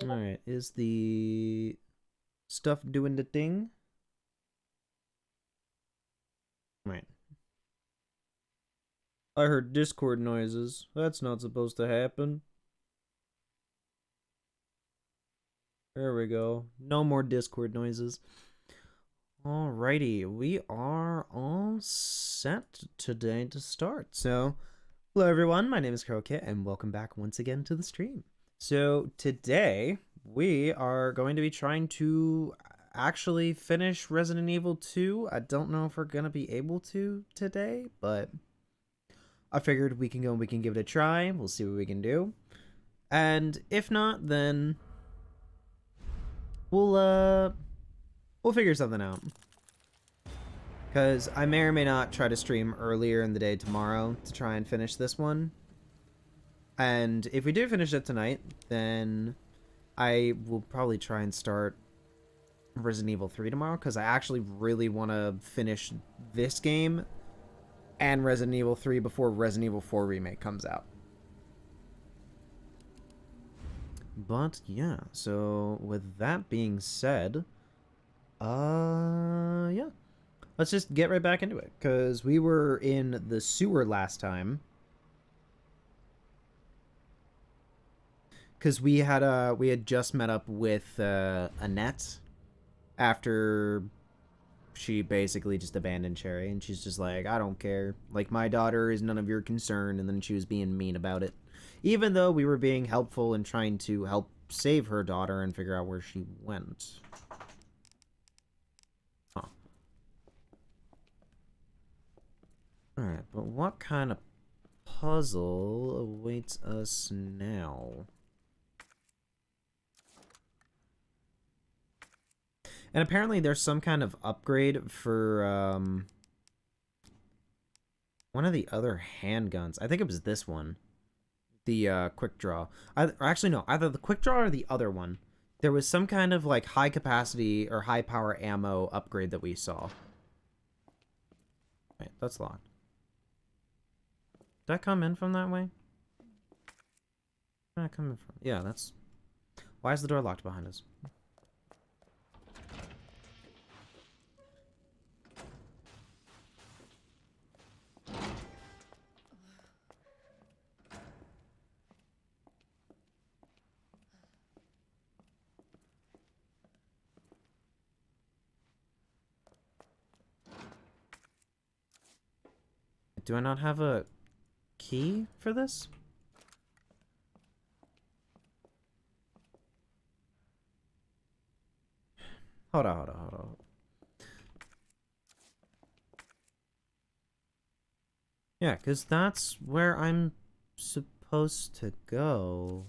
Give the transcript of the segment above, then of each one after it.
Alright, is the stuff doing the thing? Right. I heard Discord noises. That's not supposed to happen. There we go. No more Discord noises. Alrighty, we are all set today to start. So, hello everyone, my name is Kitt, and welcome back once again to the stream. So, today we are going to be trying to actually finish Resident Evil 2. I don't know if we're going to be able to today, but I figured we can give it a try. We'll see what we can do. And if not, then we'll figure something out. Because I may or may not try to stream earlier in the day tomorrow to try and finish this one. And if we do finish it tonight, then I will probably try and start Resident Evil 3 tomorrow, because I actually really want to finish this game and Resident Evil 3 before Resident Evil 4 Remake comes out. But yeah, so with that being said, yeah. Let's just get right back into it, because we were in the sewer last time. Because we had just met up with Annette after she basically just abandoned Cherry, and she's just like, I don't care. Like, my daughter is none of your concern, and then she was being mean about it. Even though we were being helpful and trying to help save her daughter and figure out where she went. Huh. Alright, but what kind of puzzle awaits us now? And apparently there's some kind of upgrade for one of the other handguns. I think it was this one. The quick draw. Actually, no, either the quick draw or the other one. There was some kind of like high capacity or high power ammo upgrade that we saw. Wait, that's locked. Did that come in from that way? Where did that come in from? Yeah, that's... Why is the door locked behind us? Do I not have a key for this? Hold on. Yeah, because that's where I'm supposed to go.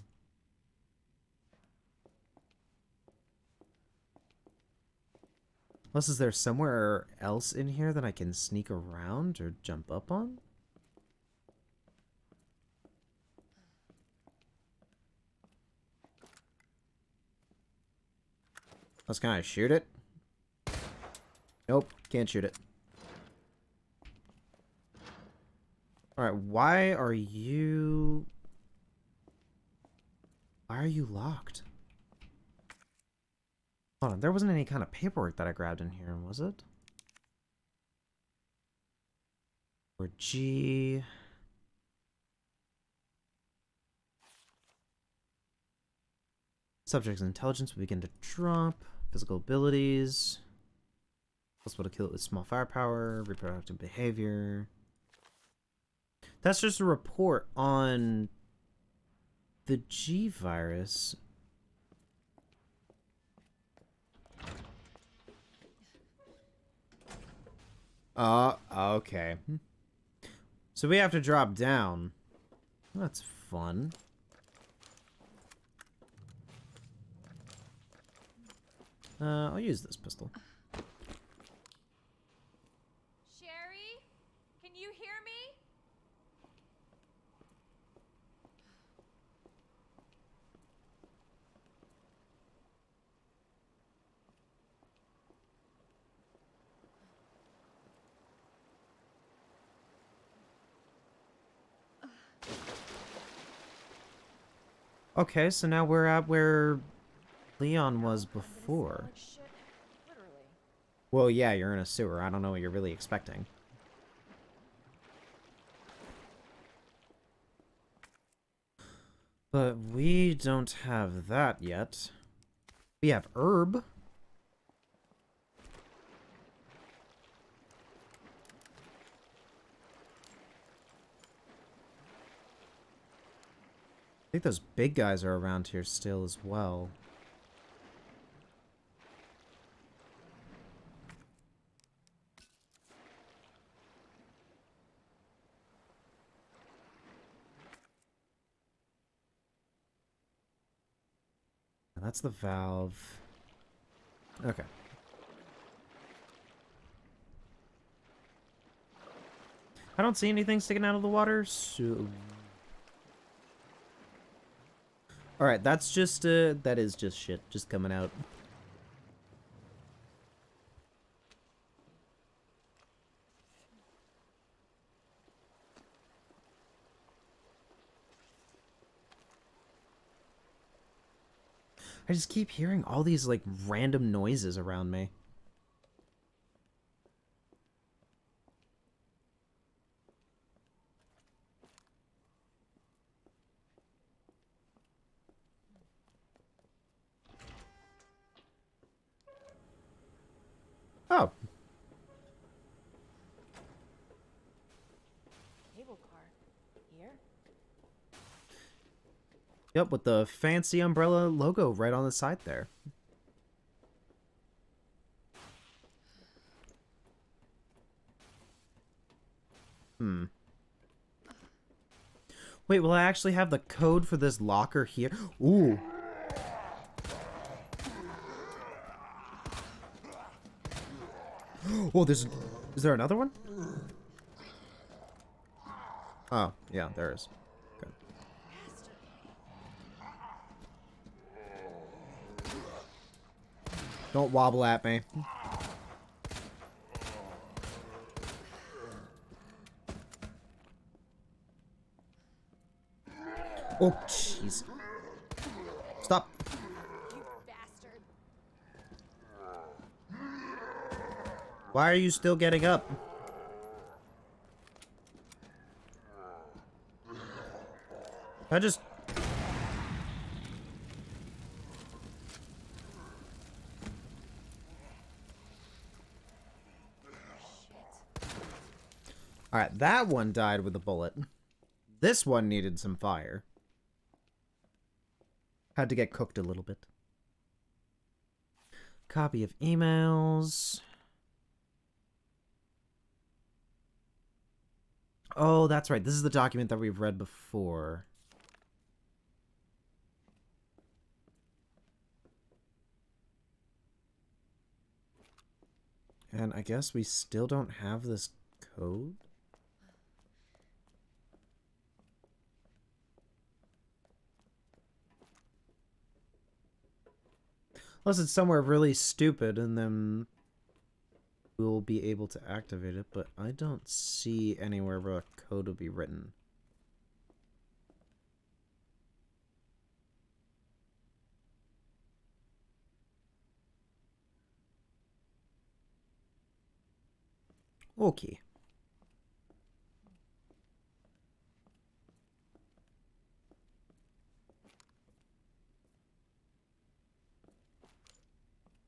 Unless, is there somewhere else in here that I can sneak around or jump up on? Let's kind of shoot it. Nope, can't shoot it. Alright, why are you locked? Hold on, there wasn't any kind of paperwork that I grabbed in here, was it? Or G... Subject's intelligence will begin to drop. Physical abilities. Possible to kill it with small firepower. Reproductive behavior. That's just a report on the G virus. Okay. So we have to drop down. That's fun. I'll use this pistol. Sherry, can you hear me? Okay, so now we're at where Leon was I'm gonna sound before. like shit. Literally. Well, yeah, you're in a sewer. I don't know what you're really expecting. But we don't have that yet. We have herb. I think those big guys are around here still as well. That's the valve. Okay. I don't see anything sticking out of the water, so... Alright, that's just, that is just shit just coming out. I just keep hearing all these, like, random noises around me. Oh, Cable car. Here? yep, with the fancy umbrella logo right on the side there. Hmm. Wait, will I actually have the code for this locker here? Ooh. Oh, there's... Is there another one? Oh, yeah, there is. Okay. Don't wobble at me. Oh, jeez. Stop. You bastard. Why are you still getting up? I just... Alright, that one died with a bullet. This one needed some fire. Had to get cooked a little bit. Copy of emails. Oh, that's right. This is the document that we've read before. And I guess we still don't have this code? Unless it's somewhere really stupid and then we'll be able to activate it, but I don't see anywhere where a code will be written. Okay.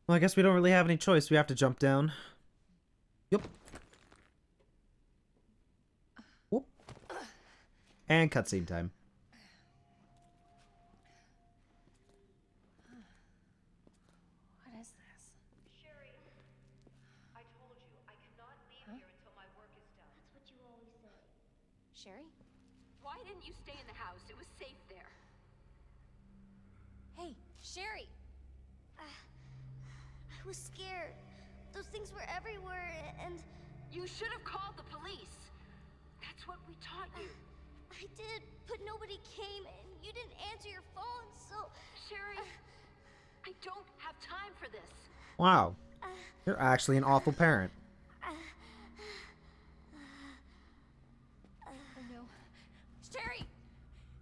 Well, I guess we don't really have any choice. We have to jump down. Yep. Whoop. And cutscene time. What is this? Sherry, I told you, I cannot leave here until my work is done. That's what you always say. Sherry? Why didn't you stay in the house? It was safe there. Hey, Sherry! I was scared. Those things were everywhere, and You should have called the police. That's what we taught you. I did, but nobody came, and you didn't answer your phone, so... Sherry, I don't have time for this. Wow. You're actually an awful parent. Oh no. Sherry!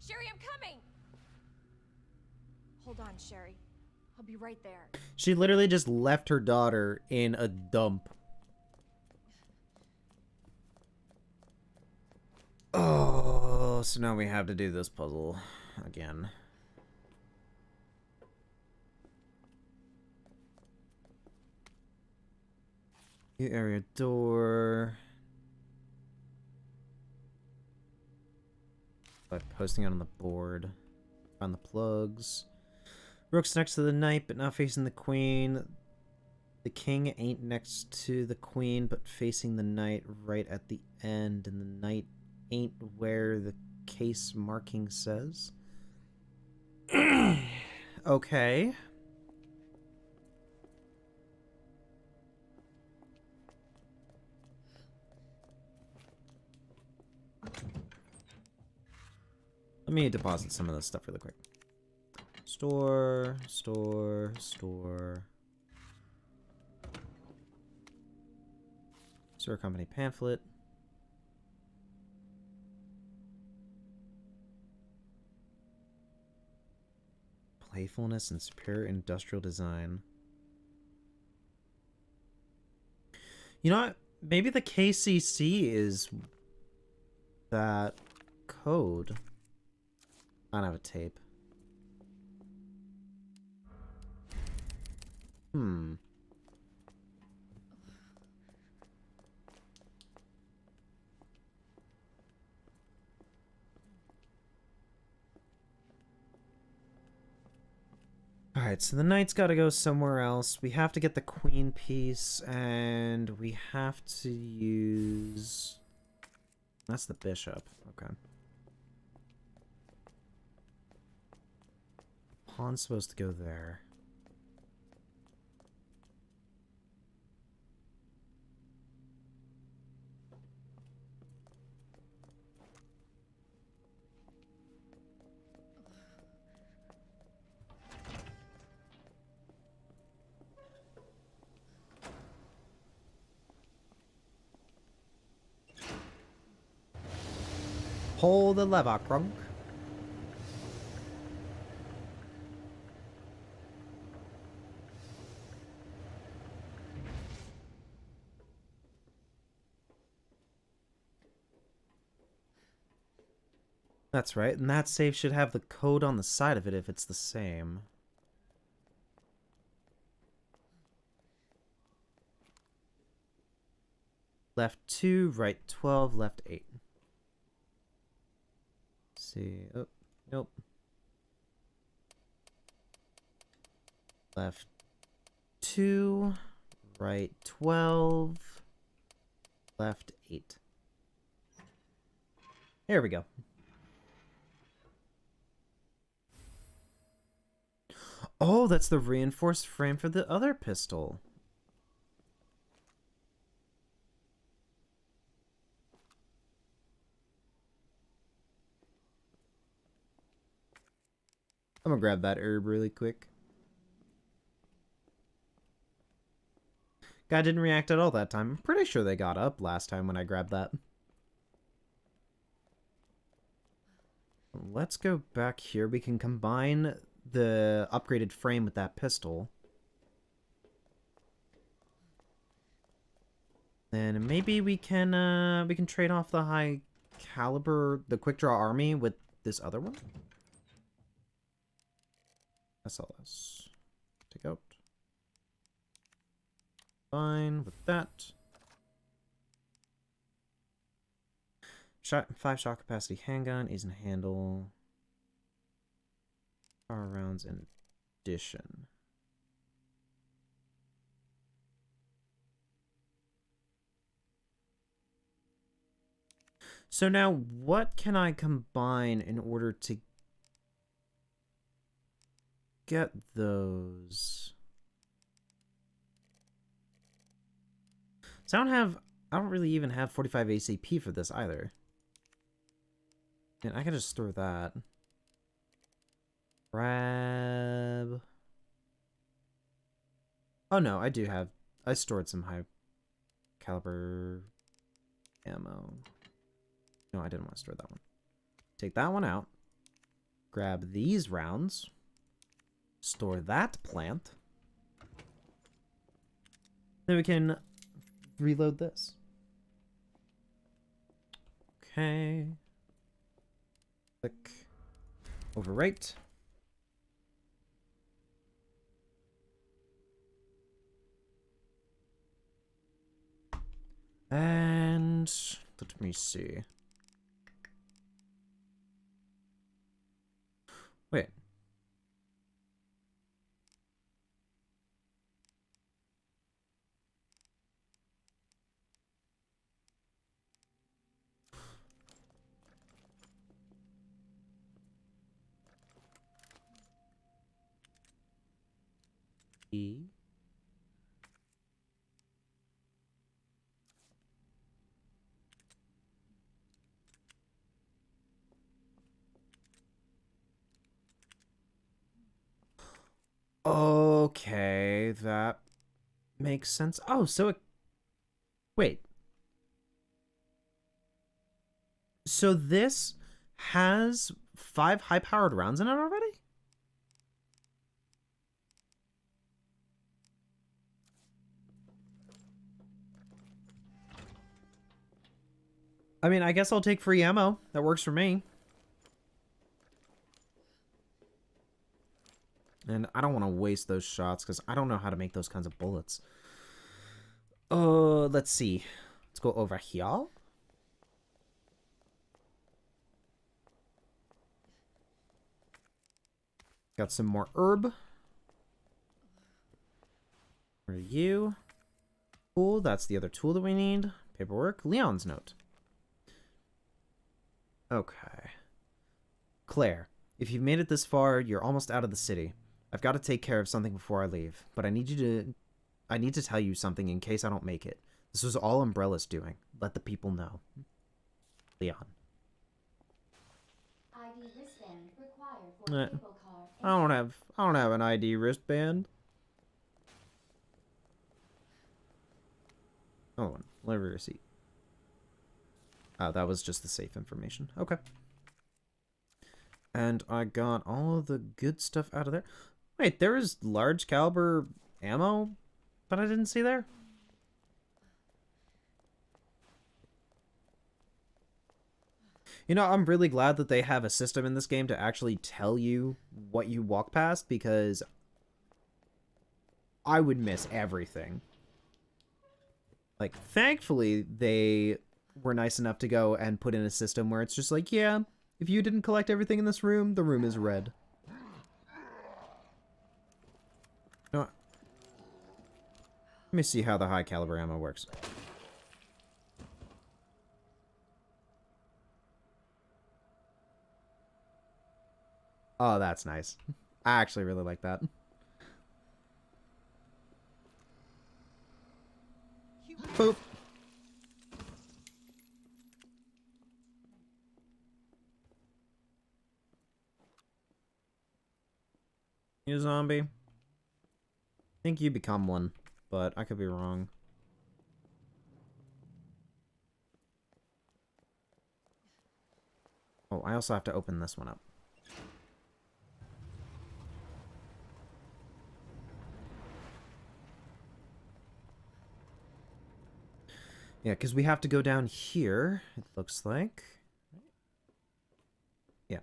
Sherry, I'm coming! Hold on, Sherry. I'll be right there. She literally just left her daughter in a dump. Oh, so now we have to do this puzzle again. New area door. By posting it on the board. Found the plugs. Rook's next to the knight, but not facing the queen. The king ain't next to the queen, but facing the knight right at the end. And the knight ain't where the case marking says. Okay. Let me deposit some of this stuff really quick. Store, store, store. Sewer company pamphlet. Playfulness and superior industrial design. You know what? Maybe the KCC is that code. I don't have a tape. Alright, so the knight's got to go somewhere else. We have to get the queen piece, and we have to use... That's the bishop. Okay. Pawn's supposed to go there. Pull the lever, Crunk. That's right, and that safe should have the code on the side of it if it's the same. Left 2, right 12, left 8. See. Oh, nope. Left 2, right 12, left 8. There we go. Oh, that's the reinforced frame for the other pistol. I'm gonna grab that herb really quick. Guy didn't react at all that time. I'm pretty sure they got up last time when I grabbed that. Let's go back here. We can combine the upgraded frame with that pistol. Then maybe we can trade off the high caliber, the quick draw army with this other one. SLS. Take out. Fine with that. 5 shot capacity handgun, isn't handle. Power rounds in addition. So now, what can I combine in order to get those? So I don't really even have 45 ACP for this either. And I can just store that. Grab. Oh no, I do have. I stored some high caliber ammo. No, I didn't want to store that one. Take that one out. Grab these rounds. Store that plant. Then we can reload this. Okay. Click. Overwrite. And let me see. Wait. E. Okay, that makes sense. Oh, so it... Wait. So this has 5 high-powered rounds in it already? I mean, I guess I'll take free ammo. That works for me. And I don't want to waste those shots because I don't know how to make those kinds of bullets. Let's see. Let's go over here. Got some more herb. Where are you? Cool, that's the other tool that we need. Paperwork. Leon's note. Okay. Claire, if you've made it this far, you're almost out of the city. I've got to take care of something before I leave, but I need to tell you something in case I don't make it. This was all Umbrella's doing. Let the people know. Leon. ID wristband required for cable car. I don't have an ID wristband. Hold on. Delivery receipt. Oh, that was just the safe information. Okay. And I got all of the good stuff out of there. Wait, there is large caliber ammo that I didn't see there? You know, I'm really glad that they have a system in this game to actually tell you what you walk past, because I would miss everything. Like, thankfully, they were nice enough to go and put in a system where it's just like, yeah, if you didn't collect everything in this room, the room is red. No. Let me see how the high caliber ammo works. Oh, that's nice. I actually really like that. Boop. You a zombie? I think you become one, but I could be wrong. Oh, I also have to open this one up. Yeah, because we have to go down here, it looks like. Yeah.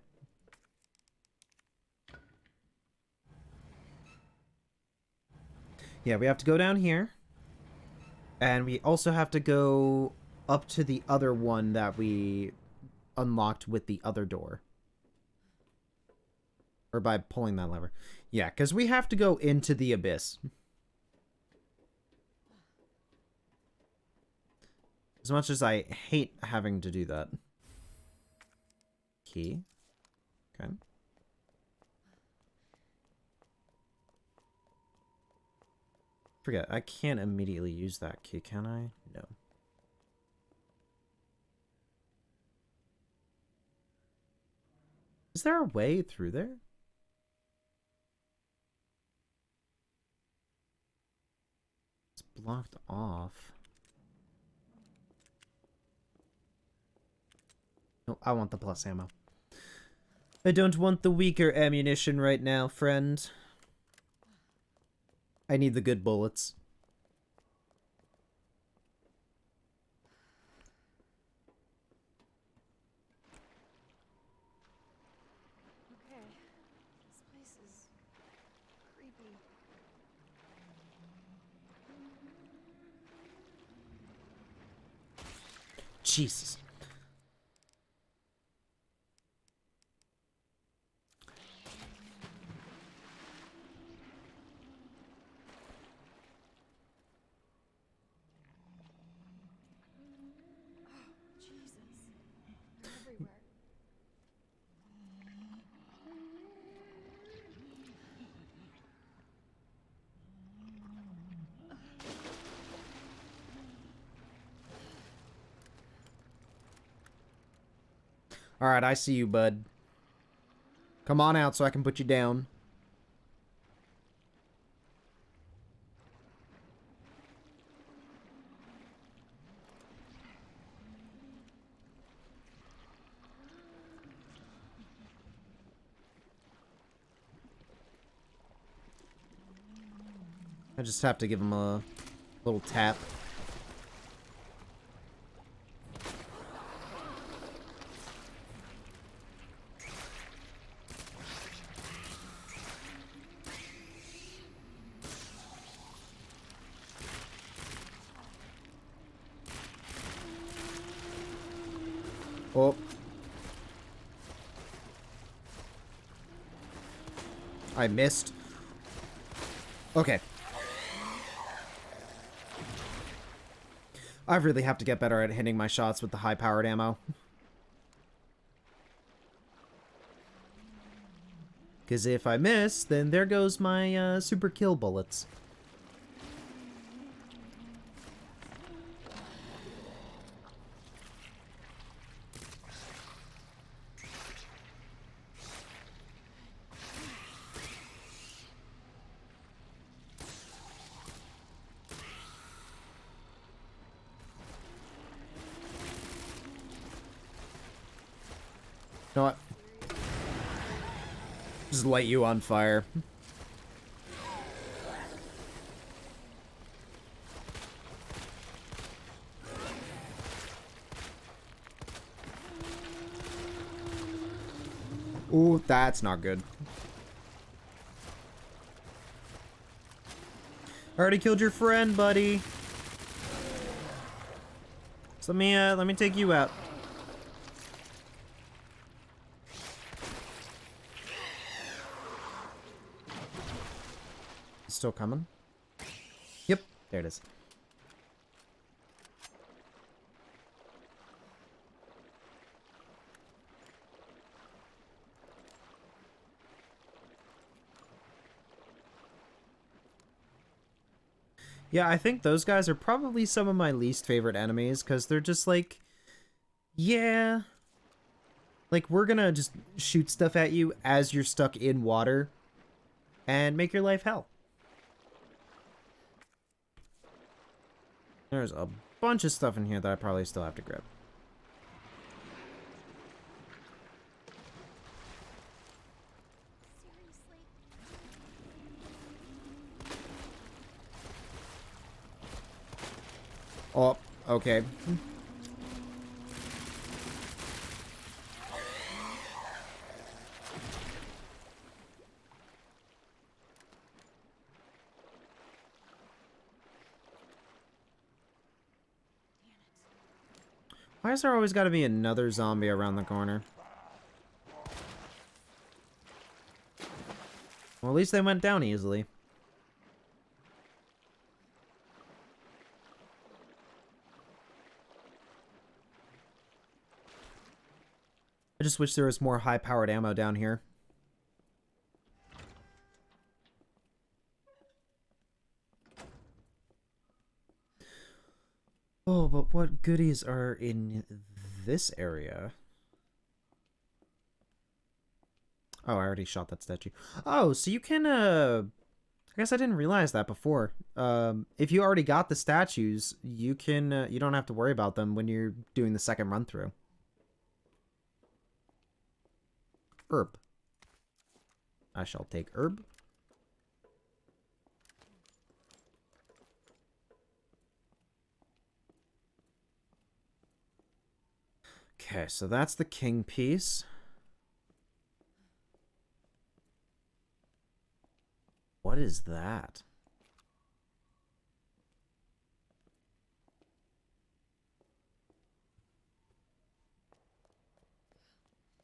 Yeah, we have to go down here. And we also have to go up to the other one that we unlocked with the other door. Or by pulling that lever. Yeah, because we have to go into the abyss. As much as I hate having to do that. Key. Okay. Forget, I can't immediately use that key, can I? No. Is there a way through there? It's blocked off. No, I want the plus ammo. I don't want the weaker ammunition right now, friend. I need the good bullets. Okay. This place is creepy. Jesus. Jesus. They're everywhere. Alright, I see you, bud. Come on out so I can put you down. I just have to give him a little tap. Oh. I missed. Okay. I really have to get better at hitting my shots with the high-powered ammo. Because if I miss, then there goes my super kill bullets. You know what? Just light you on fire. Ooh, that's not good. I already killed your friend, buddy. So let me take you out. Still coming? Yep, there it is. Yeah, I think those guys are probably some of my least favorite enemies, because they're just like, yeah, like we're gonna just shoot stuff at you as you're stuck in water and make your life hell. There's a bunch of stuff in here that I probably still have to grab. Seriously? Oh, okay. Why has there always got to be another zombie around the corner? Well, at least they went down easily. I just wish there was more high-powered ammo down here. Oh, but what goodies are in this area? Oh, I already shot that statue. Oh, so you can, I guess I didn't realize that before. If you already got the statues, you can, you don't have to worry about them when you're doing the second run-through. Herb. I shall take herb. Okay, so that's the king piece. What is that?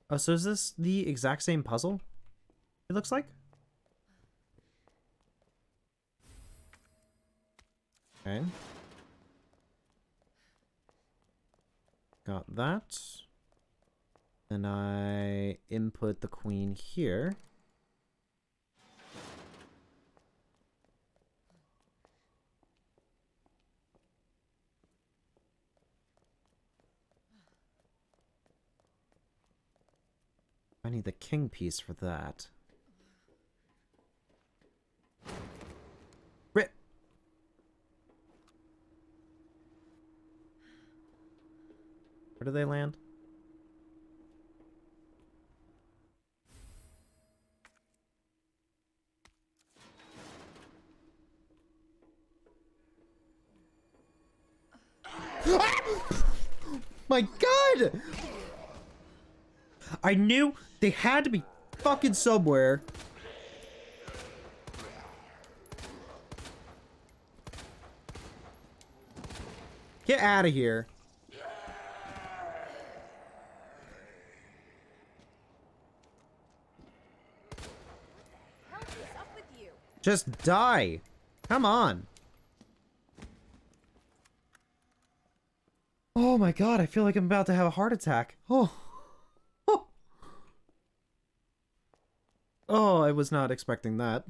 Oh, so is this the exact same puzzle? It looks like? Okay. Got that. And I input the queen here. I need the king piece for that. Rip. Where do they land? My God! I knew they had to be fucking somewhere. Get out of here. Hell is up with you? Just die. Come on. Oh my God, I feel like I'm about to have a heart attack. Oh. Oh, oh, I was not expecting that.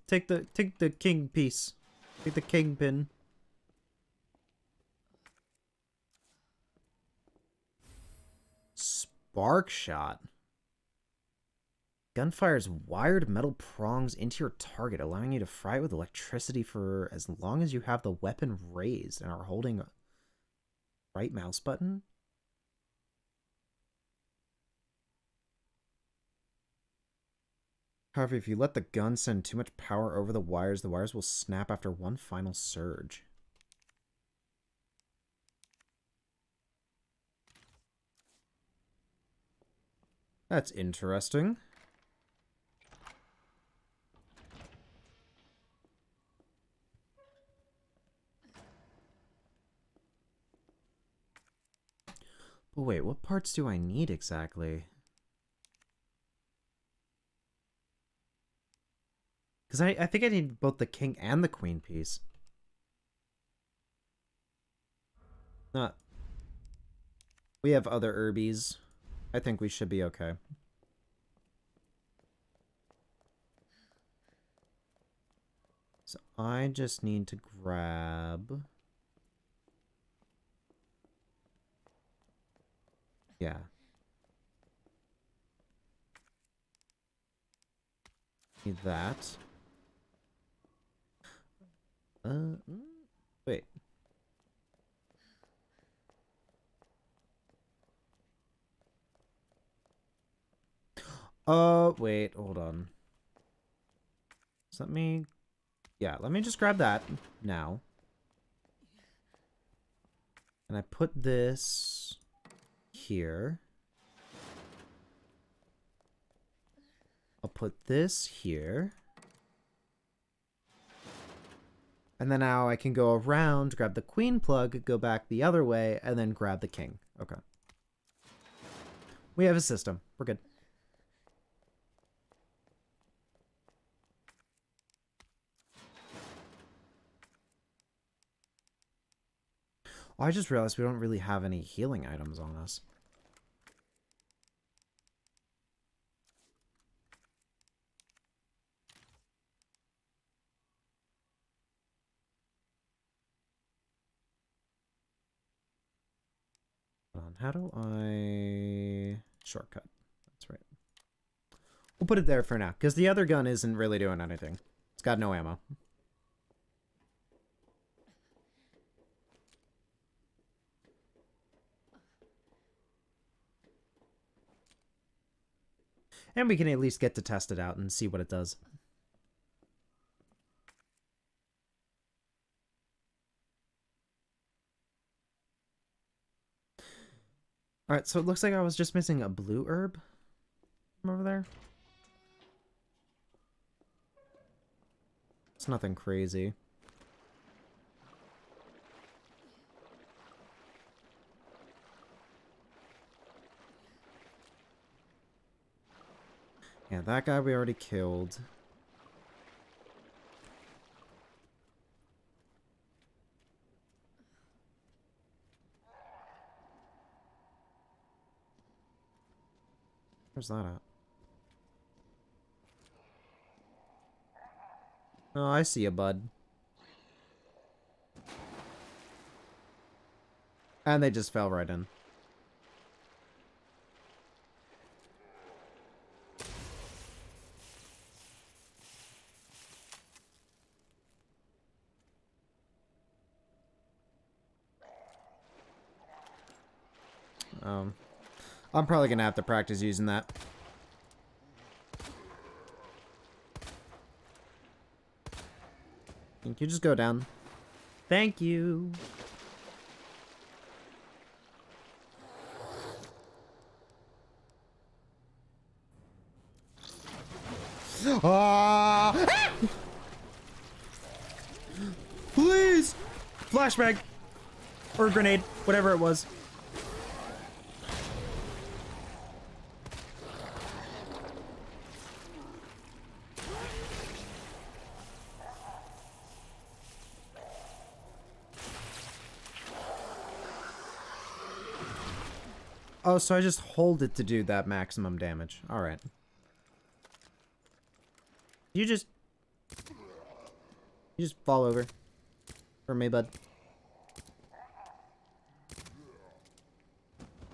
Take the king piece. Take the kingpin. Spark shot. Gun fires wired metal prongs into your target, allowing you to fry it with electricity for as long as you have the weapon raised and are holding right mouse button. However, if you let the gun send too much power over the wires will snap after one final surge. That's interesting. But wait, what parts do I need exactly? Because I think I need both the king and the queen piece. Not. We have other herbies. I think we should be okay. So I just need to grab... Yeah. Need that. Wait. Wait, hold on. So let me... Yeah, let me just grab that now. And I put this here. I'll put this here. And then now I can go around, grab the queen plug, go back the other way, and then grab the king. Okay. We have a system. We're good. Oh, I just realized we don't really have any healing items on us. Hold on, how do I... Shortcut. That's right. We'll put it there for now, because the other gun isn't really doing anything. It's got no ammo. And we can at least get to test it out and see what it does. Alright, so it looks like I was just missing a blue herb from over there. It's nothing crazy. Yeah, that guy we already killed. Where's that at? Oh, I see you, bud. And they just fell right in. I'm probably gonna have to practice using that. You just go down. Thank you. Ah! Please! Flashbang! Or grenade, whatever it was. Oh, so I just hold it to do that maximum damage. Alright. You just fall over. For me, bud.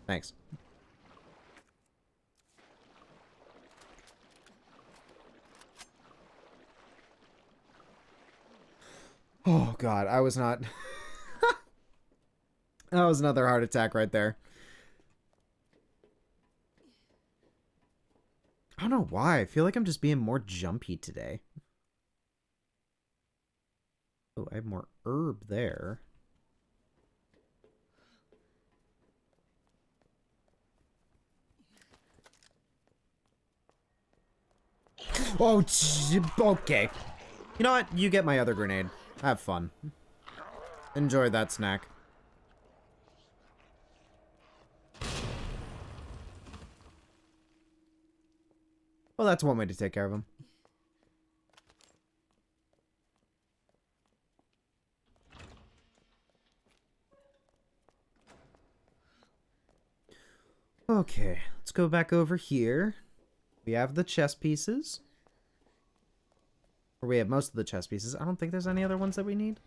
Thanks. Oh god, I was not... That was another heart attack right there. I don't know why. I feel like I'm just being more jumpy today. Oh, I have more herb there. Oh, okay. You know what? You get my other grenade. Have fun. Enjoy that snack. Well, that's one way to take care of him. Okay, let's go back over here. We have the chess pieces. Or we have most of the chess pieces. I don't think there's any other ones that we need.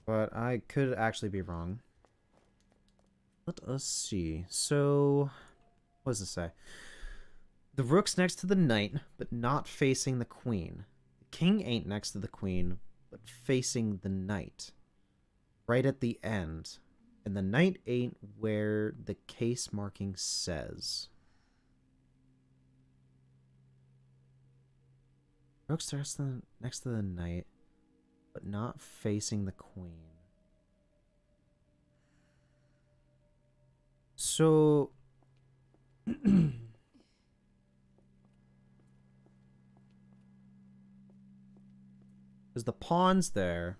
But I could actually be wrong. Let us see. So, what does it say? The rook's next to the knight, but not facing the queen. The king ain't next to the queen, but facing the knight. Right at the end. And the knight ain't where the case marking says. Rook's next to the knight, but not facing the queen. So... There's the pawns there.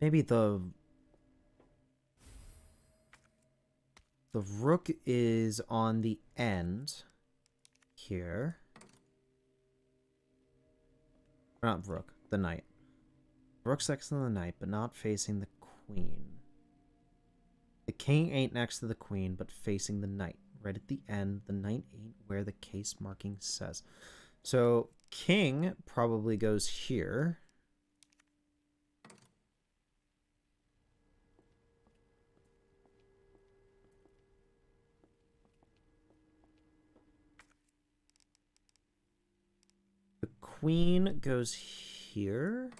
Maybe the rook is on the end here. Or not rook, the knight. Rook's next to the knight, but not facing the queen. The king ain't next to the queen, but facing the knight. Right at the end, the knight ain't where the case marking says. So, king probably goes here. The queen goes here.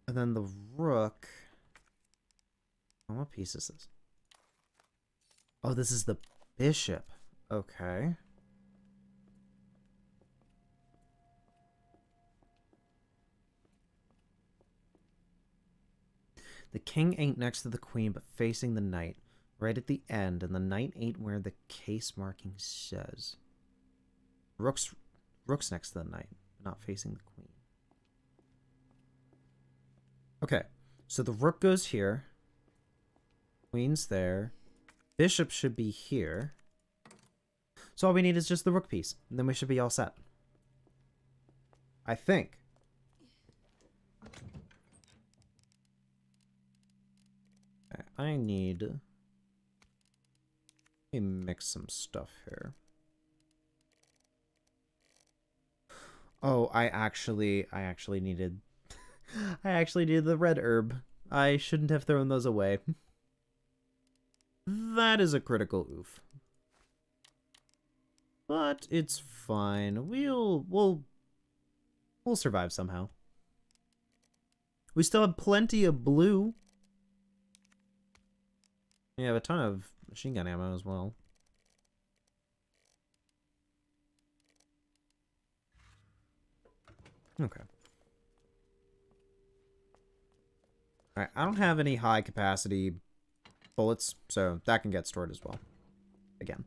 And then the rook... Oh, what piece is this? Oh, this is the bishop. Okay. The king ain't next to the queen, but facing the knight, right at the end, and the knight ain't where the case marking says. Rook's next to the knight, but not facing the queen. Okay, so the rook goes here. Queen's there. Bishop should be here. So all we need is just the rook piece, and then we should be all set. I think. Okay, I need... Let me mix some stuff here. Oh, I actually needed... I actually needed the red herb. I shouldn't have thrown those away. That is a critical oof. But it's fine. We'll survive somehow. We still have plenty of blue. We have a ton of machine gun ammo as well. Okay. Alright, I don't have any high capacity bullets, so that can get stored as well. Again.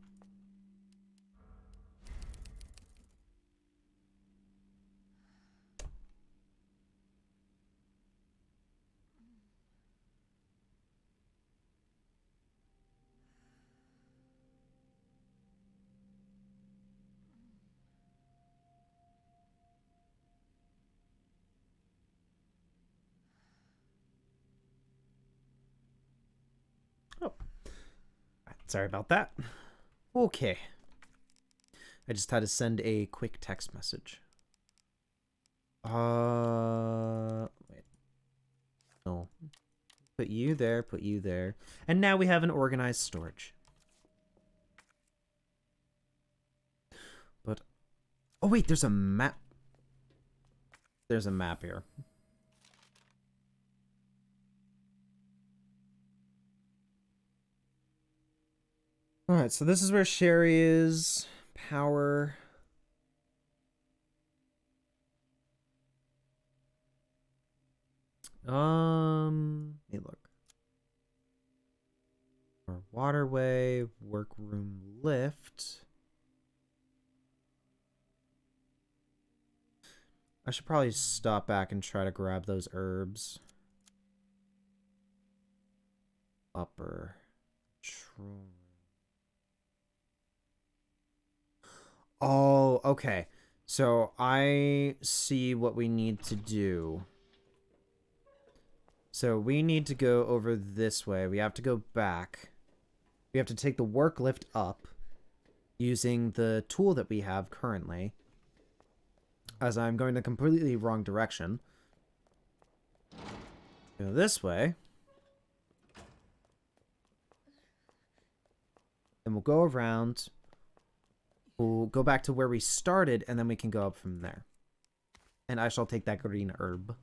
Oh. Sorry about that. Okay. I just had to send a quick text message. Wait. No. Put you there, put you there. And now we have an organized storage. But... Oh wait, there's a map. There's a map here. Alright, so this is where Sherry is. Power. Let me look. Or waterway, workroom lift. I should probably stop back and try to grab those herbs. Upper. Oh, okay. So I see what we need to do. So we need to go over this way. We have to go back. We have to take the work lift up using the tool that we have currently. As I'm going the completely wrong direction. Go this way. Then we'll go around. We'll go back to where we started, and then we can go up from there. And I shall take that green herb.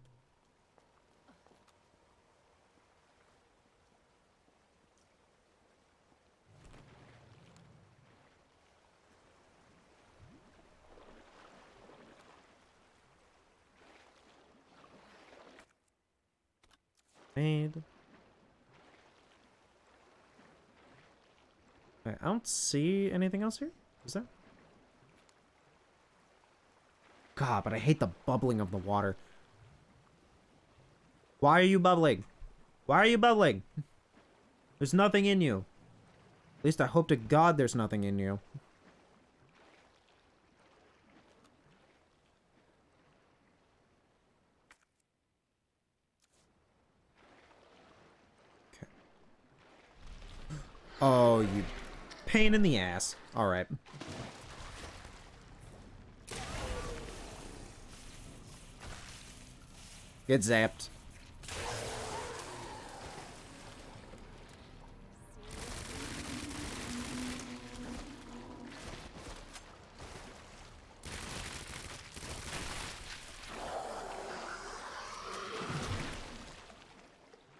Made. Okay, I don't see anything else here. Is there? God, but I hate the bubbling of the water. Why are you bubbling? Why are you bubbling? There's nothing in you. At least I hope to God there's nothing in you. Okay. Oh, you pain in the ass. All right. Get zapped.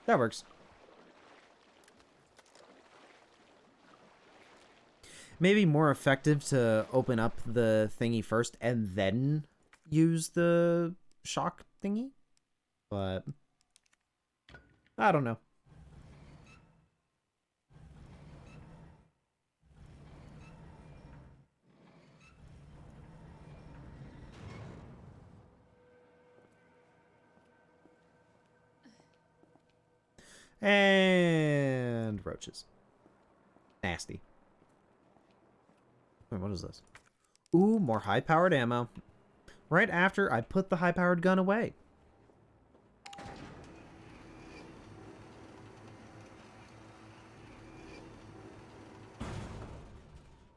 That works. Maybe more effective to open up the thingy first and then use the shock thingy. But I don't know. And roaches. Nasty. Wait, what is this? Ooh, more high-powered ammo. Right after I put the high-powered gun away.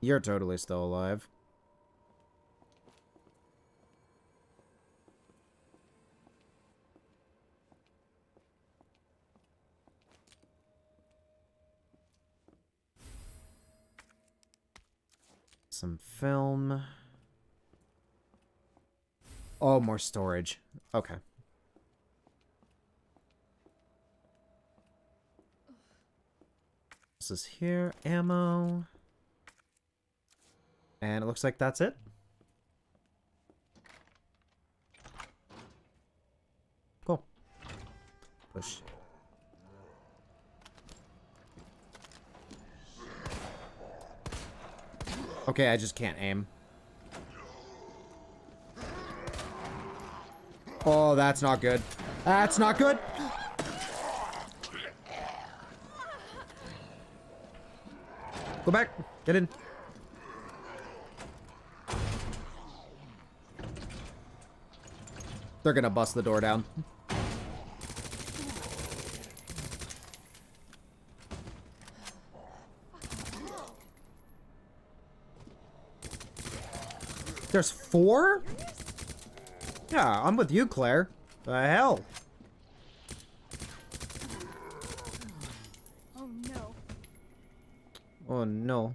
You're totally still alive. Some film. Oh, more storage. Okay. This is here. Ammo. And it looks like that's it. Cool. Push. Okay, I just can't aim. Oh, that's not good. That's not good. Go back. Get in. They're gonna bust the door down. There's 4? Yeah, I'm with you, Claire. The hell? Oh no. Oh, no.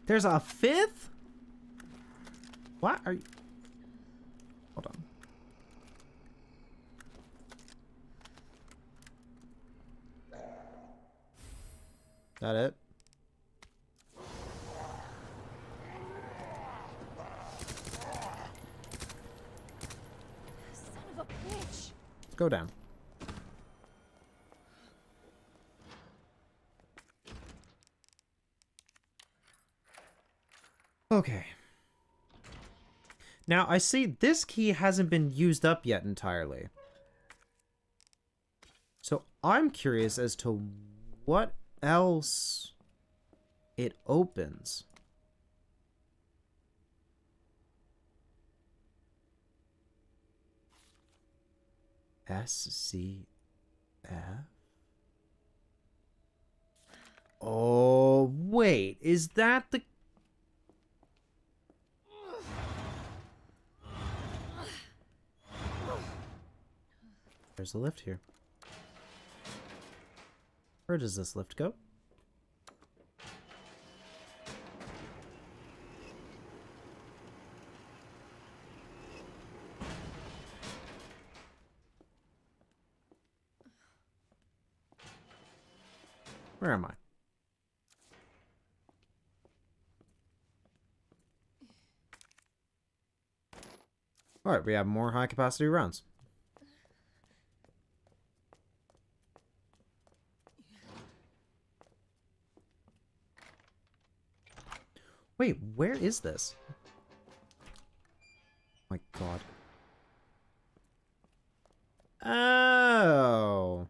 There's a 5th? What are you... Hold on. That it? Son of a bitch. Go down. Okay. Now, I see this key hasn't been used up yet entirely. So, I'm curious as to what else it opens. SCF? Oh, wait. Is that the... There's a lift here. Where does this lift go? Where am I? Alright, we have more high capacity rounds. Wait, where is this? Oh my god. Oh.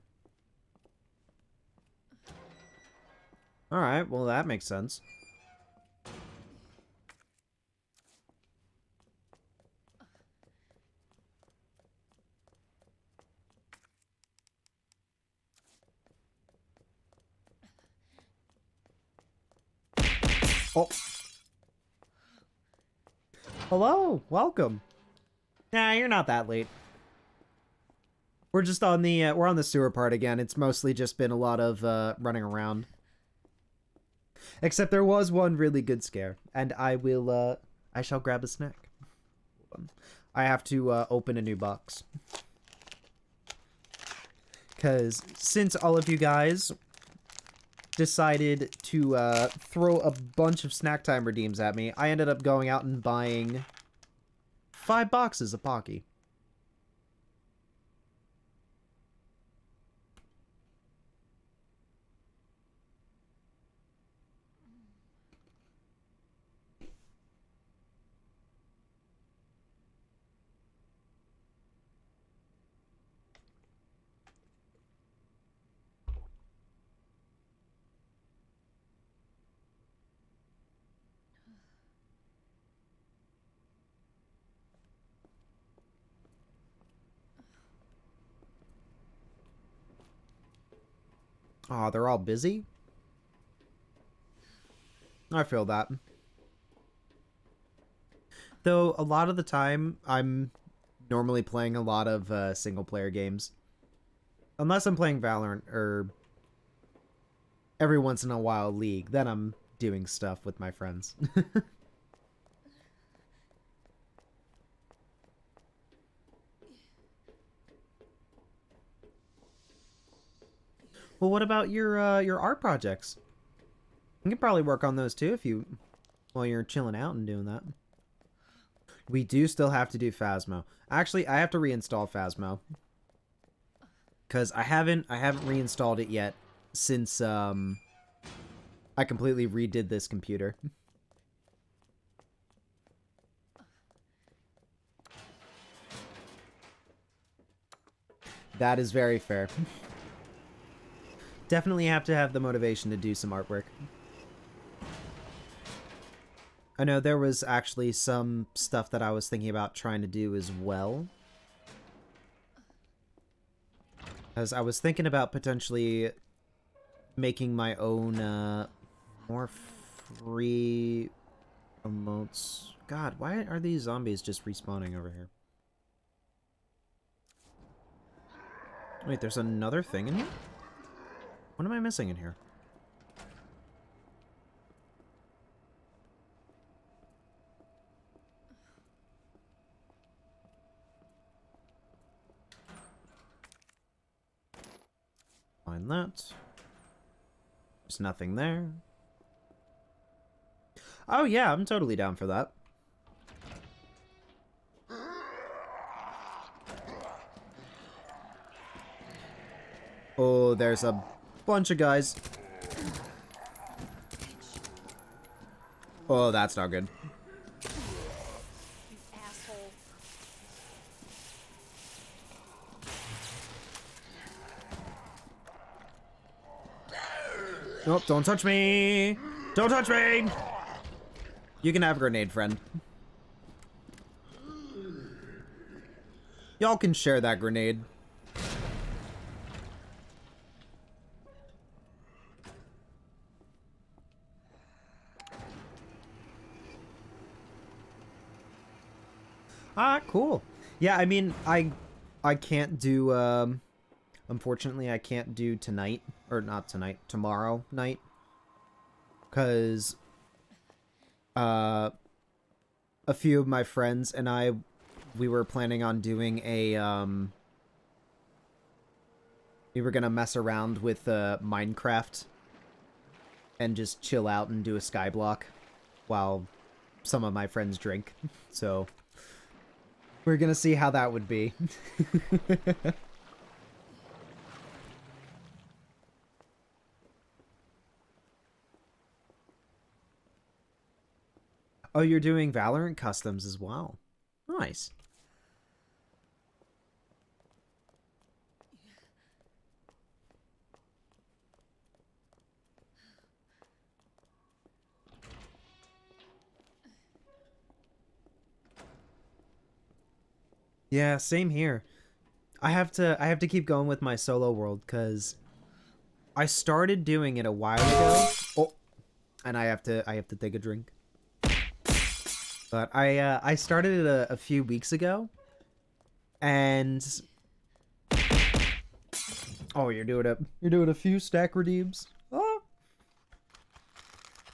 Alright, well that makes sense. Oh. Hello, welcome. Nah, you're not that late. We're just on the we're on the sewer part again. It's mostly just been a lot of running around. Except there was one really good scare, and I shall grab a snack. I have to open a new box. Cuz since all of you guys decided to throw a bunch of snack time redeems at me, I ended up going out and buying 5 boxes of Pocky. Aw, they're all busy? I feel that. Though, a lot of the time, I'm normally playing a lot of single-player games. Unless I'm playing Valorant, or every once in a while League, then I'm doing stuff with my friends. Well, what about your art projects? You can probably work on those too if you while you're chilling out and doing that. We do still have to do Phasmo. Actually, I have to reinstall Phasmo because I haven't reinstalled it yet since I completely redid this computer. That is very fair. Definitely have to have the motivation to do some artwork. I know there was actually some stuff that I was thinking about trying to do as well. As I was thinking about potentially making my own more free emotes. God, why are these zombies just respawning over here? Wait, there's another thing in here? What am I missing in here? Find that. There's nothing there. Oh yeah, I'm totally down for that. Oh, there's a bunch of guys. Oh, that's not good. Asshole. Nope, don't touch me! Don't touch me! You can have a grenade, friend. Y'all can share that grenade. Ah, cool. Yeah, I mean, I can't do, unfortunately, I can't do tonight, or not tonight, tomorrow night. Because, a few of my friends and I, we were planning on doing a, we were gonna mess around with, Minecraft and just chill out and do a skyblock while some of my friends drink. So, we're gonna see how that would be. Oh, you're doing Valorant customs as well. Nice. Yeah, same here. I have to keep going with my solo world because I started doing it a while ago. Oh, and I have to take a drink. But I started it a few weeks ago, and oh, you're doing a few stack redeems. Oh,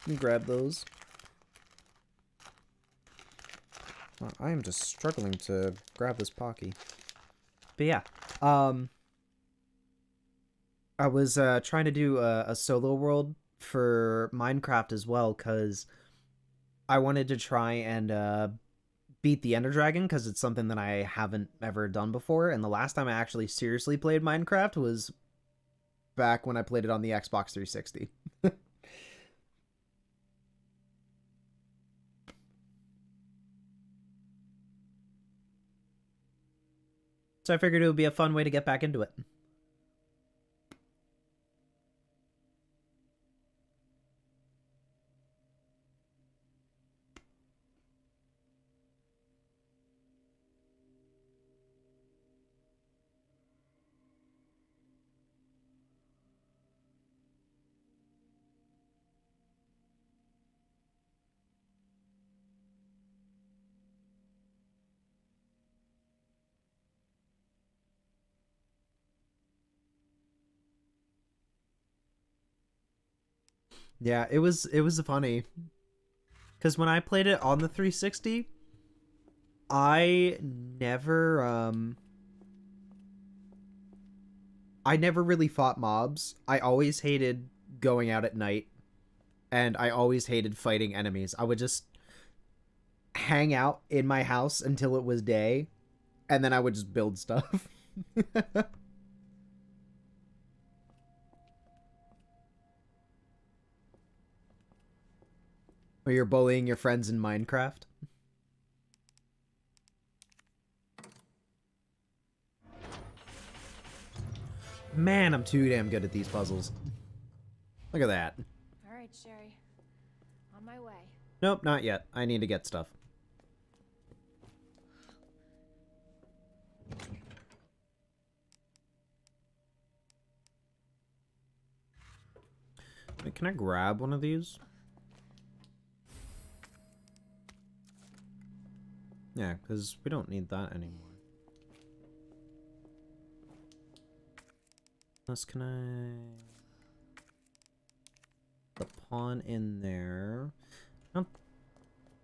let me grab those. I am just struggling to grab this Pocky. But yeah, I was trying to do a solo world for Minecraft as well, because I wanted to try and beat the Ender Dragon because it's something that I haven't ever done before. And the last time I actually seriously played Minecraft was back when I played it on the Xbox 360. So I figured it would be a fun way to get back into it. Yeah, it was funny because when I played it on the 360, I never I never really fought mobs. I always hated going out at night, and I always hated fighting enemies. I would just hang out in my house until it was day, and then I would just build stuff. Or you're bullying your friends in Minecraft. Man, I'm too damn good at these puzzles. Look at that. All right, Sherry. On my way. Nope, not yet. I need to get stuff. Wait, can I grab one of these? Yeah, because we don't need that anymore. Unless can I... The pawn in there. I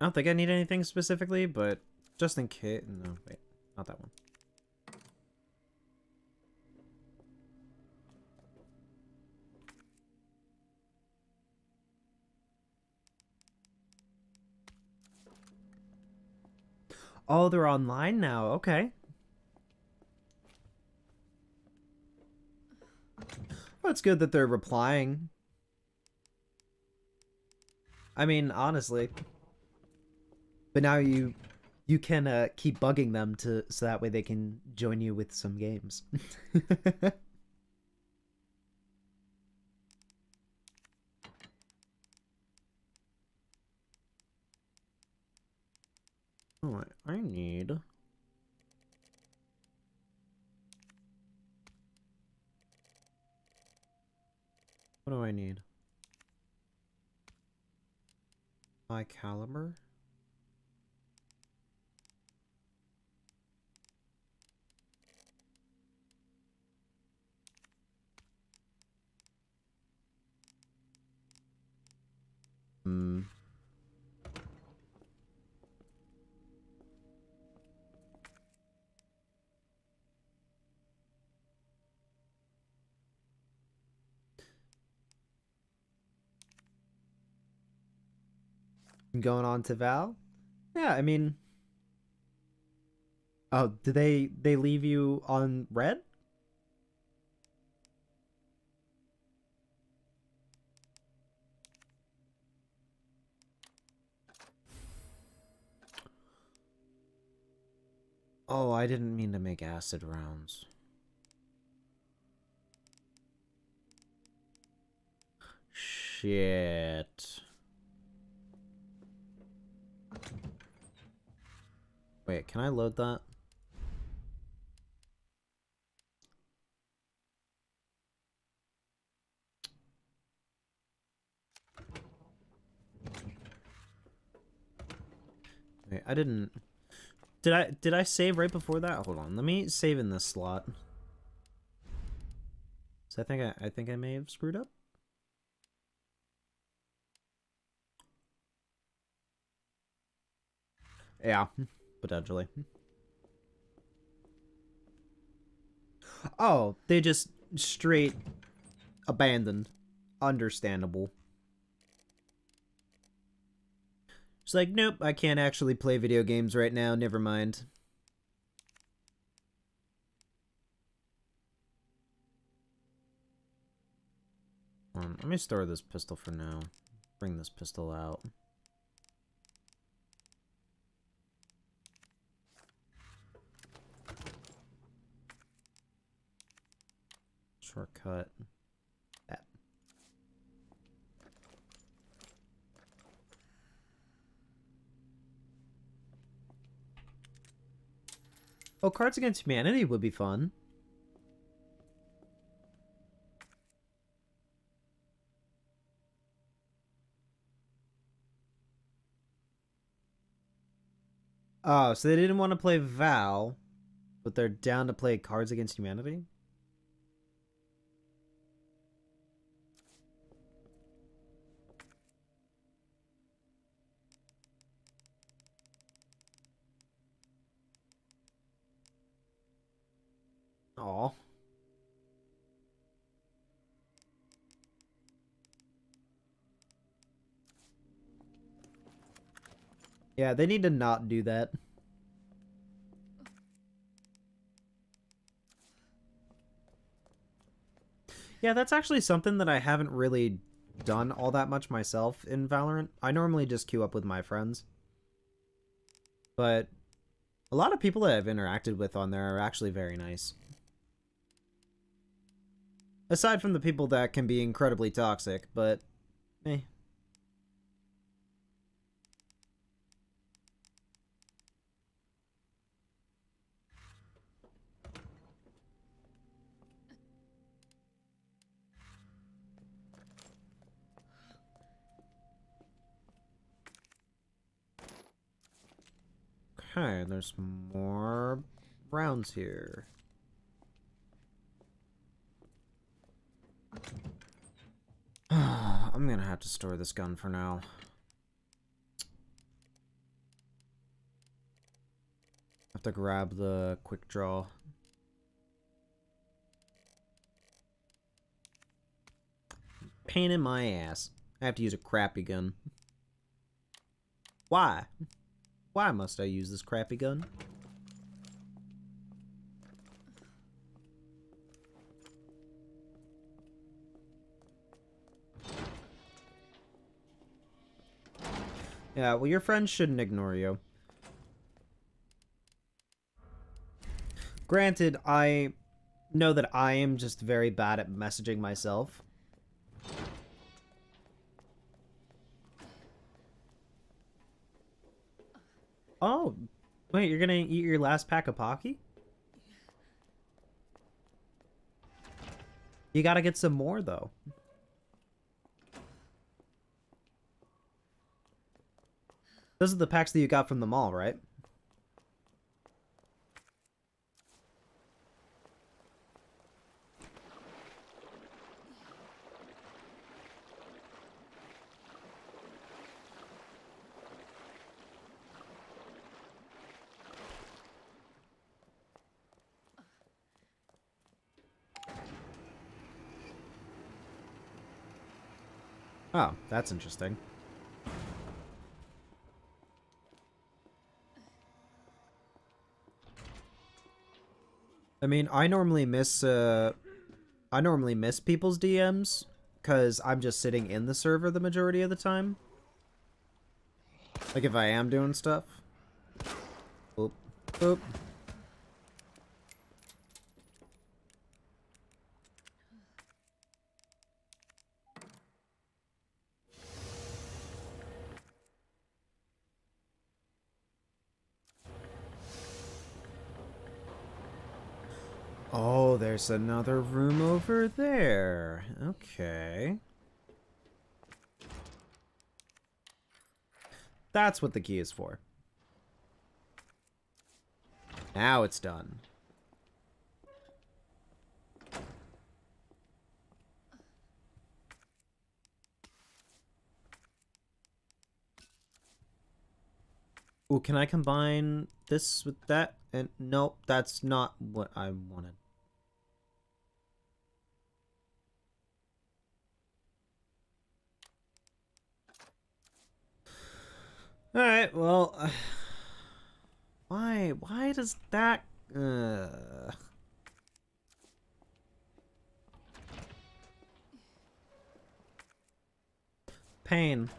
don't think I need anything specifically, but just in case... No, wait. Not that one. Oh, they're online now. Okay. Well, it's good that they're replying. I mean, honestly. But now you can keep bugging them so that way they can join you with some games. Oh, I need... What do I need? High caliber? Hmm. Going on to Val? Yeah, I mean... Oh, did they leave you on red? Oh, I didn't mean to make acid rounds. Shit. Wait, can I load that? Wait, I didn't... Did I save right before that? Hold on, let me save in this slot. So I think I may have screwed up. Yeah, potentially. Oh, they just straight abandoned. Understandable. She's like, nope, I can't actually play video games right now. Never mind. Let me store this pistol for now. Bring this pistol out. Shortcut. That. Oh, Cards Against Humanity would be fun. Oh, so they didn't want to play Val, but they're down to play Cards Against Humanity? Aw. Yeah, they need to not do that. Yeah, that's actually something that I haven't really done all that much myself in Valorant. I normally just queue up with my friends. But a lot of people that I've interacted with on there are actually very nice. Aside from the people that can be incredibly toxic, but eh. Okay, there's more rounds here. I'm gonna have to store this gun for now. Have to grab the quick draw. Pain in my ass. I have to use a crappy gun. Why? Why must I use this crappy gun? Yeah, well, your friends shouldn't ignore you. Granted, I know that I am just very bad at messaging myself. Oh, wait, you're gonna eat your last pack of Pocky? You gotta get some more, though. Those are the packs that you got from the mall, right? Oh, that's interesting. I mean, I normally miss people's DMs because I'm just sitting in the server the majority of the time. Like if I am doing stuff. Oop. Oop. Oh, there's another room over there. Okay. That's what the key is for. Now it's done. Ooh, can I combine this with that? And nope, that's not what I wanted. Alright, well... why does that... Pain.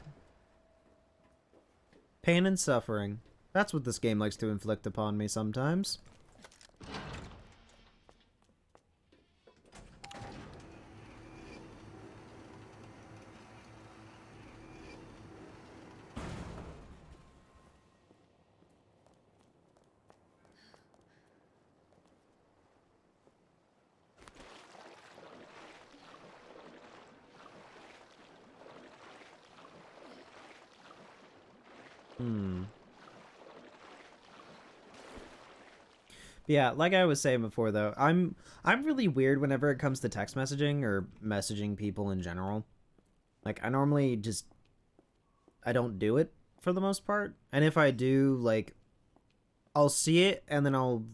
Pain and suffering. That's what this game likes to inflict upon me sometimes. Yeah, like I was saying before though, I'm really weird whenever it comes to text messaging or messaging people in general. Like I normally just I don't do it for the most part. And if I do, like I'll see it and then I'll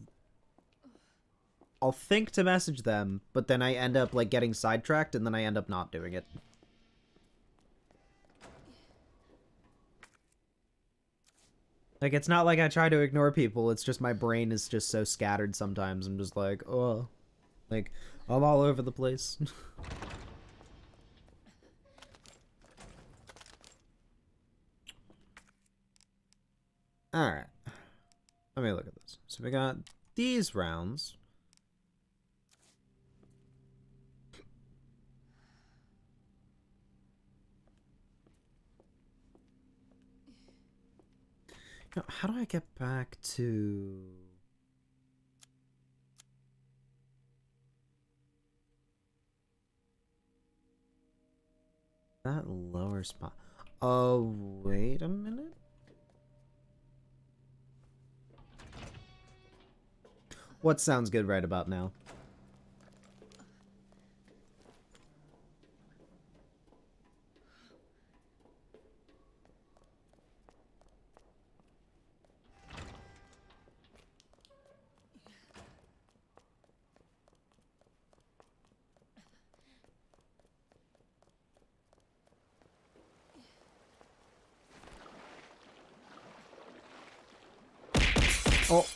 think to message them, but then I end up like getting sidetracked and then I end up not doing it. Like, it's not like I try to ignore people, it's just my brain is just so scattered sometimes. I'm just like, oh. Like, I'm all over the place. Alright. Let me look at this. So we got these rounds. Now, how do I get back to... that lower spot? Oh, wait a minute. What sounds good right about now? Oh.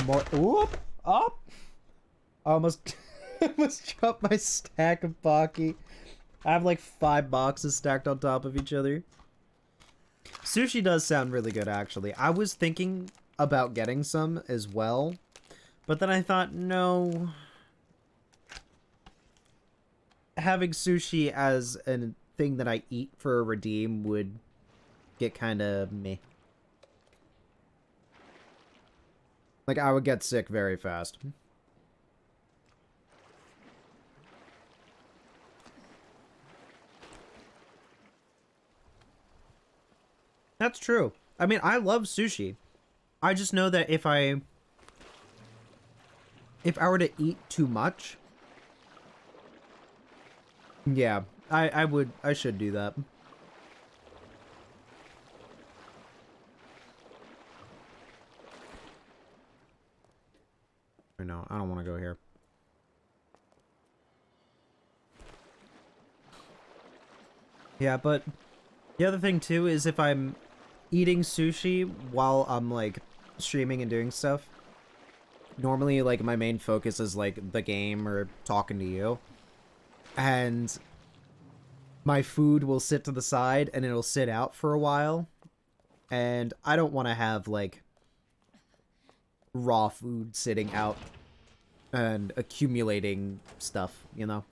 More. Whoop! Up! I almost, almost dropped my stack of Baki. I have like 5 boxes stacked on top of each other. Sushi does sound really good, actually. I was thinking about getting some as well, but then I thought, no. Having sushi as a thing that I eat for a redeem would get kind of meh. Like, I would get sick very fast. That's true. I mean, I love sushi. I just know that if I were to eat too much, yeah, I should do that. Or no, I don't want to go here. Yeah, but the other thing too is if I'm eating sushi while I'm like streaming and doing stuff, normally like my main focus is like the game or talking to you, and my food will sit to the side and it'll sit out for a while, and I don't want to have like raw food sitting out and accumulating stuff, you know?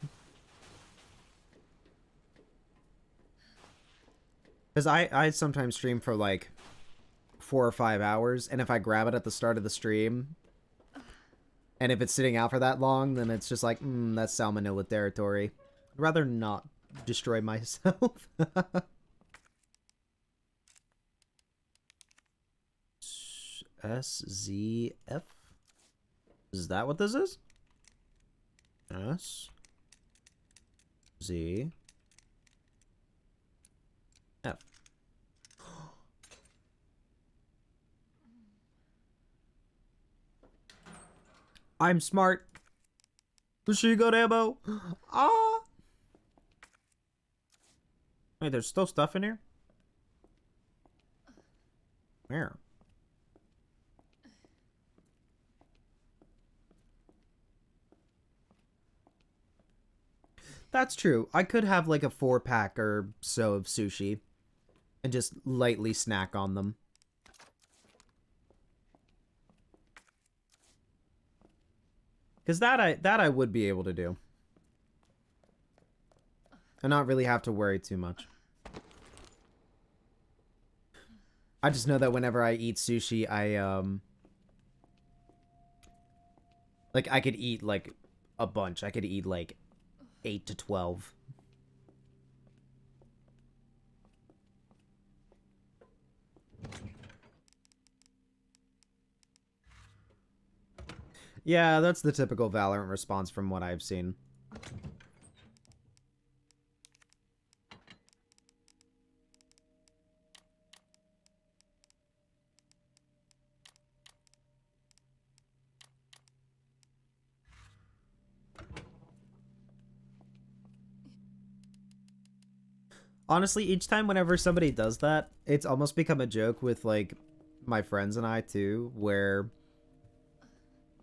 Because I sometimes stream for like 4 or 5 hours, and if I grab it at the start of the stream, and if it's sitting out for that long, then it's just like, that's salmonella territory. I'd rather not destroy myself. SZF? Is that what this is? S Z F. I'm smart. She got ammo. Ah. Wait, there's still stuff in here? Where? That's true. I could have like a 4-pack or so of sushi and just lightly snack on them. Because that I would be able to do. And not really have to worry too much. I just know that whenever I eat sushi, like I could eat like a bunch. I could eat like 8 to 12. Yeah, that's the typical Valorant response from what I've seen. Honestly, each time whenever somebody does that, it's almost become a joke with, like, my friends and I, too, where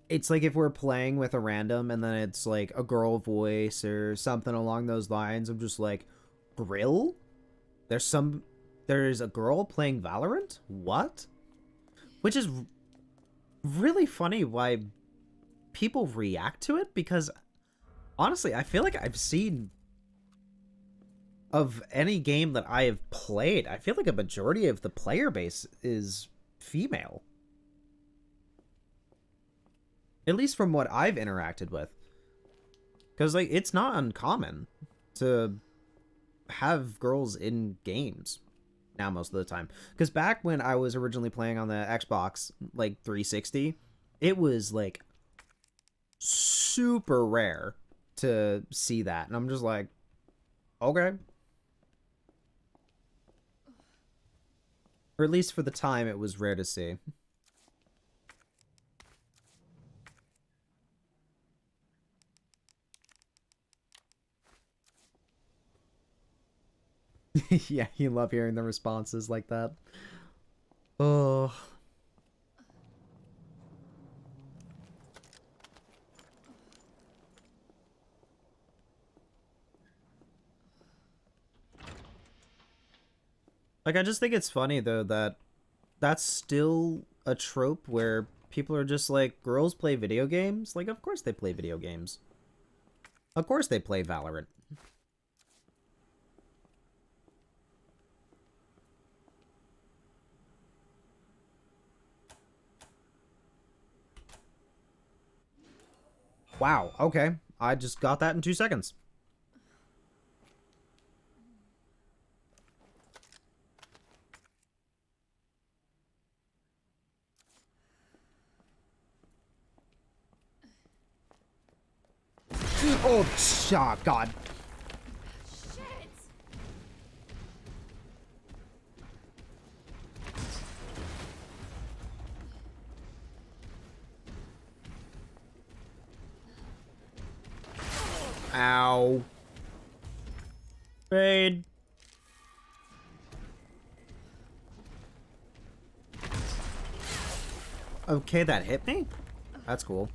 it's like if we're playing with a random and then it's, like, a girl voice or something along those lines, I'm just like, Grill? There's a girl playing Valorant? What? Which is really funny why people react to it, because, honestly, I feel like I've seen... of any game that I have played, I feel like a majority of the player base is female. At least from what I've interacted with. Because, like, it's not uncommon to have girls in games now most of the time. Because back when I was originally playing on the Xbox, like, 360, it was, like, super rare to see that. And I'm just like, okay. Or at least for the time, it was rare to see. Yeah, you love hearing the responses like that. Oh. Like, I just think it's funny, though, that that's still a trope where people are just like, girls play video games? Like, of course they play video games. Of course they play Valorant. Wow, okay. I just got that in 2 seconds. Oh, God. Shit! Ow. Fade. Okay, that hit me? That's cool.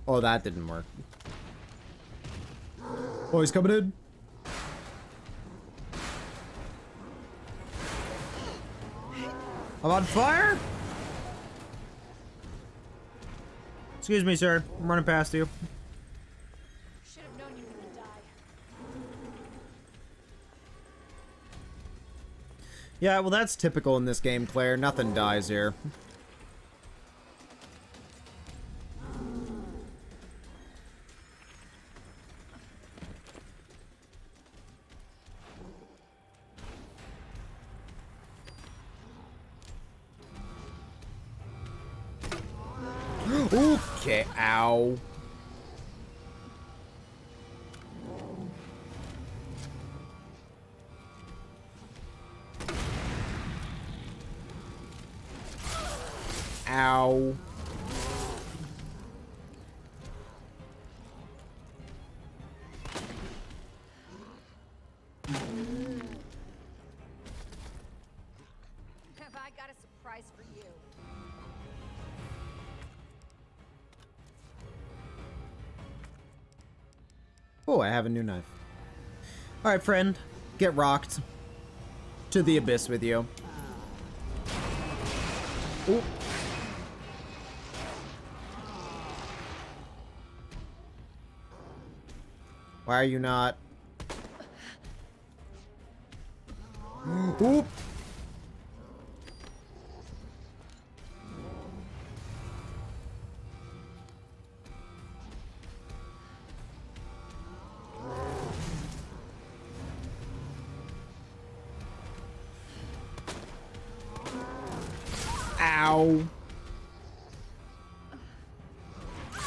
Oh, that didn't work. Oh, he's coming in. I'm on fire? Excuse me, sir. I'm running past you. Should have known you were gonna die. Yeah, well, that's typical in this game, Claire. Nothing dies here. Okay, ow. Ow. Have I got a surprise for you? Oh, I have a new knife. Alright, friend. Get rocked. To the abyss with you. Ooh. Why are you not? Oop. Ow.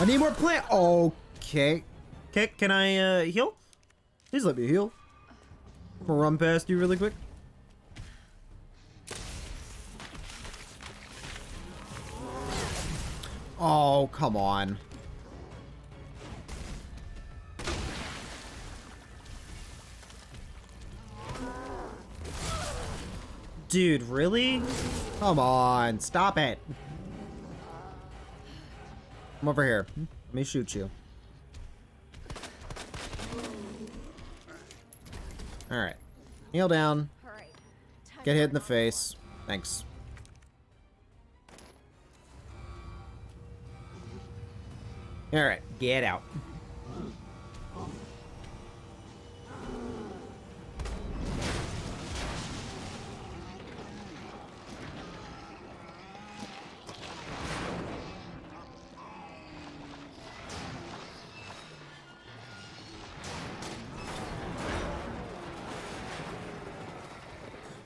I need more plant. Okay. Kitt, can I heal? Please let me heal. I'm gonna run past you really quick. Oh, come on. Dude, really? Come on, stop it. Come over here. Let me shoot you. Alright. Kneel down. All right. Get hit in the face. Thanks. Alright, get out.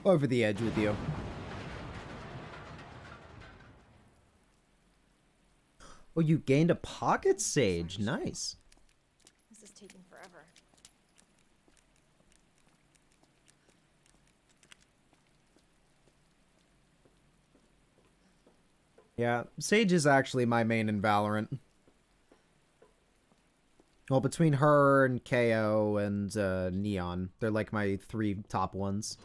Over the edge with you. Oh, you gained a pocket sage. Nice. This is taking forever. Yeah, Sage is actually my main in Valorant. Well, between her and KO and Neon, they're like my 3 top ones.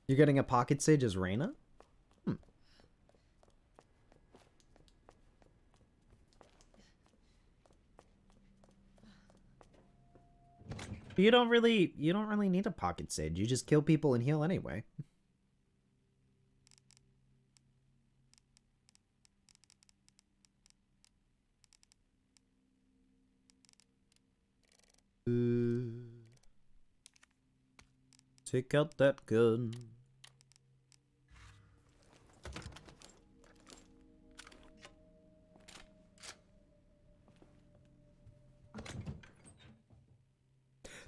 You're getting a pocket sage as Reyna? You don't really need a pocket sage. You just kill people and heal anyway. Take out that gun.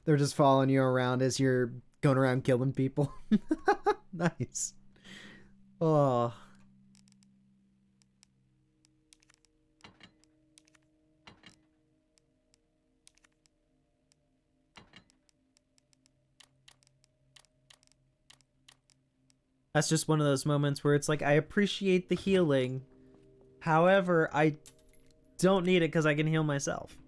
They're just following you around as you're going around killing people. Nice. Oh. That's just one of those moments where it's like, I appreciate the healing. However, I don't need it because I can heal myself.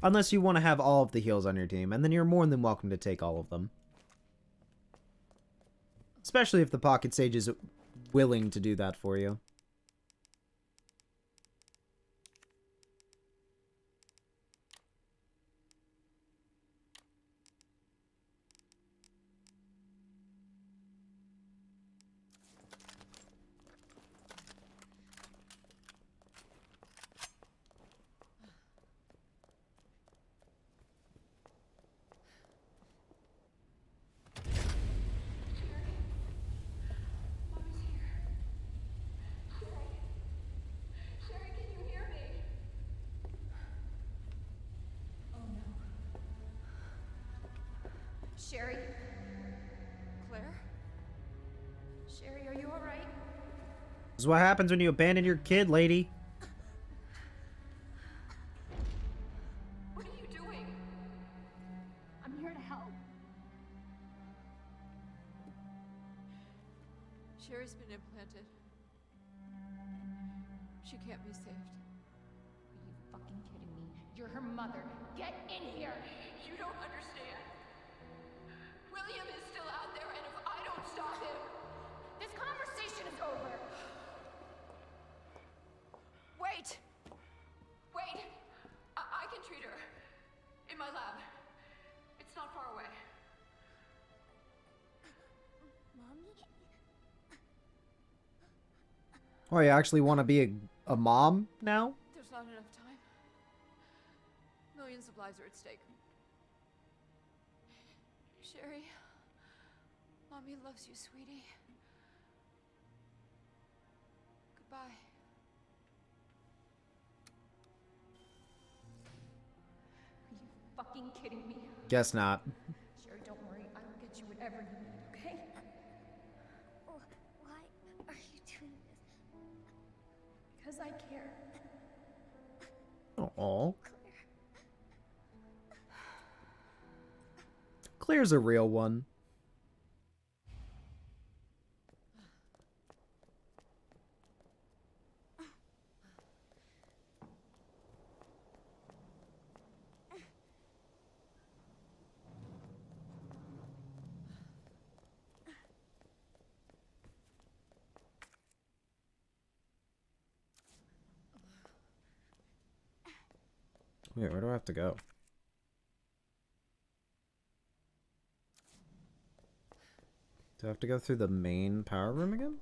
Unless you want to have all of the heals on your team, and then you're more than welcome to take all of them. Especially if the Pocket Sage is willing to do that for you. Sherry? Sherry, are you alright? This is what happens when you abandon your kid, lady. What are you doing? I'm here to help. Sherry's been implanted. She can't be saved. Are you fucking kidding me? You're her mother. Get in here! You don't understand. William is still out there, and if I don't stop him... This conversation is over! Wait! Wait! I can treat her. In my lab. It's not far away. Mommy? Oh, you actually want to be a mom now? There's not enough time. Millions of lives are at stake. Sherry, Mommy loves you, sweetie. Goodbye. Are you fucking kidding me? Guess not. Sherry, don't worry. I will get you whatever you need, okay? Why are you doing this? Because I care. Oh, Claire's a real one. Wait, where do I have to go? Do I have to go through the main power room again?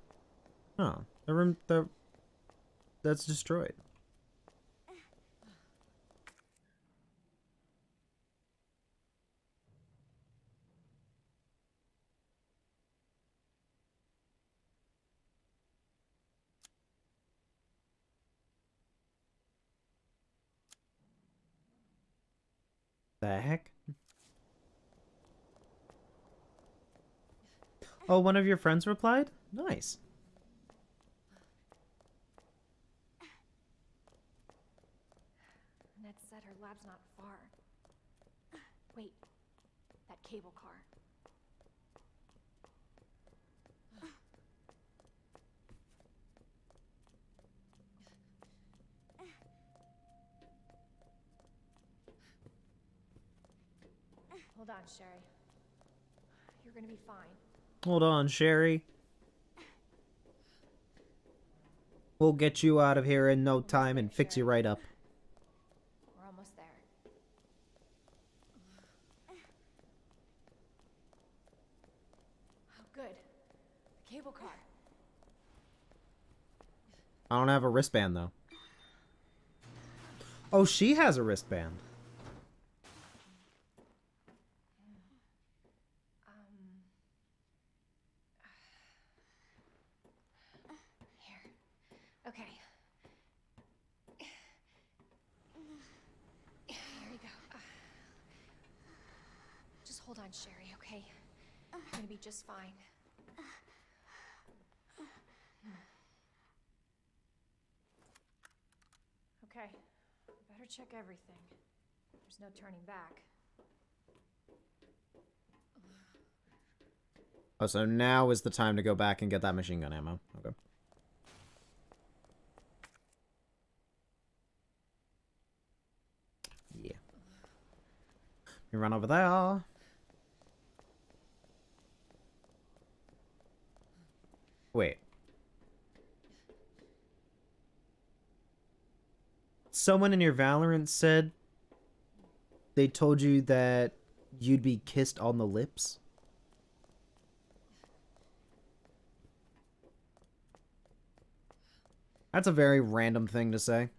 Oh, the room that's destroyed. The heck? Oh, one of your friends replied? Nice. Ned said her lab's not far. Wait, that cable car. Hold on, Sherry. You're gonna be fine. Hold on, Sherry. We'll get you out of here in no time and fix you right up. We're almost there. Oh, good. The cable car. I don't have a wristband, though. Oh, she has a wristband. Here. Okay. Here you go. Just hold on, Sherry, okay? You're gonna be just fine. Okay. Better check everything. There's no turning back. Oh, so now is the time to go back and get that machine gun ammo. Okay. Yeah. We run over there. Wait. Someone in your Valorant said they told you that you'd be kissed on the lips? That's a very random thing to say.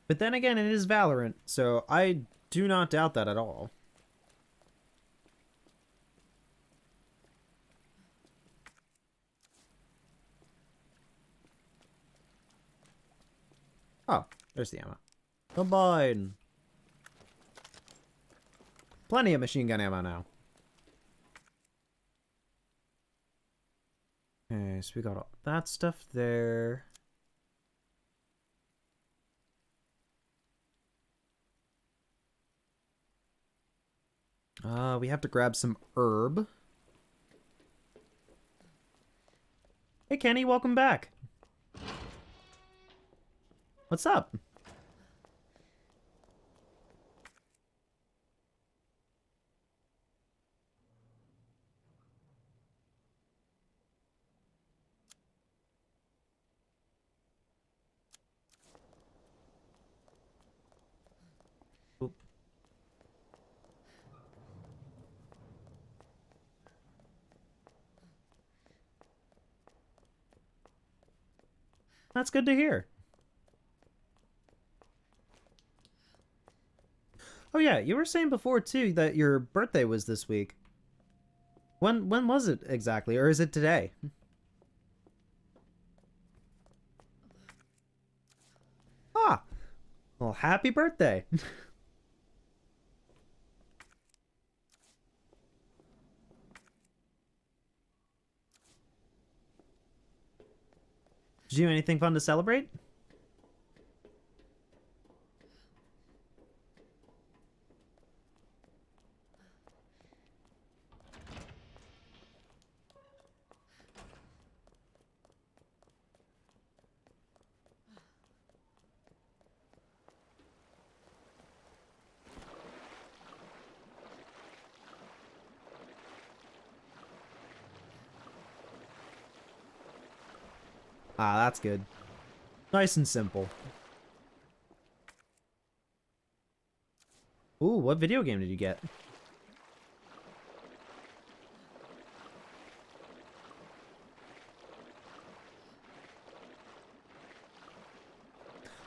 But then again, it is Valorant, so I do not doubt that at all. Oh, there's the ammo. Combine! Plenty of machine gun ammo now. Okay, so we got all that stuff there. We have to grab some herb. Hey Kenny, welcome back. What's up? Oop. That's good to hear. Oh yeah, you were saying before too that your birthday was this week. When was it exactly, or is it today? Ah, well, happy birthday. Did you do anything fun to celebrate? Ah, that's good. Nice and simple. Ooh, what video game did you get?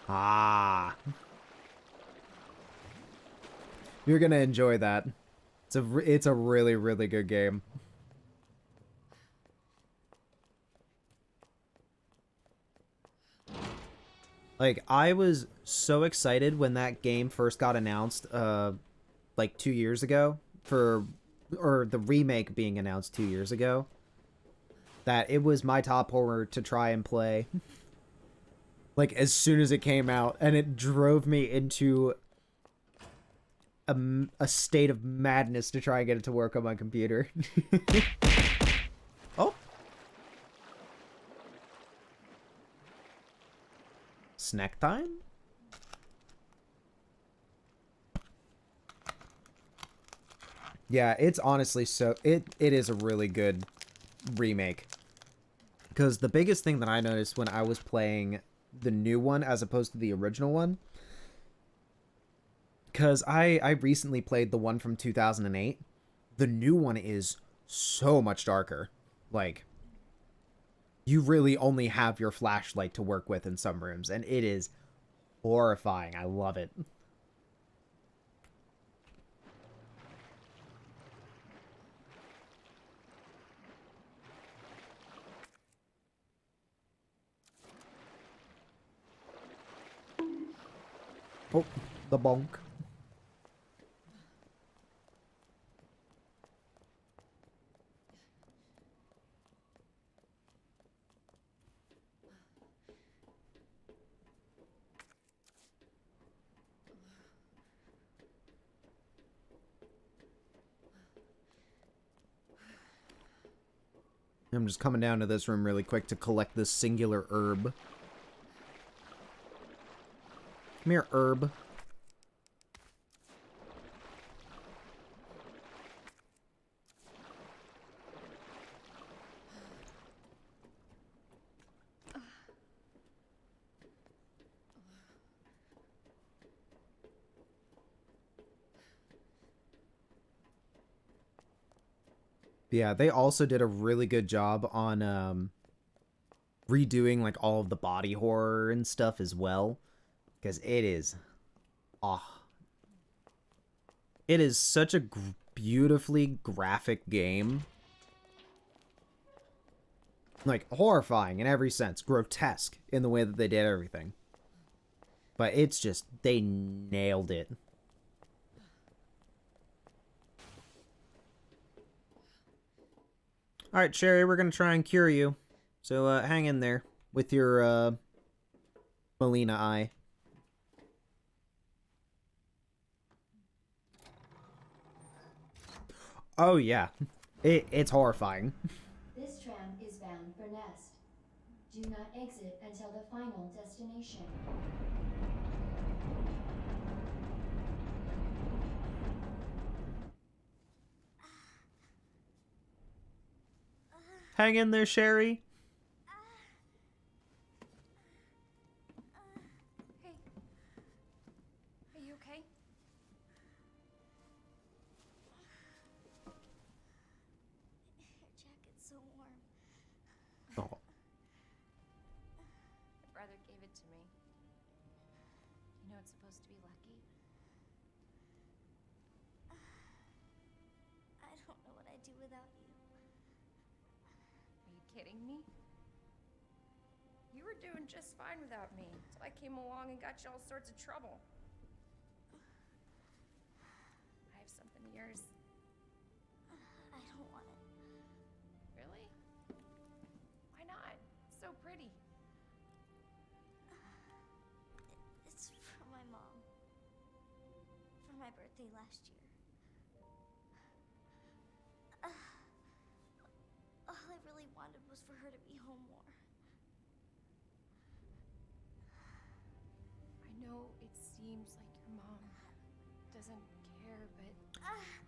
Ah. You're gonna enjoy that. It's a really, really good game. Like, I was so excited when that game first got announced, like 2 years ago, or the remake being announced 2 years ago, that it was my top horror to try and play, like, as soon as it came out, and it drove me into a state of madness to try and get it to work on my computer. Oh. Snack time? Yeah, it's honestly it is a really good remake. Because the biggest thing that I noticed when I was playing the new one as opposed to the original one, because I recently played the one from 2008, the new one is so much darker. Like, you really only have your flashlight to work with in some rooms, and it is horrifying. I love it. Oh, the bonk. I'm just coming down to this room really quick to collect this singular herb. Come here, herb. Yeah, they also did a really good job on redoing like all of the body horror and stuff as well. Because it is... Oh. It is such a beautifully graphic game. Like, horrifying in every sense. Grotesque in the way that they did everything. But it's just... They nailed it. Alright, Sherry, we're gonna try and cure you. So, hang in there with your, Melina eye. Oh, yeah. It's horrifying. This tram is bound for Nest. Do not exit until the final destination. Hang in there, Sherry. Hey. Are you okay? Your jacket's so warm. Oh. My brother gave it to me. You know it's supposed to be lucky. I don't know what I'd do without you. Are you kidding me? You were doing just fine without me, so I came along and got you all sorts of trouble. I have something of yours. I don't want it. Really? Why not? It's so pretty. It's for my mom. For my birthday last year. All I really wanted was for her to be home more. I know it seems like your mom doesn't care, but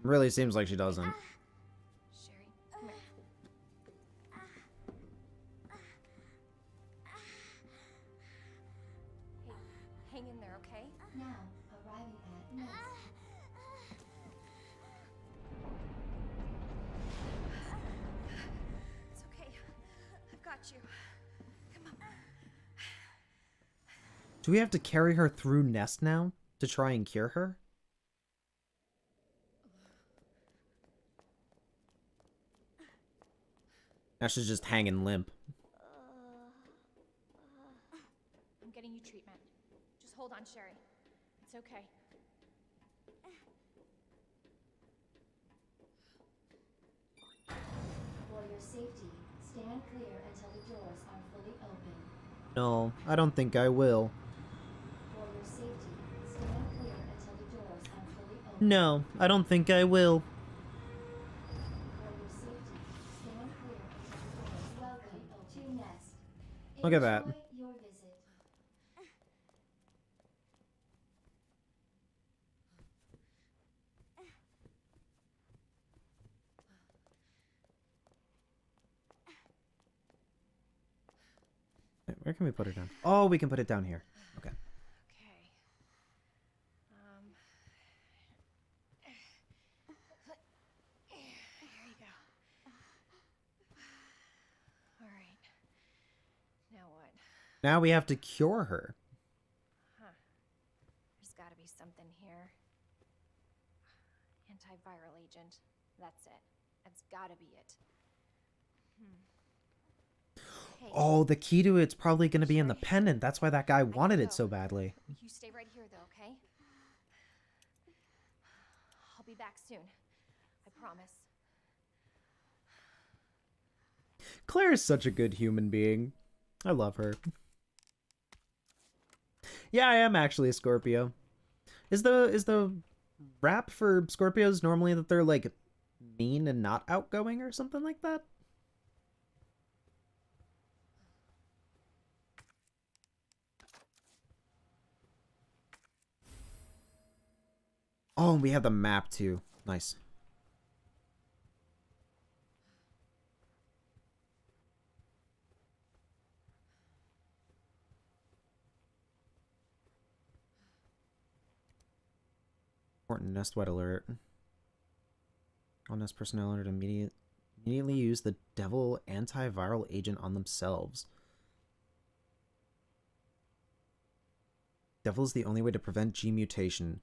Really seems like she doesn't. Sherry, come here. Hey, hang in there, okay? Now, arriving at Nest. It's okay. I've got you. Come on. Do we have to carry her through Nest now to try and cure her? Now she's just hanging limp. I'm getting you treatment. Just hold on, Sherry. It's okay. For your safety, stand clear until the doors are fully open. No, I don't think I will. For your safety, stand clear until the doors are fully open. No, I don't think I will. For your safety, stand clear until the doors. Welcome to Nest. Look at that. Enjoy your visit. Wait, where can we put it down? Oh, we can put it down here. Okay. Okay. Here you go. All right. Now what? Now we have to cure her. There's got to be something here. Antiviral agent. That's it. That's got to be it. Hey, Oh, the key to it's probably going to be in the pendant. That's why that guy wanted it so badly. you stay right here, though, okay? I'll be back soon. I promise. Claire is such a good human being. I love her. Yeah, I am actually a Scorpio. Is the rap for Scorpios normally that they're like mean and not outgoing or something like that? Oh, and we have the map too. Nice. Important Nest-wide alert. All Nest personnel are to immediately use the devil antiviral agent on themselves. Devil is the only way to prevent G mutation.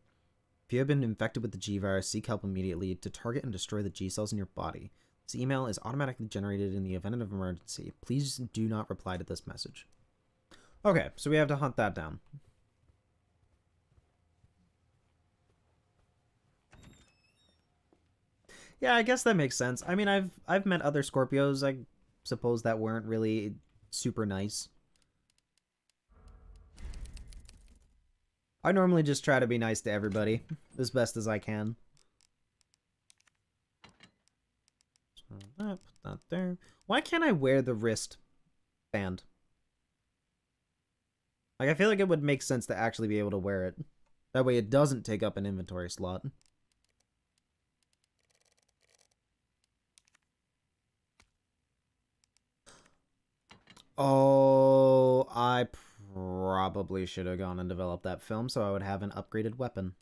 If you have been infected with the G virus, seek help immediately to target and destroy the G cells in your body. This email is automatically generated in the event of emergency. Please do not reply to this message. Okay, so we have to hunt that down. Yeah, I guess that makes sense. I mean, I've met other Scorpios, I suppose, that weren't really super nice. I normally just try to be nice to everybody as best as I can. So that, put that there. Why can't I wear the wrist band? Like, I feel like it would make sense to actually be able to wear it. That way it doesn't take up an inventory slot. Oh, I probably should have gone and developed that film so I would have an upgraded weapon.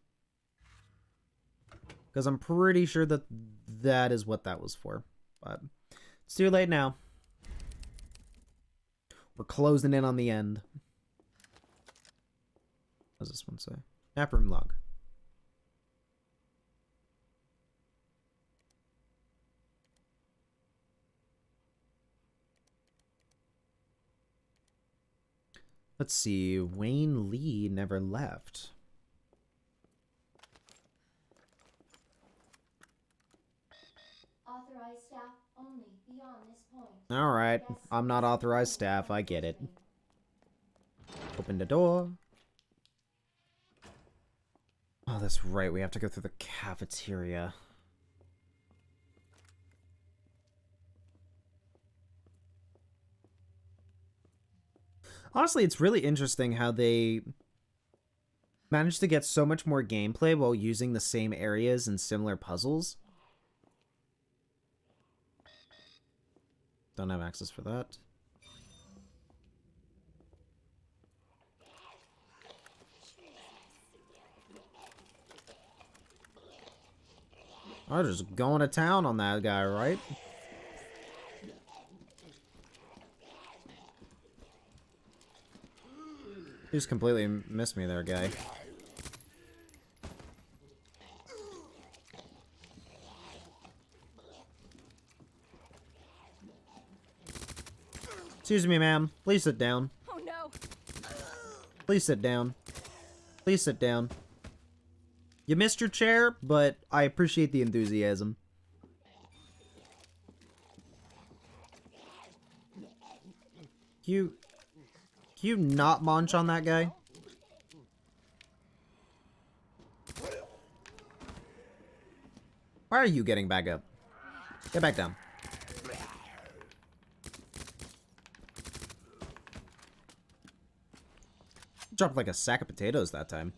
Because I'm pretty sure that that is what that was for. But it's too late now. We're closing in on the end. What does this one say? Nap room log. Let's see. Wayne Lee never left. Authorized staff only beyond this point. Alright. I'm not authorized staff. I get it. Open the door. Oh, that's right. We have to go through the cafeteria. Honestly, it's really interesting how they managed to get so much more gameplay while using the same areas and similar puzzles. Don't have access for that. I'm just going to town on that guy, right? You just completely missed me there, guy. Excuse me, ma'am. Please sit down. Oh no! Please sit down. Please sit down. You missed your chair, but I appreciate the enthusiasm. Can you not munch on that guy? Why are you getting back up? Get back down. Dropped like a sack of potatoes that time.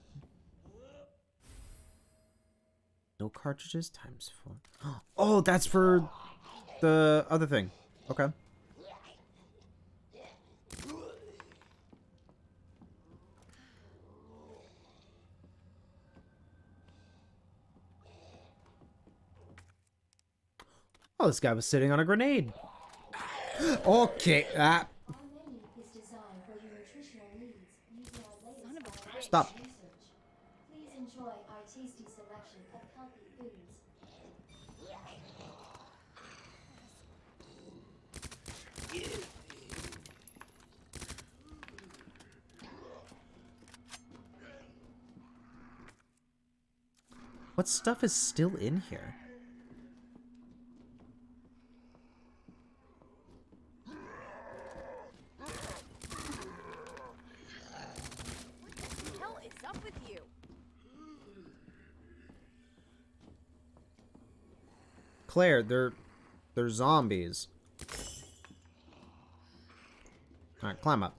No cartridges times 4. Oh, that's for the other thing. Okay. Oh, this guy was sitting on a grenade. Okay. Our menu is designed for your nutritional needs using our latest biological Stop. research. Please enjoy our tasty selection of healthy foods. What stuff is still in here? What the hell is up with you? Claire, they're zombies. Alright, climb up.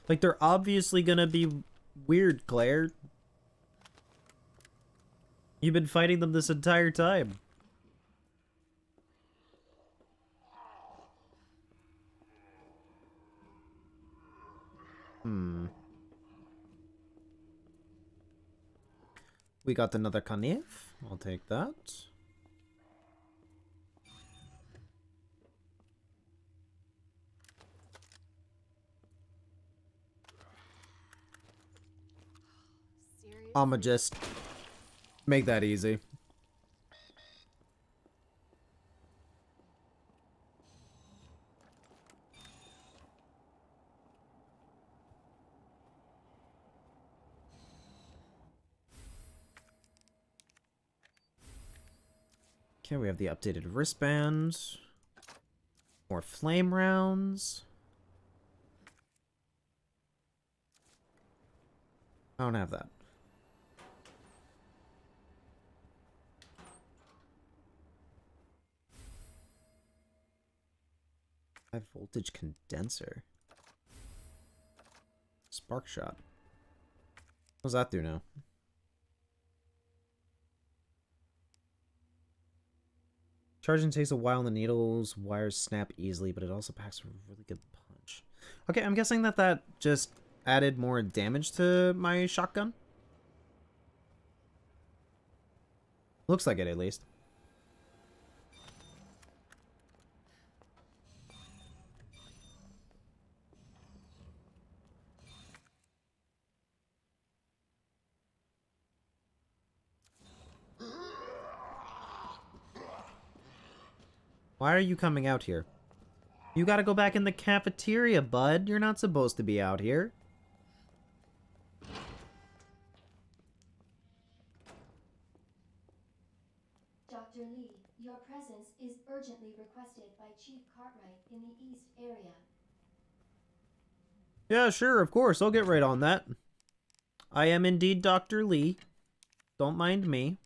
Like, they're obviously gonna be weird, Claire. You've been fighting them this entire time. We got another Kanif. I'll take that. Seriously? I'ma just make that easy. Okay, we have the updated wristband. More flame rounds. I don't have that. High voltage condenser. Spark shot. What does that do now? Charging takes a while and the needle's wires snap easily, but it also packs a really good punch. Okay, I'm guessing that just added more damage to my shotgun. Looks like it, at least. Why are you coming out here? You gotta go back in the cafeteria, bud. You're not supposed to be out here. Dr. Lee, your presence is urgently requested by Chief Cartwright in the East area. Yeah, sure, of course. I'll get right on that. I am indeed Dr. Lee. Don't mind me.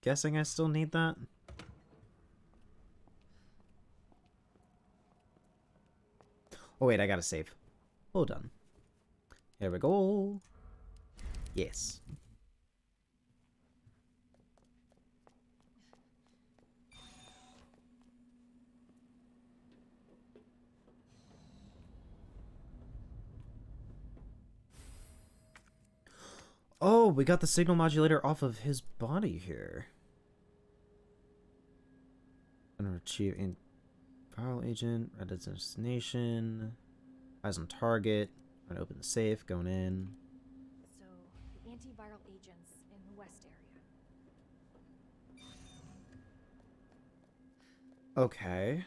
Guessing I still need that. Oh wait, I gotta save. Hold on. Here we go. Yes. Oh, we got the signal modulator off of his body here. And retrieve in viral agent, red destination, eyes on target. I'm gonna open the safe, going in. So, the antiviral agents in the West area. Okay.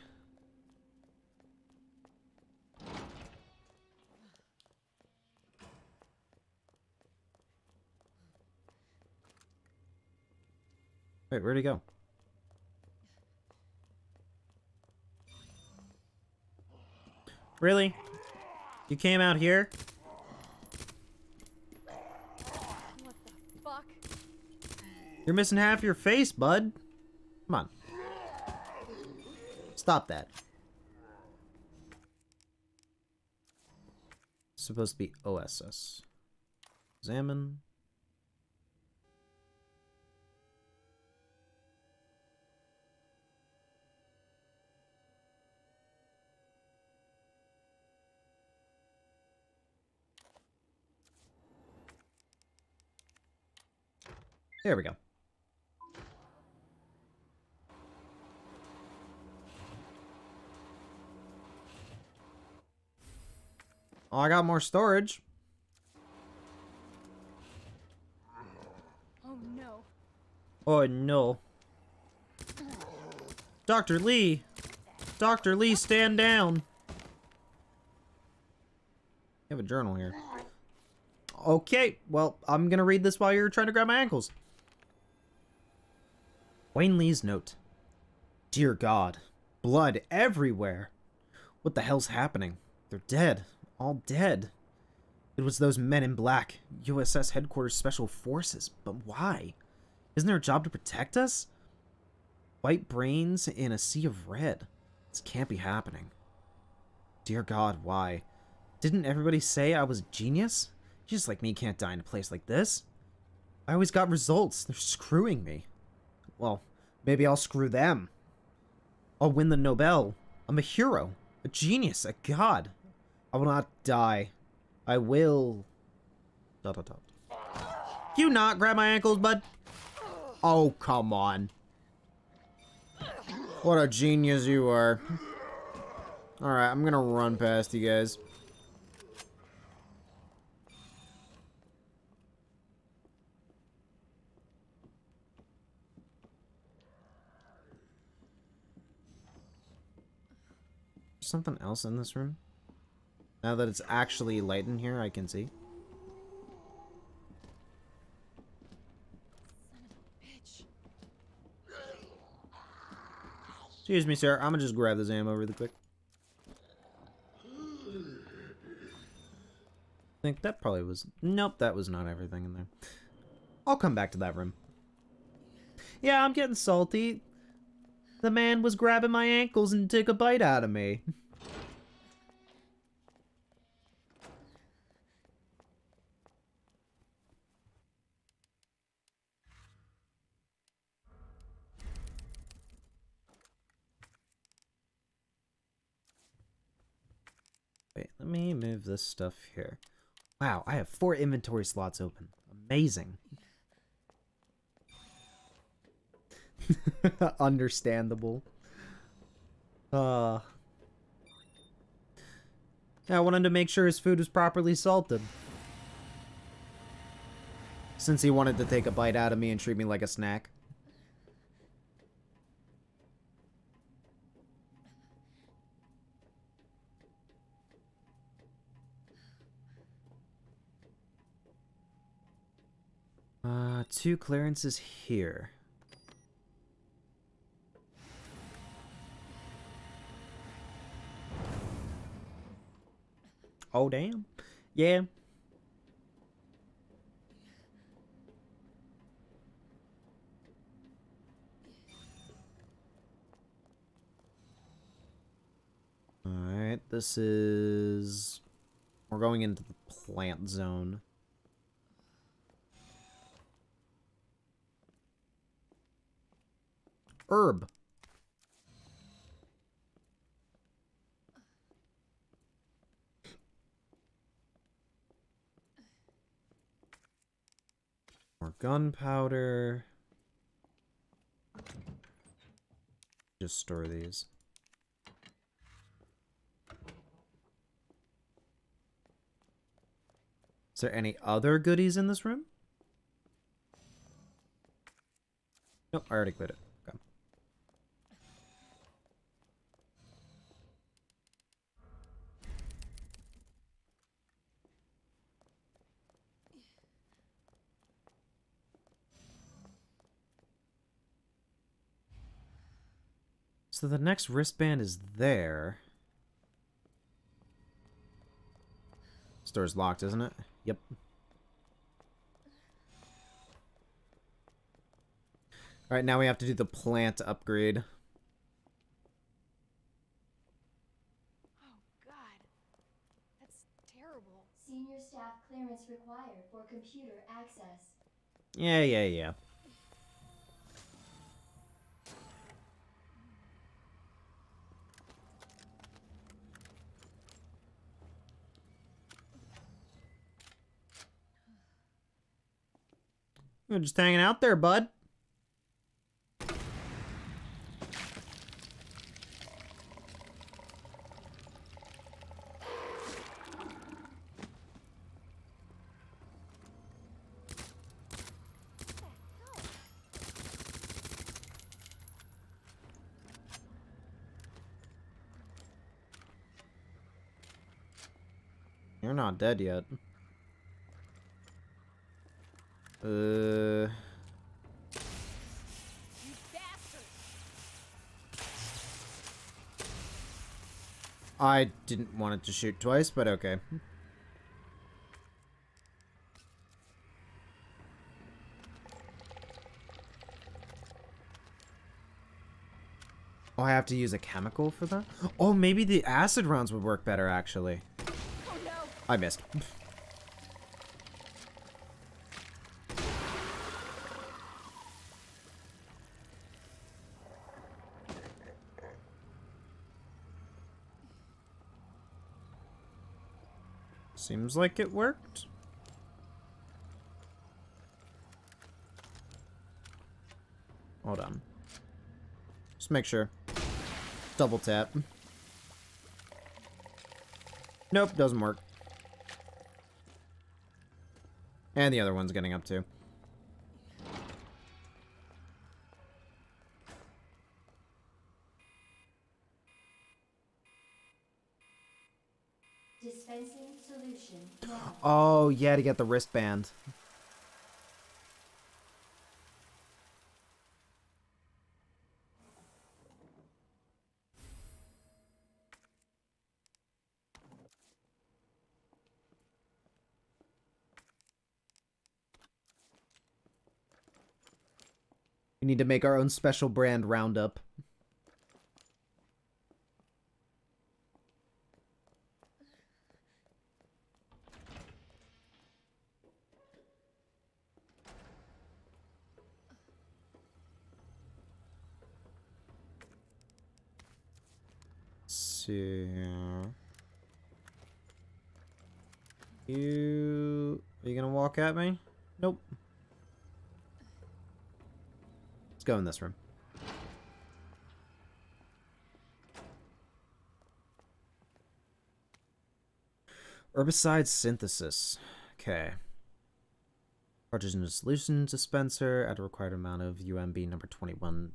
Wait, where'd he go? Really? You came out here? What the fuck? You're missing half your face, bud. Come on. Stop that. It's supposed to be OSS. Examine. There we go. Oh, I got more storage. Oh no. Oh no. Dr. Lee! Dr. Lee, stand down! You have a journal here. Okay, well, I'm gonna read this while you're trying to grab my ankles. Wayne Lee's note. Dear God, blood everywhere. What the hell's happening? They're dead. All dead. It was those men in black, USS Headquarters Special Forces, but why? Isn't their job to protect us? White brains in a sea of red. This can't be happening. Dear God, why? Didn't everybody say I was a genius? You just like me can't die in a place like this. I always got results. They're screwing me. Well, maybe I'll screw them. I'll win the Nobel. I'm a hero, a genius, a god. will not die. I will. Dot, dot, dot. Can you not grab my ankles, bud? Oh, come on. What a genius you are. Alright, I'm gonna run past you guys. Something else in this room? Now that it's actually light in here, I can see. Excuse me, sir. I'm gonna just grab this ammo really quick. I think that probably was... Nope, that was not everything in there. I'll come back to that room. Yeah, I'm getting salty. The man was grabbing my ankles and took a bite out of me. Wait, let me move this stuff here. Wow, I have 4 inventory slots open. Amazing. Understandable. Yeah, I wanted to make sure his food was properly salted. Since he wanted to take a bite out of me and treat me like a snack. Two clearances here. Oh, damn. Yeah. Alright, this is... We're going into the plant zone. Herb. More gunpowder. Just store these. Is there any other goodies in this room? Nope, I already cleared it. Okay. So the next wristband is there. Store's locked, isn't it? Yep. Alright, now we have to do the plant upgrade. Oh, God. That's terrible. Senior staff clearance required for computer access. Yeah. You're just hanging out there, bud. You're not dead yet. You bastard! I didn't want it to shoot twice, but okay. Oh, I have to use a chemical for that? Oh, maybe the acid rounds would work better, actually. Oh, no! I missed. Seems like it worked. Hold on. Just make sure. Double tap. Nope, doesn't work. And the other one's getting up too. Dispensing solution now. Oh, yeah, to get the wristband. We need to make our own special brand roundup. See. Are you gonna walk at me? Nope. Let's go in this room. Herbicide synthesis. Okay. Cartridge in a solution dispenser at a required amount of UMB number 21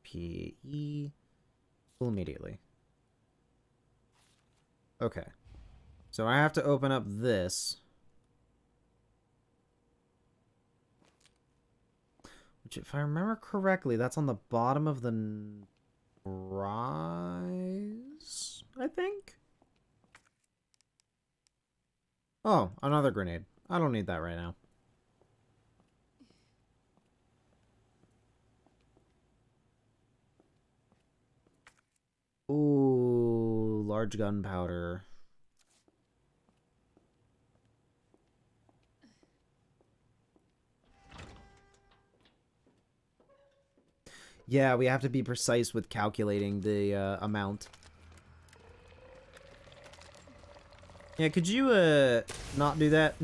PE. Full immediately. Okay. So I have to open up this. Which, if I remember correctly, that's on the bottom of the rise, I think? Oh, another grenade. I don't need that right now. Ooh, large gunpowder. Yeah, we have to be precise with calculating the amount. Yeah, could you not do that?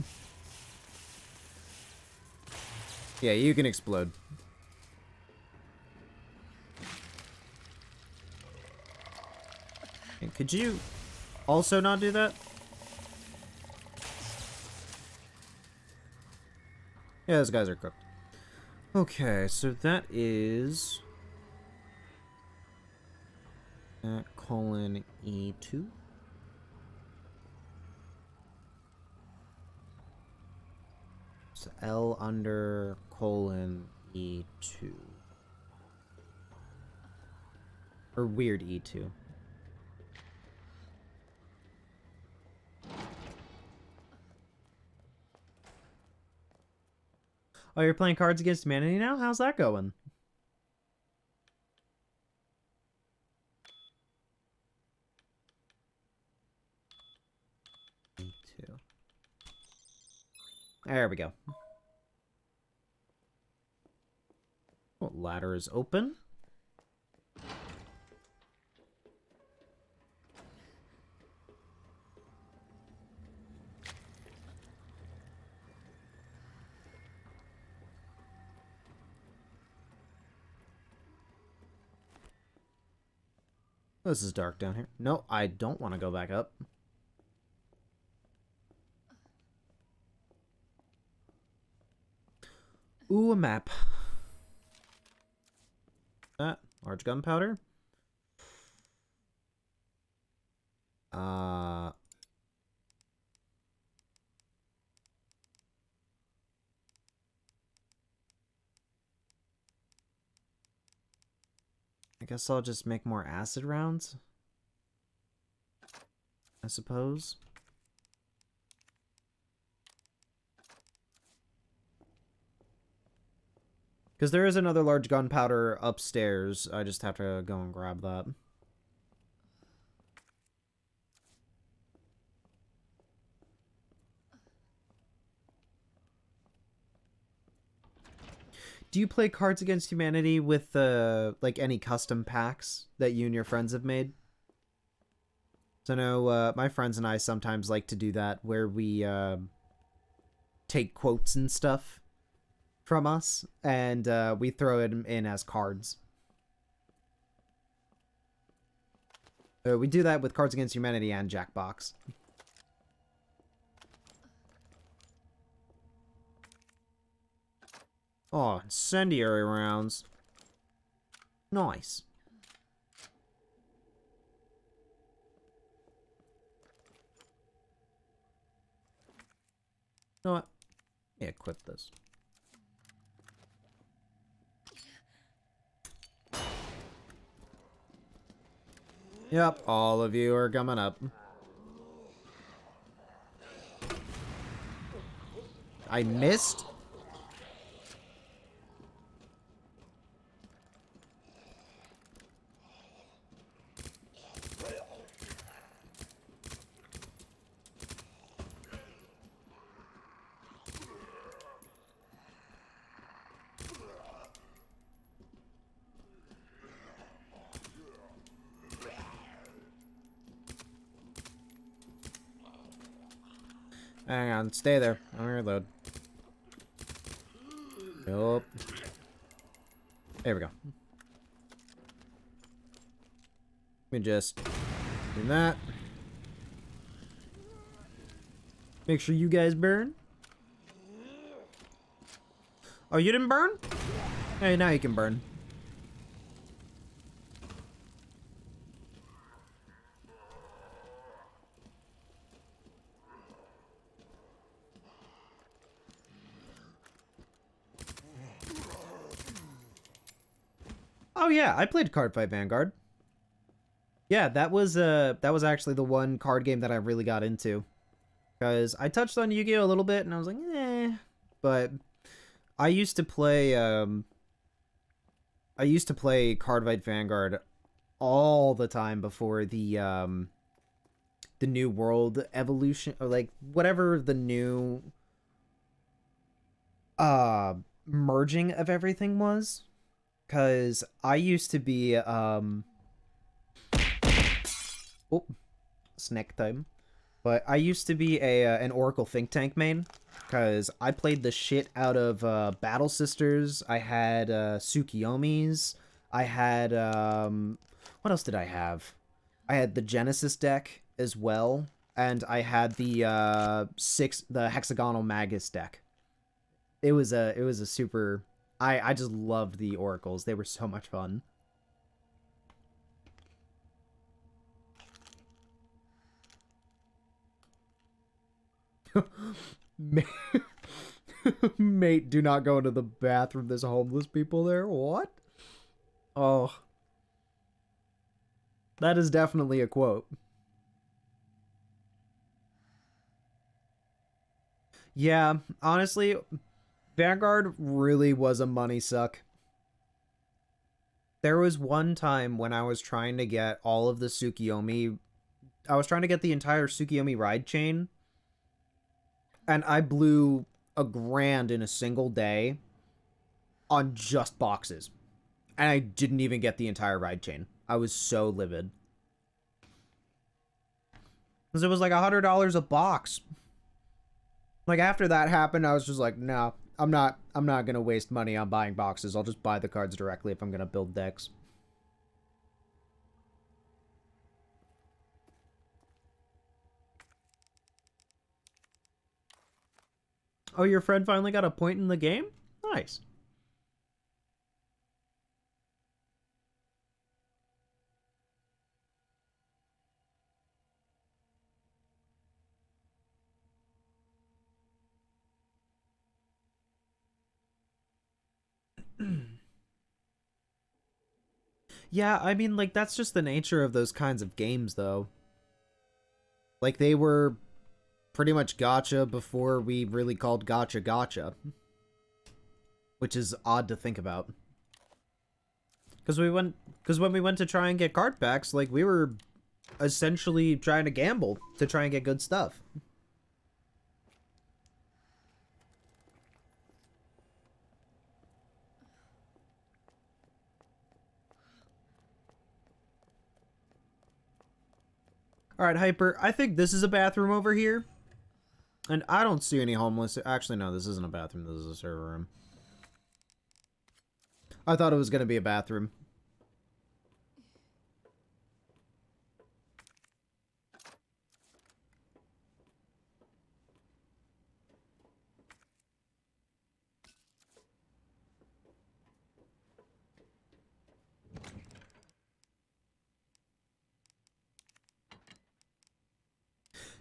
Yeah, you can explode. And could you also not do that? Yeah, those guys are cooked. Okay, so that is... colon E2. So L under colon E2. Or weird E2. Oh, you're playing Cards Against Humanity now? How's that going? E2. There we go. Oh, ladder is open. This is dark down here. No, I don't want to go back up. Ooh, a map. That large gunpowder. I guess I'll just make more acid rounds. I suppose. Because there is another large gunpowder upstairs. I just have to go and grab that. Do you play Cards Against Humanity with like any custom packs that you and your friends have made? So I know my friends and I sometimes like to do that, where we take quotes and stuff from us, and we throw it in as cards. We do that with Cards Against Humanity and Jackbox. Oh, incendiary rounds. Nice. You know what? Yeah, equip this. Yep, all of you are coming up. I missed? Hang on, stay there. I'm gonna reload. Nope. There we go. Let me just do that. Make sure you guys burn. Oh, you didn't burn? Hey, now you can burn. Oh yeah, I played Cardfight Vanguard. Yeah, that was actually the one card game that I really got into. Because I touched on Yu-Gi-Oh! A little bit and I was like, eh. But I used to play Cardfight Vanguard all the time before the new world evolution, or like whatever the new merging of everything was. Cause I used to be oh, snack time. But I used to be an Oracle think tank main, because I played the shit out of Battle Sisters. I had Tsukiyomis. I had what else did I have? I had the Genesis deck as well, and I had the hexagonal Magus deck. It was a super. I just loved the Oracles. They were so much fun. Mate, do not go into the bathroom. There's homeless people there. What? Oh. That is definitely a quote. Yeah, honestly, Vanguard really was a money suck. There was one time when I was trying to get all of the Tsukiyomi. I was trying to get the entire Tsukiyomi ride chain, and I blew $1,000 in a single day on just boxes. And I didn't even get the entire ride chain. I was so livid. Because it was like $100 a box. Like, after that happened, I was just like, no, I'm not gonna waste money on buying boxes. I'll just buy the cards directly if I'm gonna build decks. Oh, your friend finally got a point in the game? Nice. Yeah, I mean, like, that's just the nature of those kinds of games, though. Like, they were pretty much gacha before we really called gacha gacha. Which is odd to think about. Because when we went to try and get card packs, like, we were essentially trying to gamble to try and get good stuff. All right, Hyper. I think this is a bathroom over here. And I don't see any homeless. Actually, no, this isn't a bathroom. This is a server room. I thought it was going to be a bathroom.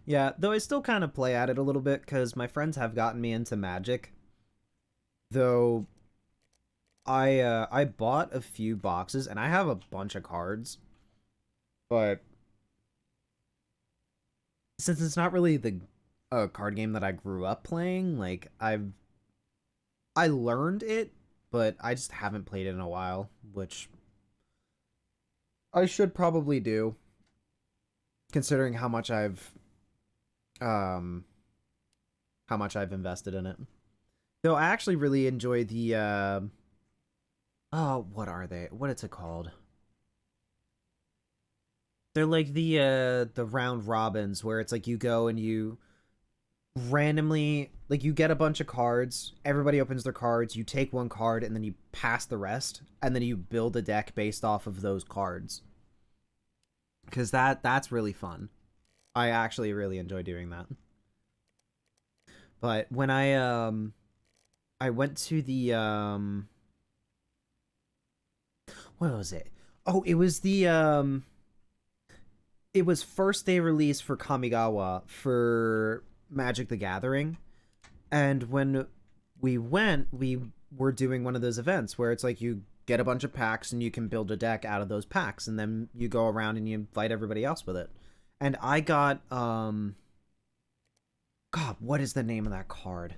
Yeah, though I still kind of play at it a little bit because my friends have gotten me into Magic. Though I bought a few boxes and I have a bunch of cards, but since it's not really the card game that I grew up playing, like I learned it, but I just haven't played it in a while, which I should probably do, considering um how much I've invested in it. Though I actually really enjoy the oh, what are they? What is it called? They're like the round robins where it's like you go and you randomly, like, you get a bunch of cards, everybody opens their cards, you take one card and then you pass the rest and then you build a deck based off of those cards. Cuz that's really fun. I actually really enjoy doing that. But when I went to the what was it? Oh, it was first day release for Kamigawa for Magic the Gathering. And when we went, we were doing one of those events where it's like you get a bunch of packs and you can build a deck out of those packs and then you go around and you invite everybody else with it. And I got God, what is the name of that card?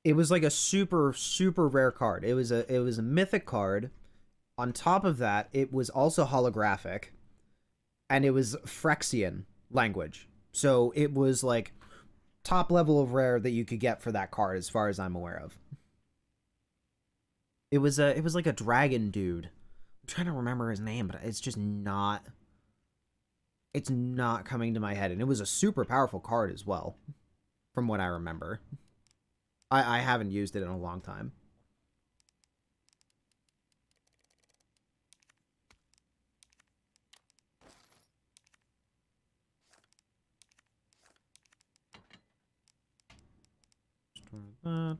It was like a super rare card. It was a mythic card. On top of that, it was also holographic and it was Phyrexian language. So it was like top level of rare that you could get for that card as far as I'm aware of. It was like a dragon dude. I'm trying to remember his name, but it's not coming to my head. And it was a super powerful card as well, from what I remember. I haven't used it in a long time. That.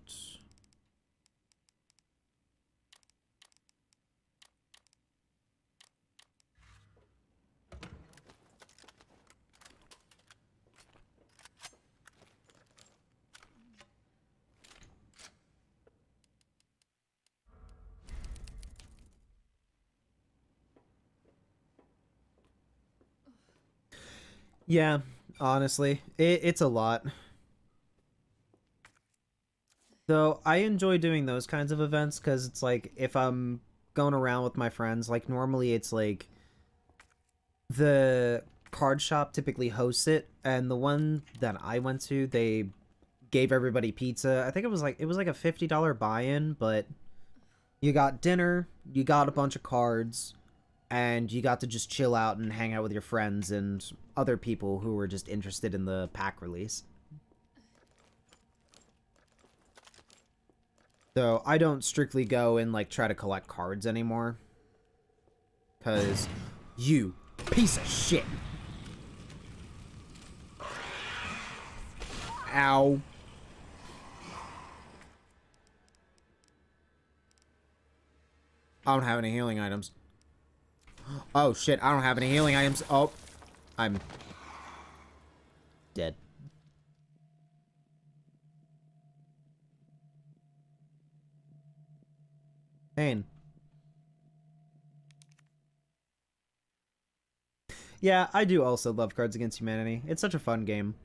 Yeah, honestly, it's a lot. Though I enjoy doing those kinds of events because it's like if I'm going around with my friends, like normally it's like the card shop typically hosts it, and the one that I went to, they gave everybody pizza. I think it was like a $50 buy-in, but you got dinner, you got a bunch of cards, and you got to just chill out and hang out with your friends and other people who were just interested in the pack release. So I don't strictly go and like try to collect cards anymore. Cause you piece of shit. Ow. I don't have any healing items. Oh shit, I don't have any healing items. Oh, I'm dead. Pain. Yeah, I do also love Cards Against Humanity. It's such a fun game.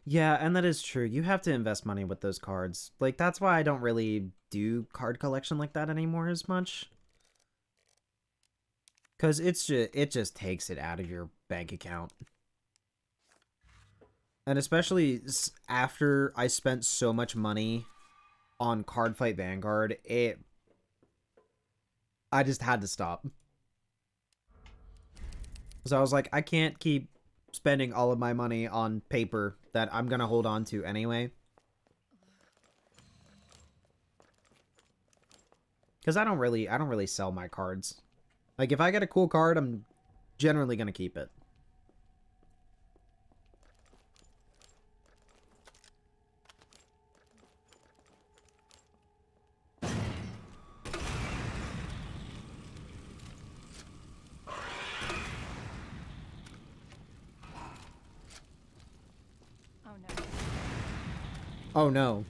Yeah, and that is true. You have to invest money with those cards. Like, that's why I don't really do card collection like that anymore as much. Because it just takes it out of your bank account. And especially after I spent so much money on Cardfight Vanguard, I just had to stop. So I was like, I can't keep spending all of my money on paper that I'm gonna hold on to anyway. Because I don't really sell my cards. Like, if I get a cool card, I'm generally gonna keep it. Oh no. Oh no.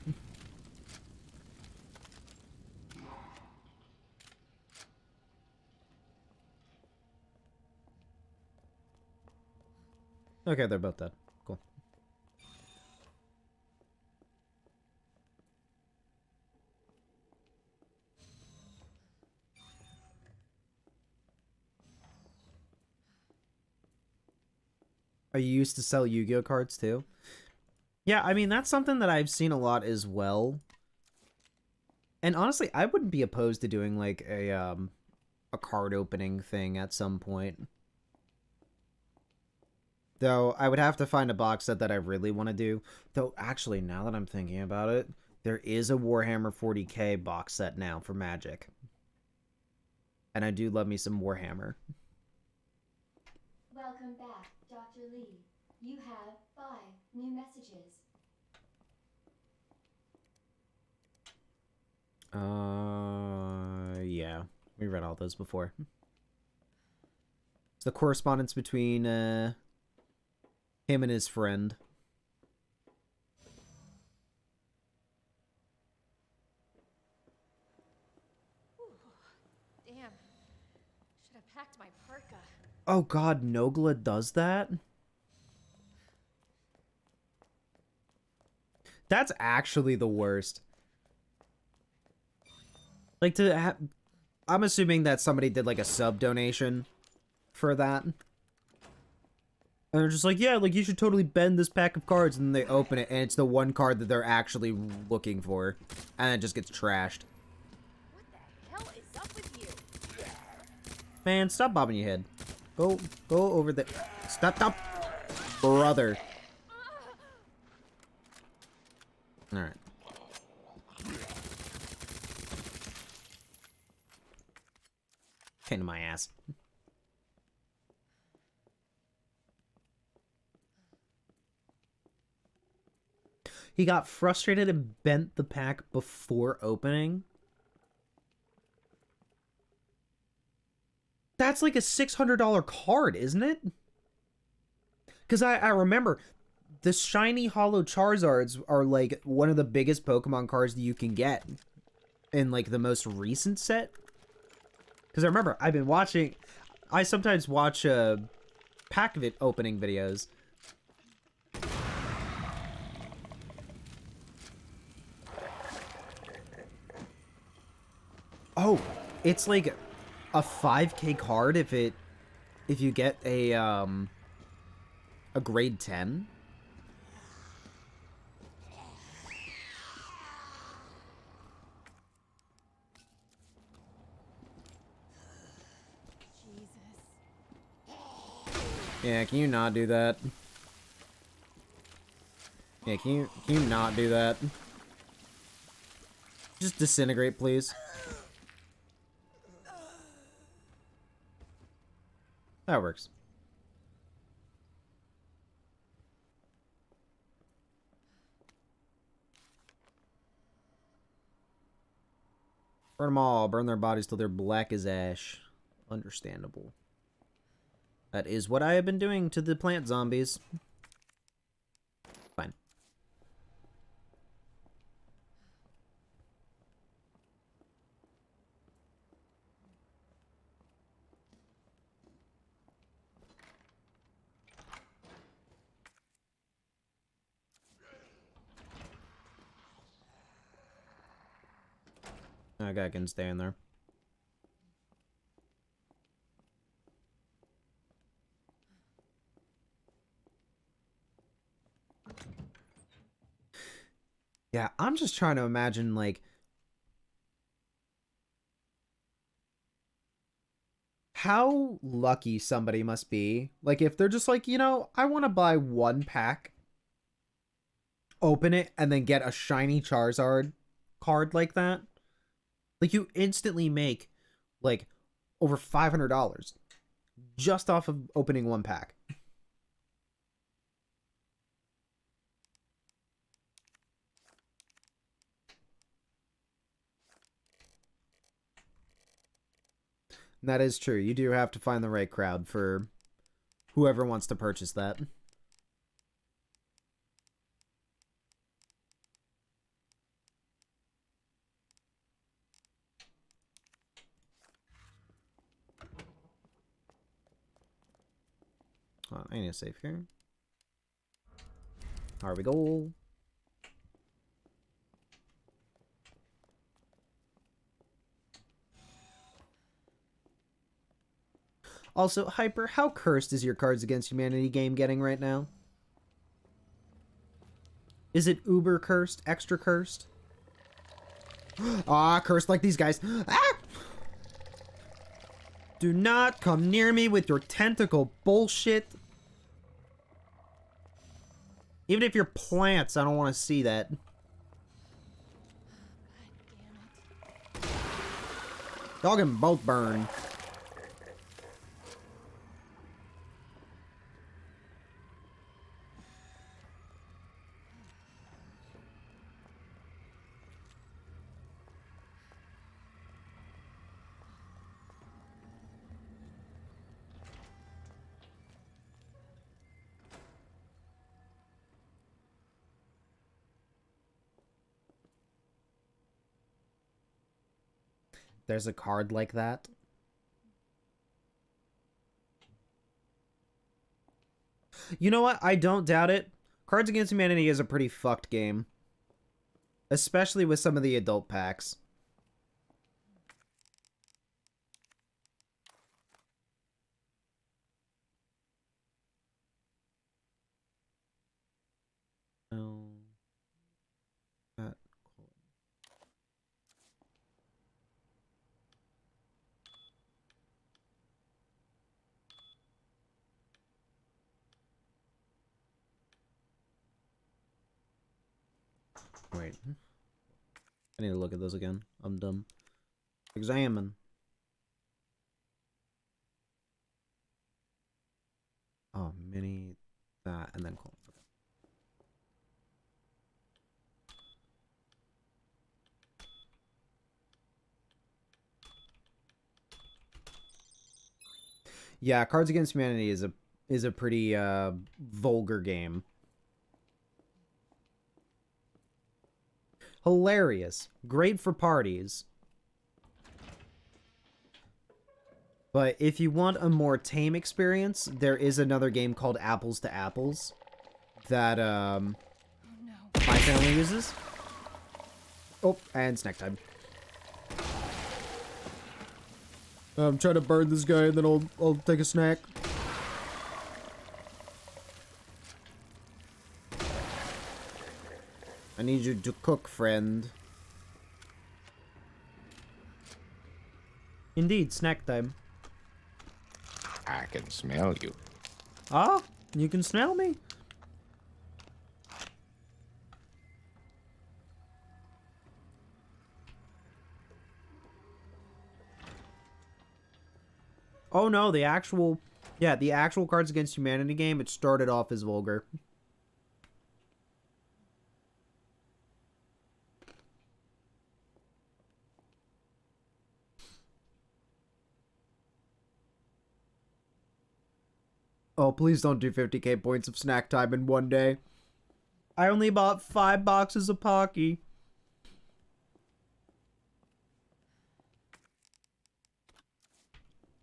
Okay, they're both dead. Cool. Are you used to sell Yu-Gi-Oh cards too? Yeah, I mean, that's something that I've seen a lot as well. And honestly, I wouldn't be opposed to doing like a card opening thing at some point. Though I would have to find a box set that I really want to do. Though actually, now that I'm thinking about it, there is a Warhammer 40k box set now for Magic. And I do love me some Warhammer. Welcome back, Dr. Lee. You have 5 new messages. Yeah. We read all those before. It's the correspondence between him and his friend. Damn. Should have packed my parka. Oh god, Nogla does that? That's actually the worst. Like, I'm assuming that somebody did like a sub donation for that. And they're just like, yeah, like you should totally bend this pack of cards, and then they open it and it's the one card that they're actually looking for. And it just gets trashed. What the hell is up with you? Man, stop bobbing your head. Go over there. Stop. Brother. Alright. Pain in my ass. He got frustrated and bent the pack before opening. That's like a $600 card, isn't it? Because I remember the shiny hollow Charizards are like one of the biggest Pokemon cards that you can get in like the most recent set. Because I remember I've been watching, I sometimes watch pack opening videos. Oh, it's like a 5k card if you get a grade 10. Yeah, can you not do that? Yeah, can you not do that? Just disintegrate, please. That works. Burn them all. Burn their bodies till they're black as ash. Understandable. That is what I have been doing to the plant zombies. Fine. That guy can stay in there. Yeah, I'm just trying to imagine, like, how lucky somebody must be. Like, if they're just like, I want to buy one pack, open it, and then get a shiny Charizard card like that. Like, you instantly make, like, over $500 just off of opening one pack. And that is true. You do have to find the right crowd for whoever wants to purchase that. Hold on, I need to save here. Here we go. Also, Hyper, how cursed is your Cards Against Humanity game getting right now? Is it uber cursed? Extra cursed? Ah, cursed like these guys. Ah! Do not come near me with your tentacle bullshit. Even if you're plants, I don't want to see that. Y'all can both burn. There's a card like that. You know what? I don't doubt it. Cards Against Humanity is a pretty fucked game. Especially with some of the adult packs. Oh. That. Wait. I need to look at those again. I'm dumb. Examine. Oh, mini, that, and then colon. Okay. Yeah, Cards Against Humanity is a pretty vulgar game. Hilarious. Great for parties. But if you want a more tame experience, there is another game called Apples to Apples that my family uses. Oh, and snack time. I'm trying to burn this guy and then I'll take a snack. I need you to cook, friend. Indeed, snack time. I can smell you. Ah, you can smell me. Oh no, the actual Cards Against Humanity game, it started off as vulgar. Oh, please don't do 50k points of snack time in one day. I only bought 5 boxes of Pocky.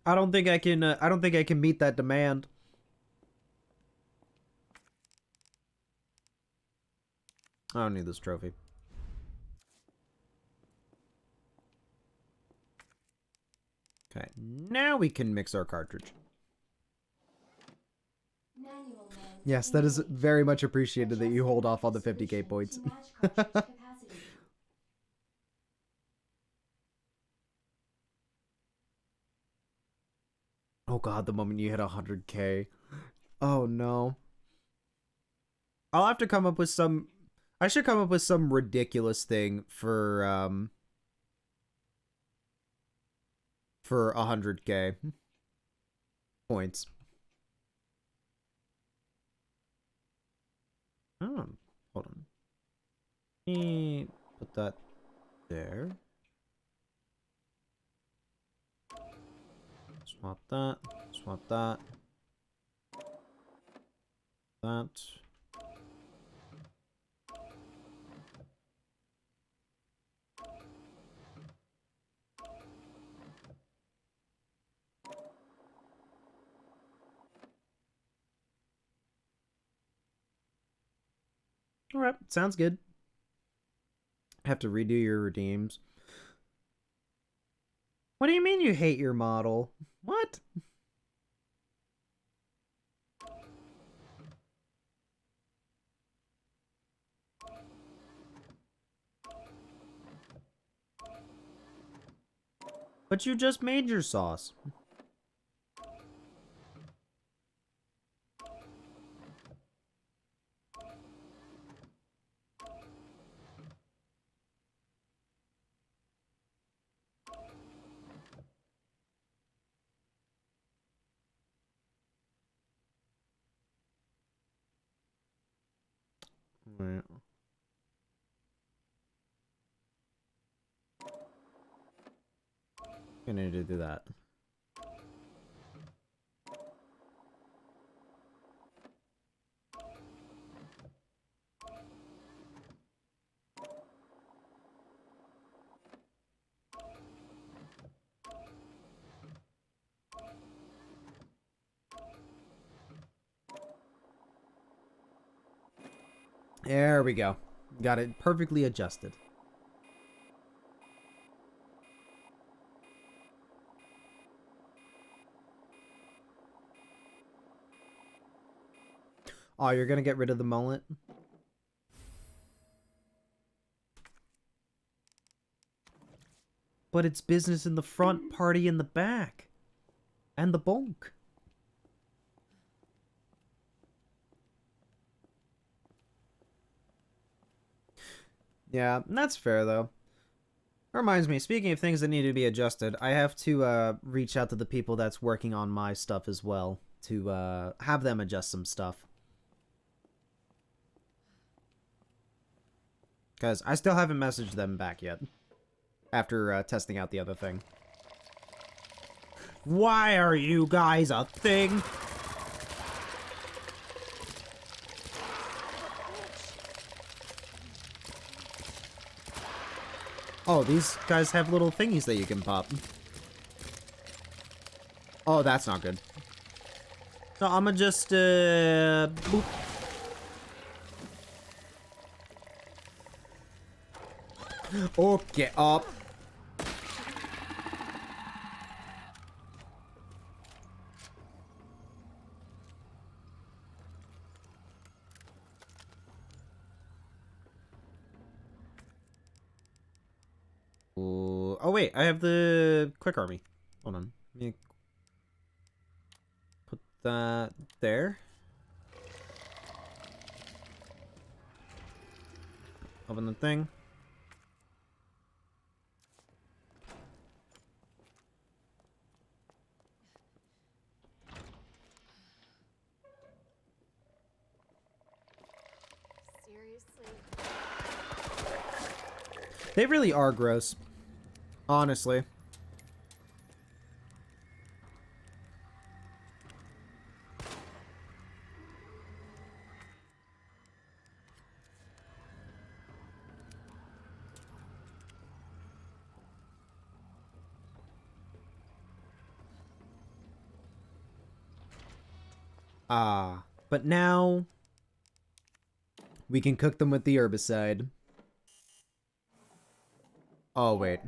I don't think I can meet that demand. I don't need this trophy. Okay, now we can mix our cartridge. Manual mode Yes, that is engaged. very much appreciated that you hold off on the Adjust 50k solution points. to match cartridge capacity. Oh god, the moment you hit 100K. Oh no. I'll have to come up with some... I should come up with some ridiculous thing for 100K points. Oh, hold on. Let me put that there. Swap that. Swap that. That. Alright, sounds good. Have to redo your redeems. What do you mean you hate your model? What? But you just made your sauce. Right. I need to do that. There we go. Got it perfectly adjusted. Oh, you're gonna get rid of the mullet? But it's business in the front, party in the back. And the bulk. Yeah, that's fair though. Reminds me, speaking of things that need to be adjusted, I have to reach out to the people that's working on my stuff as well to have them adjust some stuff. Because I still haven't messaged them back yet. After testing out the other thing. Why are you guys a thing? Oh, these guys have little thingies that you can pop. Oh, that's not good. So I'm gonna just, boop. Oh, get up. Ooh. Oh, wait, I have the quick army. Hold on. Let me put that there. Open the thing. They really are gross. Honestly. Ah. But now we can cook them with the herbicide. Oh, wait.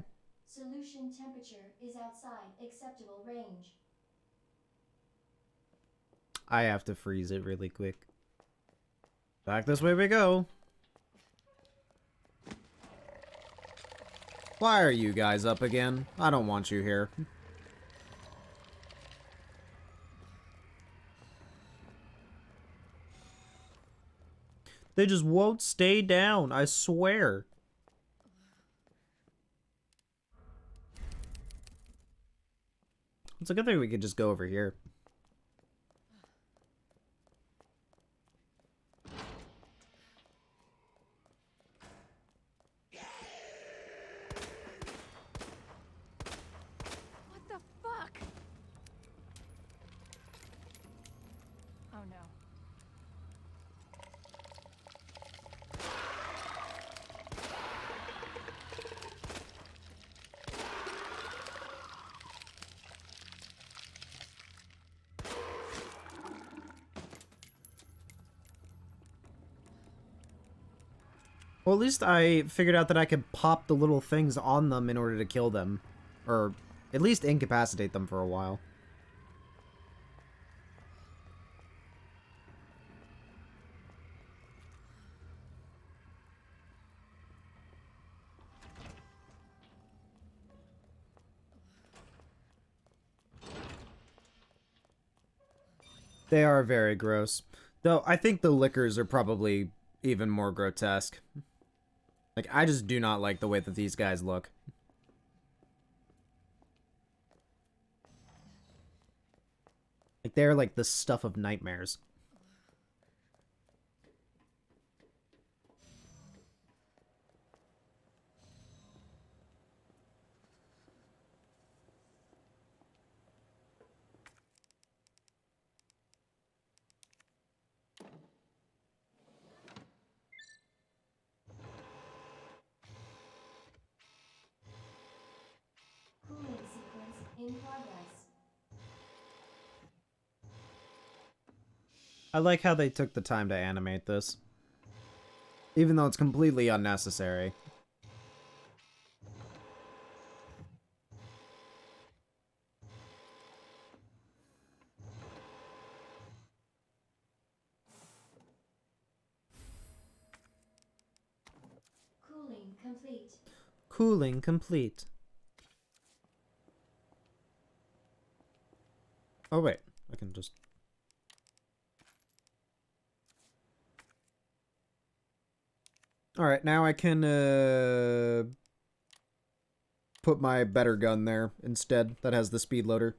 Solution temperature is outside acceptable range. I have to freeze it really quick. Back this way we go. Why are you guys up again? I don't want you here. They just won't stay down, I swear. It's a good thing we could just go over here. What the fuck? Oh no. Well, at least I figured out that I could pop the little things on them in order to kill them. Or at least incapacitate them for a while. They are very gross. Though, I think the lickers are probably even more grotesque. Like, I just do not like the way that these guys look. Like, they're like the stuff of nightmares. Cooling sequence in progress. I like how they took the time to animate this. Even though it's completely unnecessary. Cooling complete. Cooling complete. Oh wait, I can just... Alright, now I can put my better gun there instead. That has the speed loader.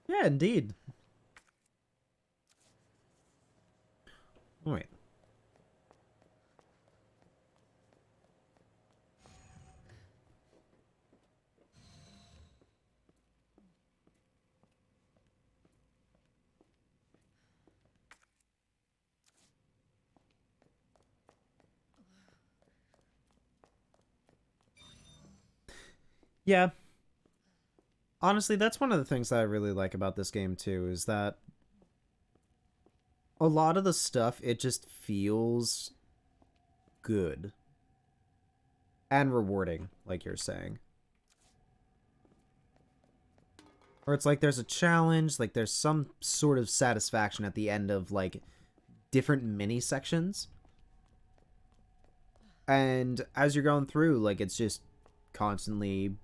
Yeah, indeed. Wait. Yeah. Honestly, that's one of the things that I really like about this game too, is that a lot of the stuff, it just feels good. And rewarding, like you're saying. Or it's like there's a challenge, like there's some sort of satisfaction at the end of like different mini sections. And as you're going through, like it's just constantly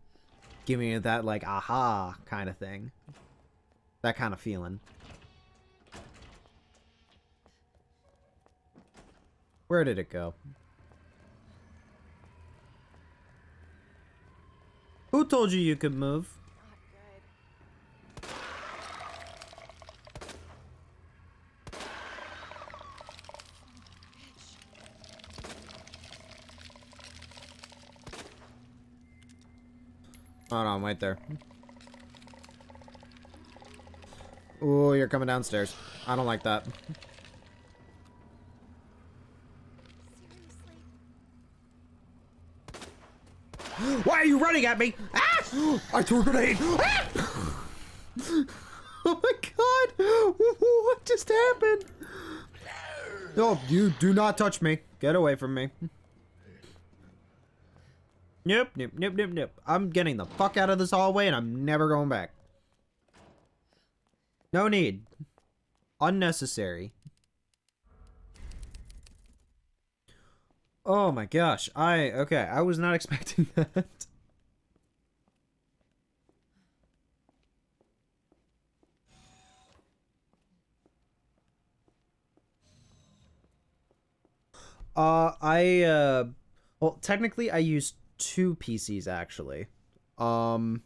giving you that like aha kind of thing. That kind of feeling. Where did it go? Who told you you could move? Oh no, I'm right there. Oh, you're coming downstairs. I don't like that. Why are you running at me? Ah! I threw a grenade! Ah! Oh my god! What just happened? No, you do not touch me. Get away from me. Nope, nope, nope, nope, nope. I'm getting the fuck out of this hallway and I'm never going back. No need. Unnecessary. Oh my gosh. Okay, I was not expecting that. Well, technically I used two PCs actually. Um,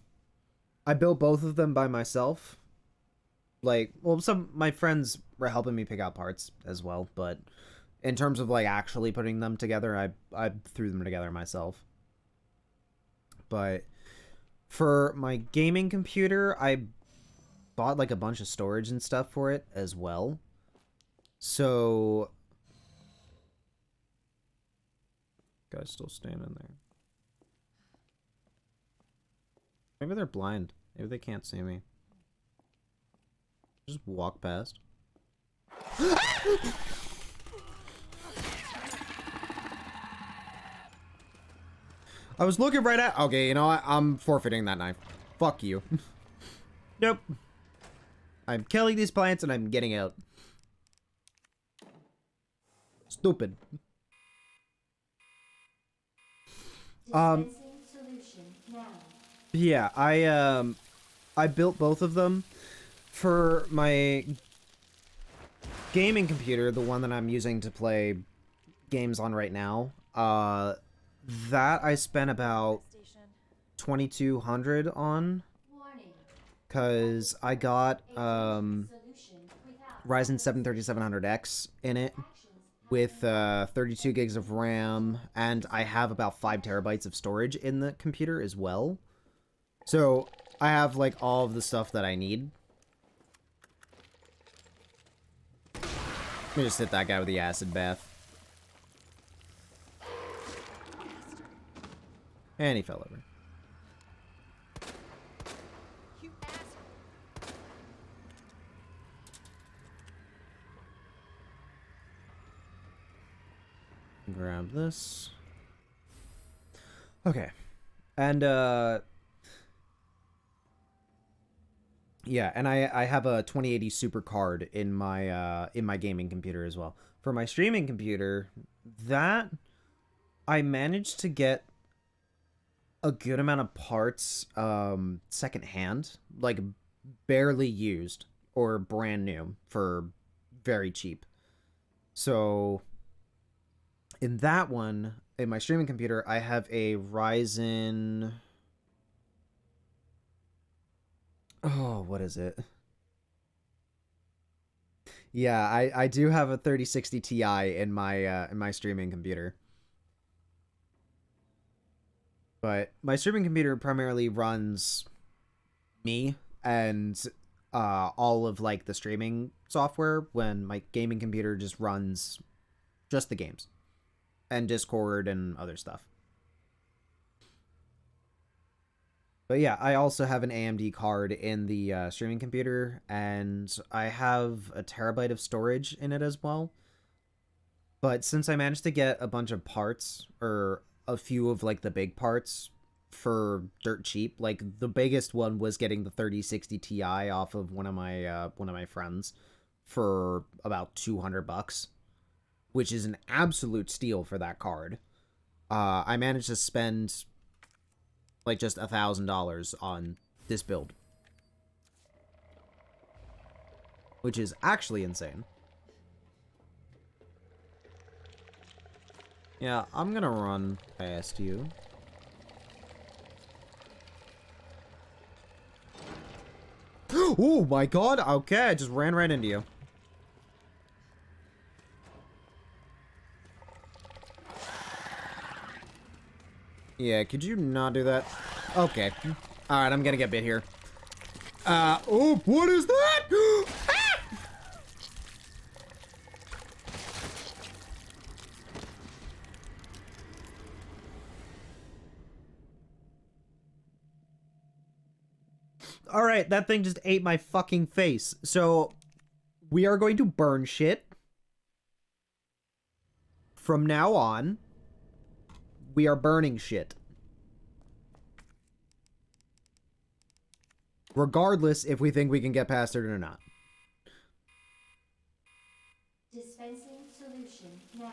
I built both of them by myself. Like, well, some my friends were helping me pick out parts as well, but in terms of like actually putting them together, I threw them together myself. But for my gaming computer, I bought like a bunch of storage and stuff for it as well. So, guy's still standing there. Maybe they're blind. Maybe they can't see me. Just walk past. I was looking right at. Okay, you know what? I'm forfeiting that knife. Fuck you. Nope. I'm killing these plants and I'm getting out. Stupid. Dispensing solution now. Yeah, I built both of them for my gaming computer, the one that I'm using to play games on right now. That I spent about 2,200 on, Warning. cause I got Solution without Ryzen 7 3700X in it with 32 gigs of RAM, and I have about 5 terabytes of storage in the computer as well. So I have like all of the stuff that I need. Let me just hit that guy with the acid bath. And he fell over. You ass. Grab this. Okay. And yeah, and I have a 2080 Super card in my gaming computer as well. For my streaming computer, that I managed to get a good amount of parts secondhand, like barely used or brand new for very cheap. So in that one, in my streaming computer, I have a Ryzen. Oh, what is it? Yeah, I do have a 3060 Ti in my streaming computer. But my streaming computer primarily runs me and all of like the streaming software, when my gaming computer just runs just the games and Discord and other stuff. But yeah, I also have an AMD card in the streaming computer, and I have a terabyte of storage in it as well. But since I managed to get a bunch of parts, or a few of like the big parts for dirt cheap, like the biggest one was getting the 3060 Ti off of one of my friends for about $200, which is an absolute steal for that card. I managed to spend like just $1,000 on this build, which is actually insane. Yeah, I'm gonna run past you. Oh my god, okay, I just ran right into you. Yeah, could you not do that? Okay. Alright, I'm gonna get bit here. Oh, what is that? Alright, that thing just ate my fucking face. So, we are going to burn shit. From now on, we are burning shit. Regardless if we think we can get past it or not. Dispensing solution now.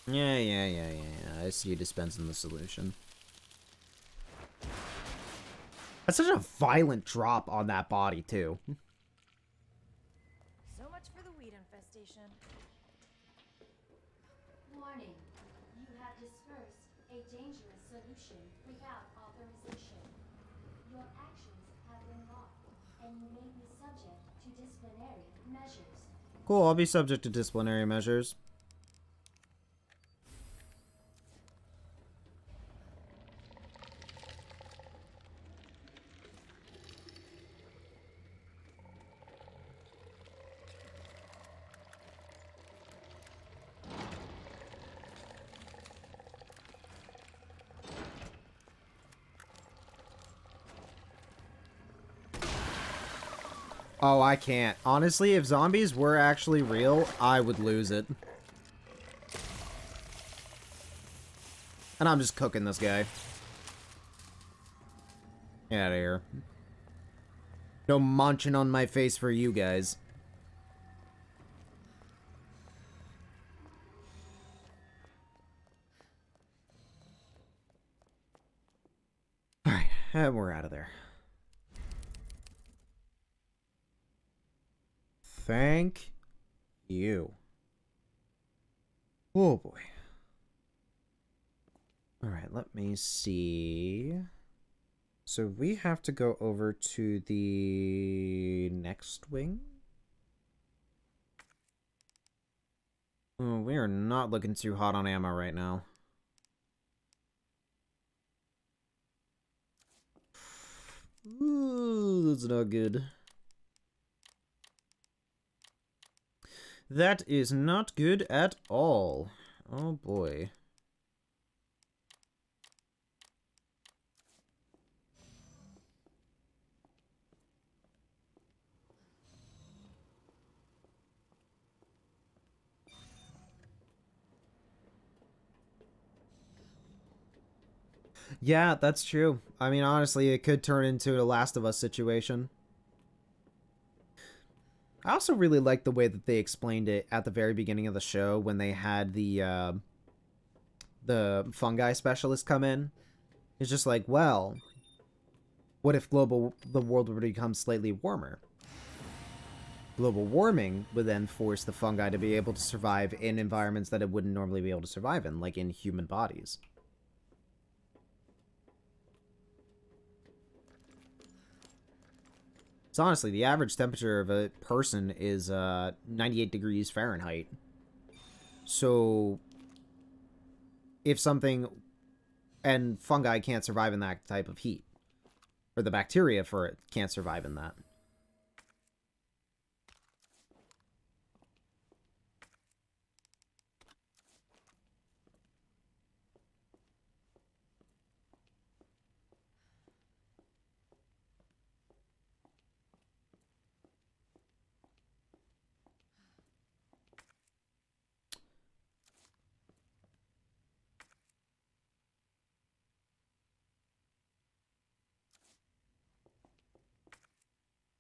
Yeah. I see you dispensing the solution. That's such a violent drop on that body, too. So much for the weed infestation. Warning. You have dispersed a dangerous solution without authorization. Your actions have been logged, and you may be subject to disciplinary measures. Cool, I'll be subject to disciplinary measures. Oh, I can't. Honestly, if zombies were actually real, I would lose it. And I'm just cooking this guy. Get out of here. No munching on my face for you guys. Alright, and we're out of there. Thank you. Oh boy. Alright, let me see. So we have to go over to the next wing. Oh, we are not looking too hot on ammo right now. Ooh, that's not good. That is not good at all. Oh boy. Yeah, that's true. I mean, honestly, it could turn into a Last of Us situation. I also really like the way that they explained it at the very beginning of the show when they had the fungi specialist come in. It's just like, well, what if the world were to become slightly warmer? Global warming would then force the fungi to be able to survive in environments that it wouldn't normally be able to survive in, like in human bodies. So honestly, the average temperature of a person is 98 degrees Fahrenheit. So if something... And fungi can't survive in that type of heat. Or the bacteria for it can't survive in that.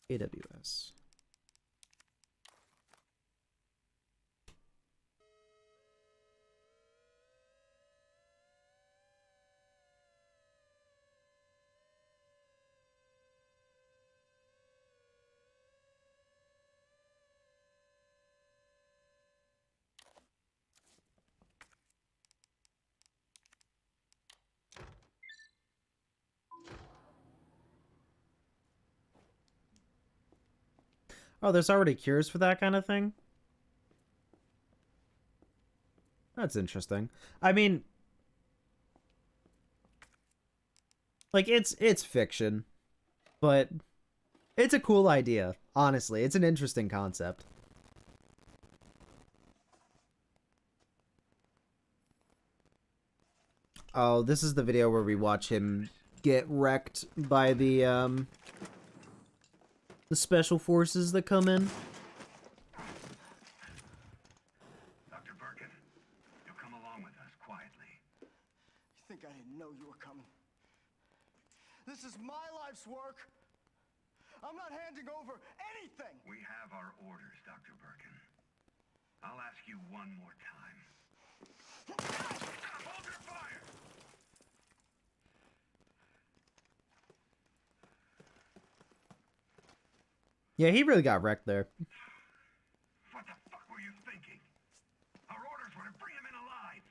AWS. Oh, there's already cures for that kind of thing? That's interesting. I mean, like, it's fiction, but it's a cool idea, honestly. It's an interesting concept. Oh, this is the video where we watch him get wrecked by the special forces that come in. Dr. Birkin, you'll come along with us quietly. You think I didn't know you were coming? This is my life's work. I'm not handing handing over anything! We have our orders, Dr. Birkin. I'll ask you one more time. Hold your fire! Yeah, he really got wrecked there. What the fuck were you thinking? Our orders were to bring him in alive.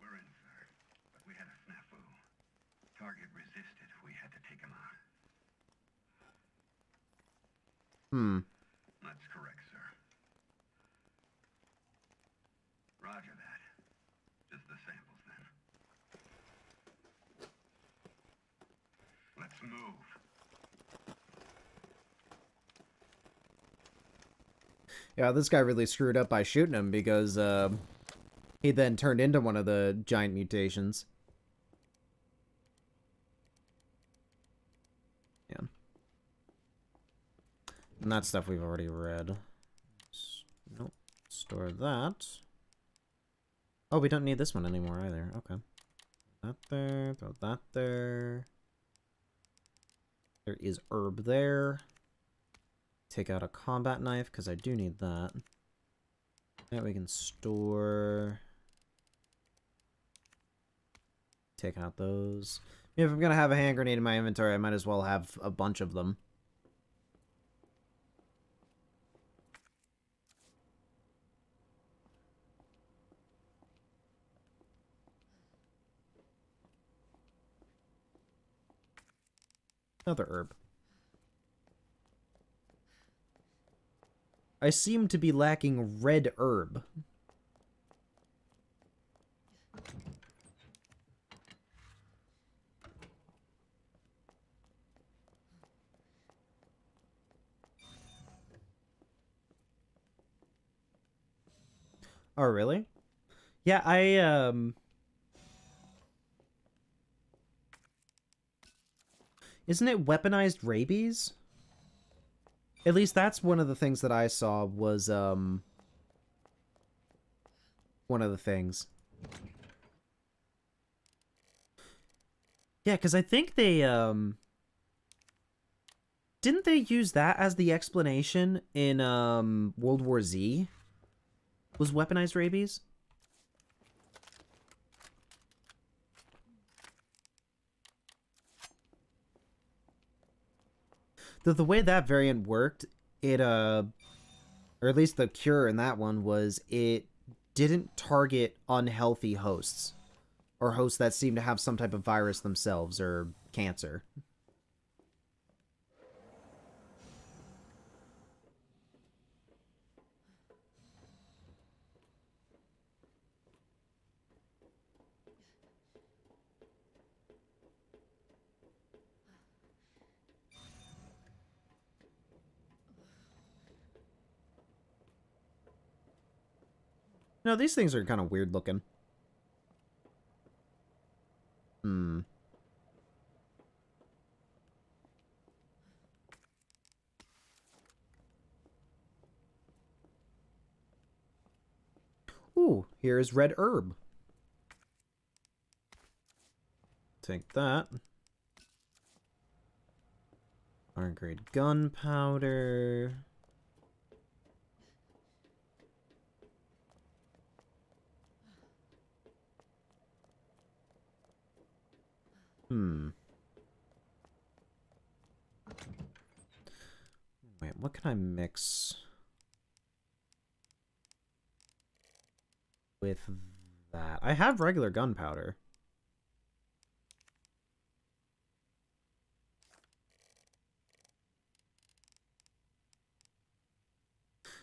We're in, sir. But we had a snafu. Target resisted. We had to take him out. That's correct, sir. Roger that. Just the samples, then. Let's move. Yeah, this guy really screwed up by shooting him because he then turned into one of the giant mutations. Yeah. And that stuff we've already read. Nope. Store that. Oh, we don't need this one anymore either. Okay. That there. Throw that there. There is herb there. Take out a combat knife, because I do need that. That we can store. Take out those. If I'm going to have a hand grenade in my inventory, I might as well have a bunch of them. Another herb. I seem to be lacking red herb. Oh, really? Yeah, Isn't it weaponized rabies? At least that's one of the things that I saw was, one of the things. Yeah, because I think they, didn't they use that as the explanation in, World War Z? Was weaponized rabies? The way that variant worked, it, or at least the cure in that one was it didn't target unhealthy hosts. Or hosts that seem to have some type of virus themselves, or cancer. No, these things are kind of weird looking. Hmm. Ooh, here's red herb. Take that. Iron grade gunpowder. Hmm. Wait, what can I mix with that? I have regular gunpowder.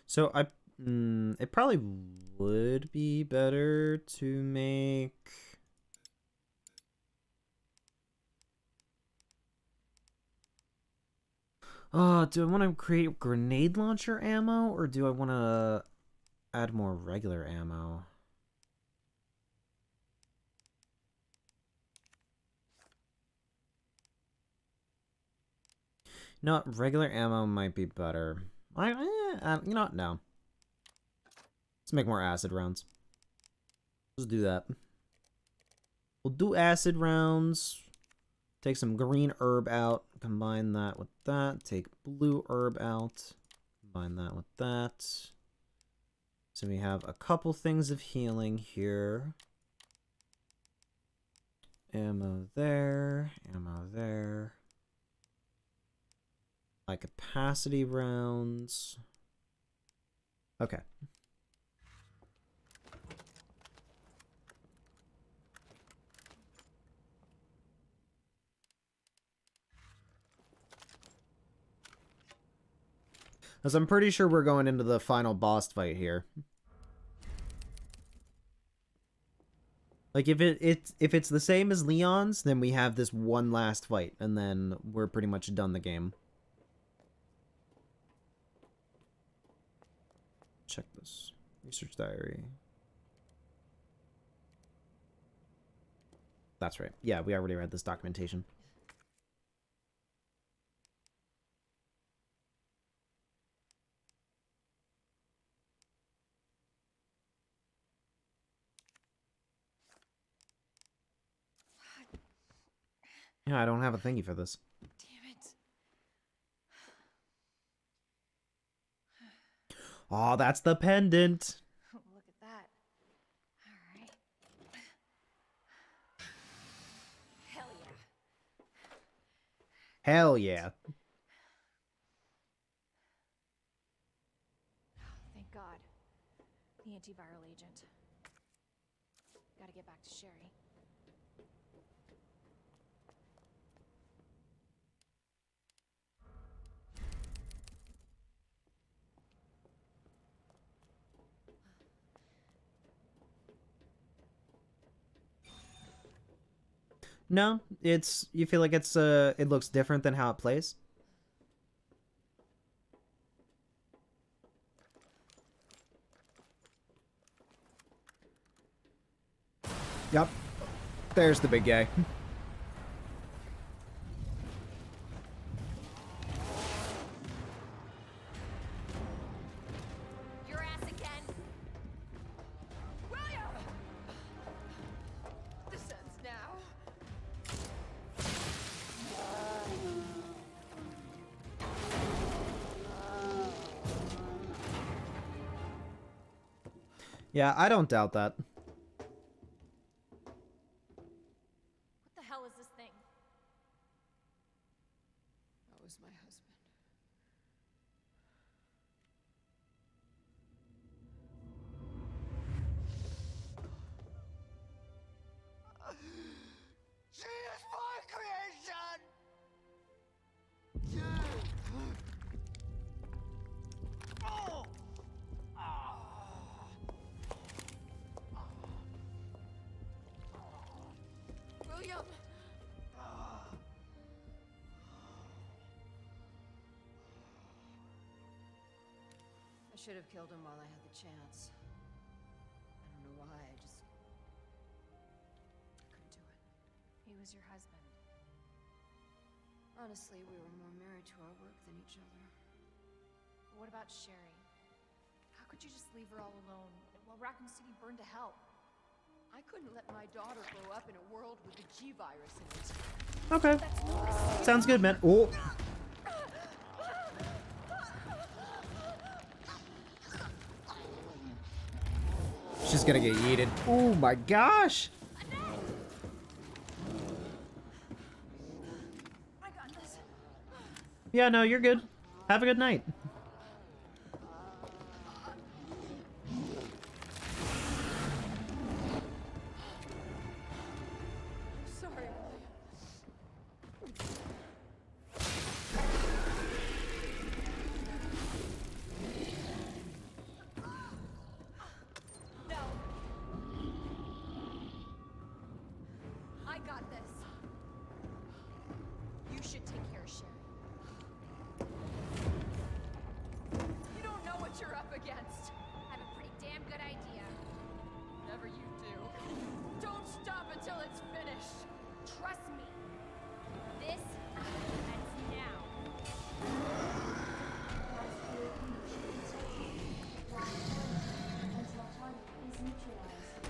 So it probably would be better to make. Do I want to create grenade launcher ammo, or do I want to add more regular ammo? No, regular ammo might be better. You know what? No. Let's make more acid rounds. Let's do that. We'll do acid rounds. Take some green herb out. Combine that with that. Take blue herb out. Combine that with that. So we have a couple things of healing here. Ammo there. Ammo there. High capacity rounds. Okay. As I'm pretty sure we're going into the final boss fight here. Like if it's the same as Leon's, then we have this one last fight, and then we're pretty much done the game. Check this. Research diary. That's right. Yeah, we already read this documentation. Yeah, I don't have a thingy for this. Damn it. Oh, that's the pendant. Look at that. Alright. Hell yeah. Hell yeah. Thank God. The antiviral agent. Gotta get back to Sherry. No, you feel like it looks different than how it plays? Yep. There's the big guy. Your ass again. William! This ends now. Yeah, I don't doubt that. What the hell is this thing? That was my husband. She is my creation! Oh! William! I should have killed him while I had the chance. I don't know why, I just couldn't do it. He was your husband. Honestly, we were more married to our work than each other. What about Sherry? How could you just leave her all alone while Raccoon City burned to hell? I couldn't let my daughter grow up in a world with the G virus in it. Okay. Sounds good, man. Oh. She's gonna get yeeted. Oh my gosh. I got this. Yeah, no, you're good. Have a good night. Sorry, William. No. I got this. You should take care of Sherry. You don't know what you're up against. I have a pretty damn good idea. Whatever you do, don't stop until it's finished. Trust me. This ends now. Until target is neutralized.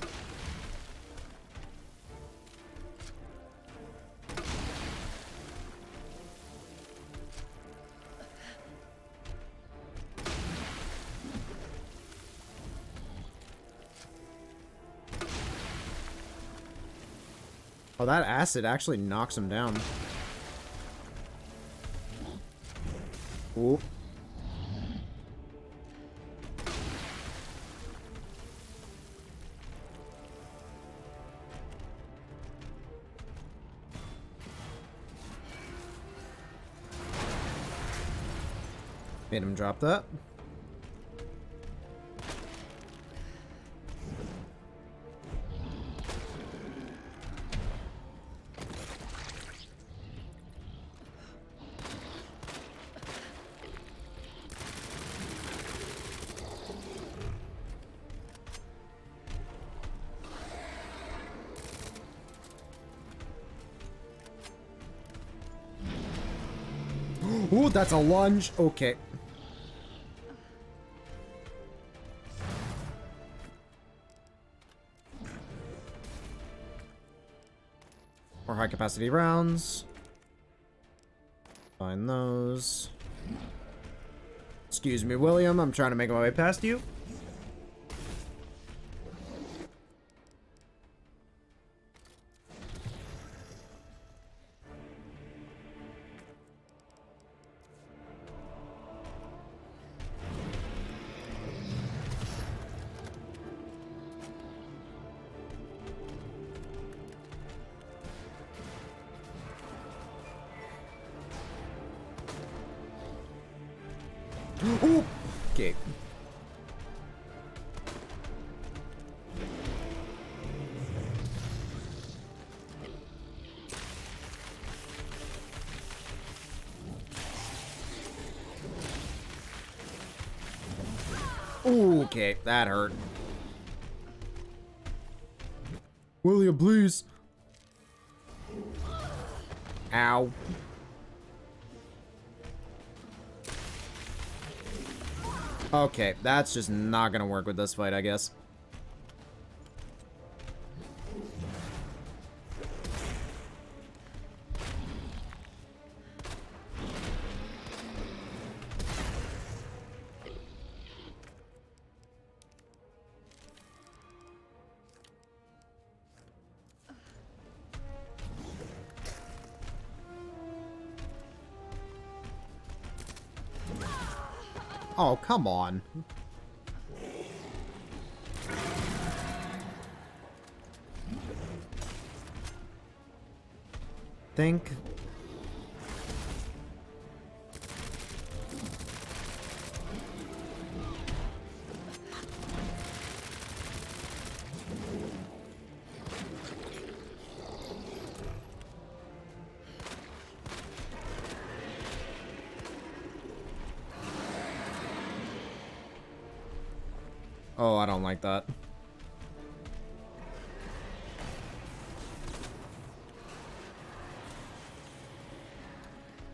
Oh, that acid actually knocks him down. Ooh. Made him drop that. Ooh, that's a lunge. Okay. More high capacity rounds. Find those. Excuse me, William. I'm trying to make my way past you. Ooh. Okay. Ooh, okay, that hurt. William, please. Ow. Okay, that's just not gonna work with this fight, I guess. Oh, come on. Think. Oh, I don't like that.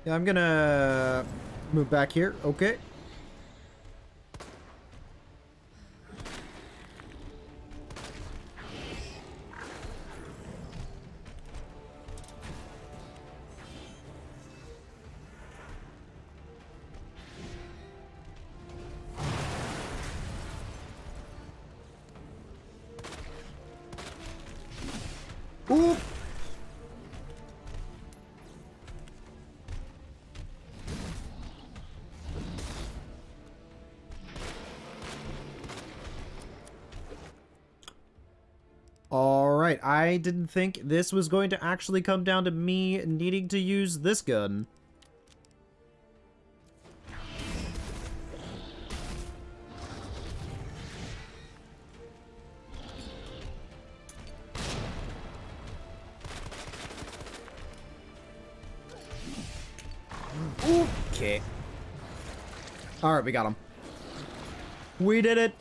Yeah, I'm gonna move back here. Okay. Ooh. Alright, I didn't think this was going to actually come down to me needing to use this gun. Okay. Alright, we got him. We did it!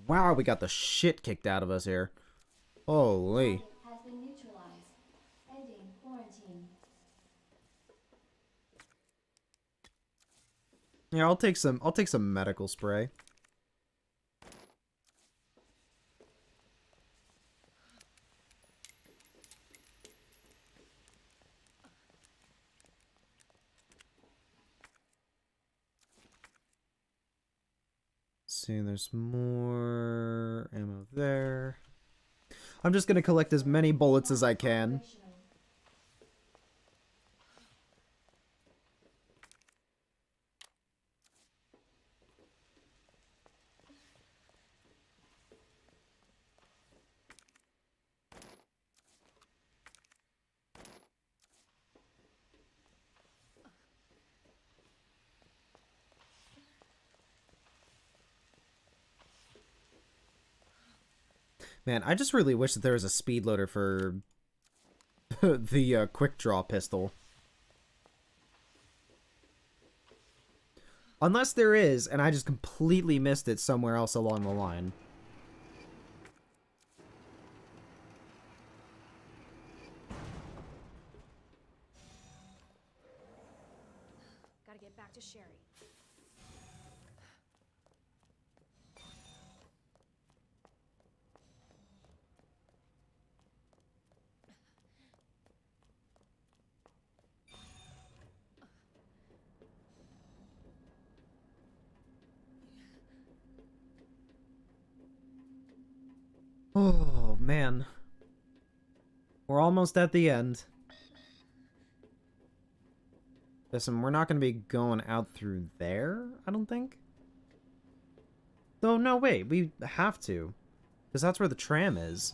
Wow, we got the shit kicked out of us here. Holy. Has been neutralized. Ending quarantine. Yeah, I'll take some medical spray. see, there's more ammo there. I'm just gonna collect as many bullets as I can. Man, I just really wish that there was a speed loader for the quick draw pistol. Unless there is, and I just completely missed it somewhere else along the line. Gotta get back to Sherry. Oh, man. We're almost at the end. Listen, we're not going to be going out through there, I don't think. Oh, no, wait. We have to. Because that's where the tram is.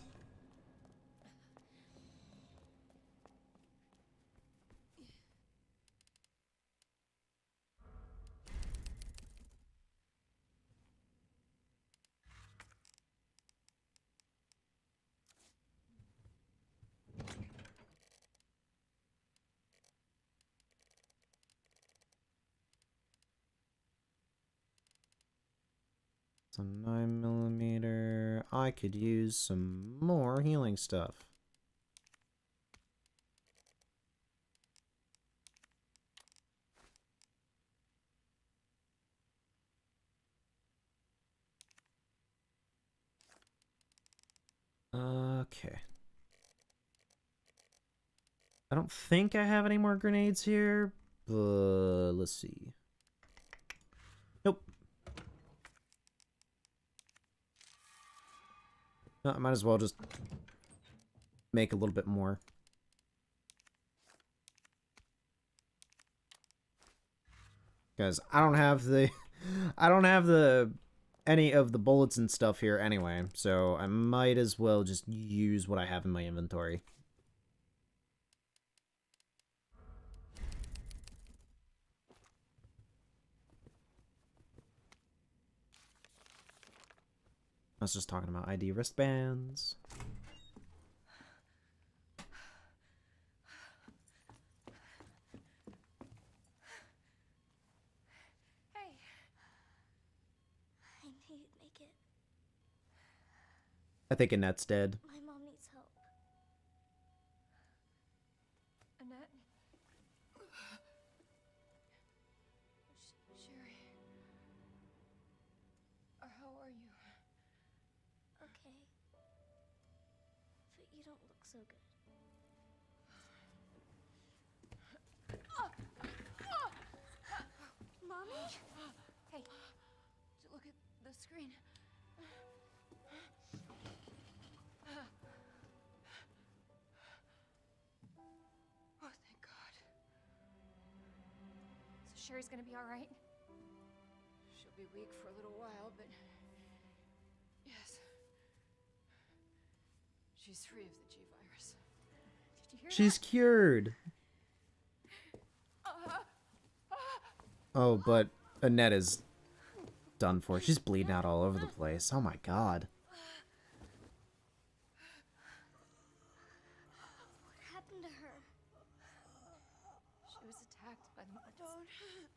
So 9mm. I could use some more healing stuff. Okay. I don't think I have any more grenades here, but let's see. Nope. No, I might as well just make a little bit more. Because I don't have the any of the bullets and stuff here anyway, so I might as well just use what I have in my inventory. I was just talking about ID wristbands. Hey, I knew you'd make it. I think Annette's dead. My mom needs help. Annette? Sherry? How are you? Okay. But you don't look so good. Mommy? Hey, look at the screen. Oh, thank God. So Sherry's gonna be all right? She'll be weak for a little while, but yes. She's free of the G virus. Did you hear She's that? cured. Oh, but Annette is done for. She's bleeding out all over the place. Oh my God. What happened to her? She was attacked by the monsters.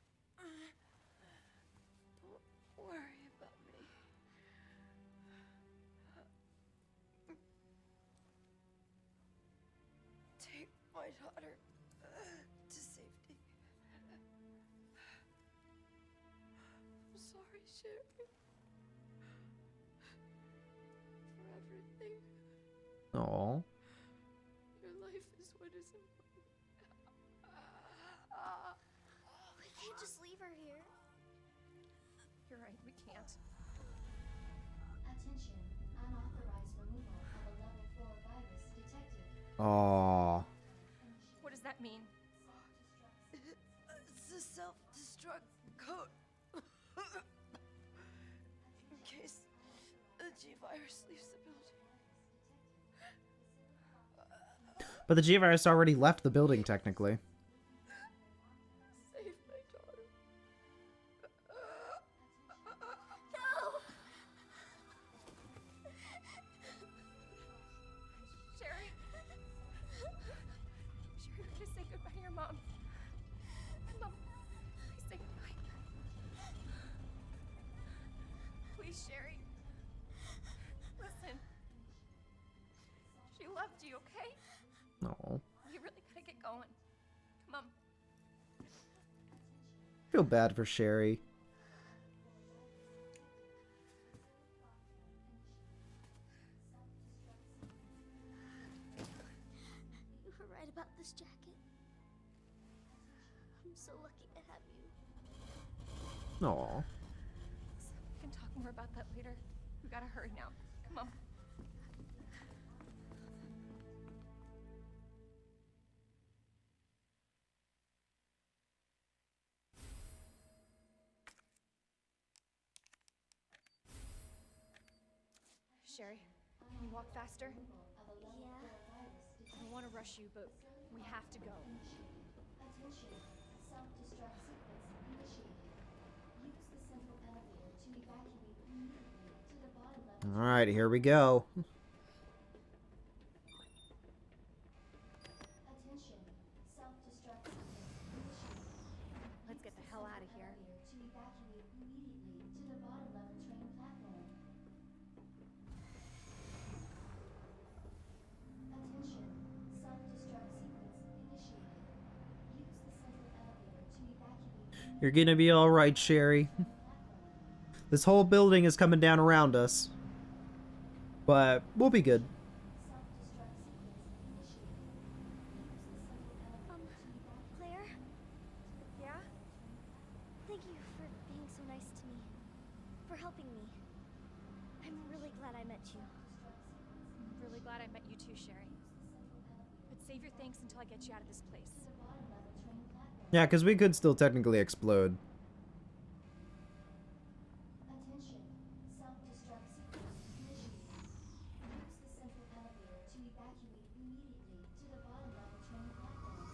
Don't worry about me. Take my daughter to safety. I'm sorry, Sherry. For everything. Aw. Your life is what is important. We can't just leave her here. You're right, we can't. Attention, unauthorized removal of a level 4 virus detected. Aw. What does that mean? It's a self-destruct code. In case the G-virus leaves the building. But the G-Virus already left the building, technically. Save my daughter. Sherry? Sherry, we're gonna say goodbye to your mom. Mom, please say goodbye. Please, Sherry. Listen. She loved you, okay? No. You really gotta get going. Come on. Feel bad for Sherry. You were right about this jacket. I'm so lucky to have you. Aw. We can talk more about that later. We gotta hurry now. Come on. Sherry, can you walk faster? Yeah. I don't want to rush you, but we have to go. Attention, self-destruct sequence initiated. Use the central elevator to evacuate immediately to the bottom level. Alright, here we go. Attention, self-destruct sequence initiated. Let's get the hell out of here. Elevator to evacuate immediately to the bottom level train platform. Attention, self-destruct sequence initiated. Use the central elevator to evacuate You're gonna be alright, Sherry. This whole building is coming down around us. But we'll be good. self-destruct sequence initiated. Use the central elevator to evacuate. Claire, Yeah? thank you for being so nice to me. For helping me. I'm really glad I met you. I'm really glad I met you too, Sherry. But save your thanks until I get you out of this place. Yeah, because we could still technically explode. Attention, self-destruct sequence initiated. Use the central elevator to evacuate immediately to the bottom level train platform.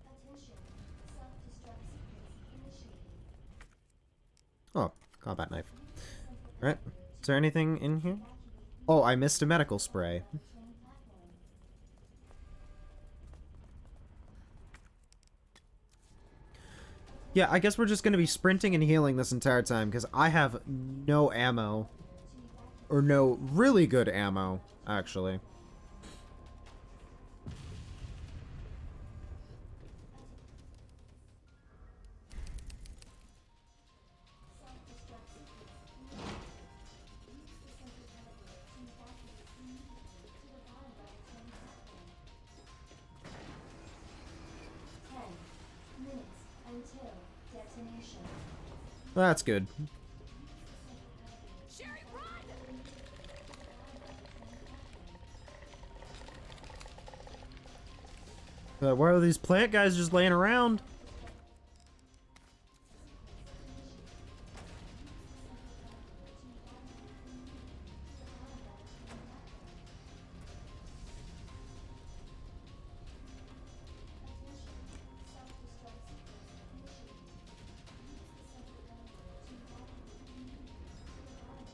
Attention, self-destruct sequence initiated. Oh, combat knife. Alright. Is there anything in here? Oh, I missed a medical spray. Train platform. Yeah, I guess we're just gonna be sprinting and healing this entire time, because I have no ammo. Or no really good ammo, actually. Self-destruct sequence initiated. Use the central elevator to evacuate immediately to the bottom level train platform. 10 minutes until detonation. That's good. Sherry, run! Why are these plant guys just laying around?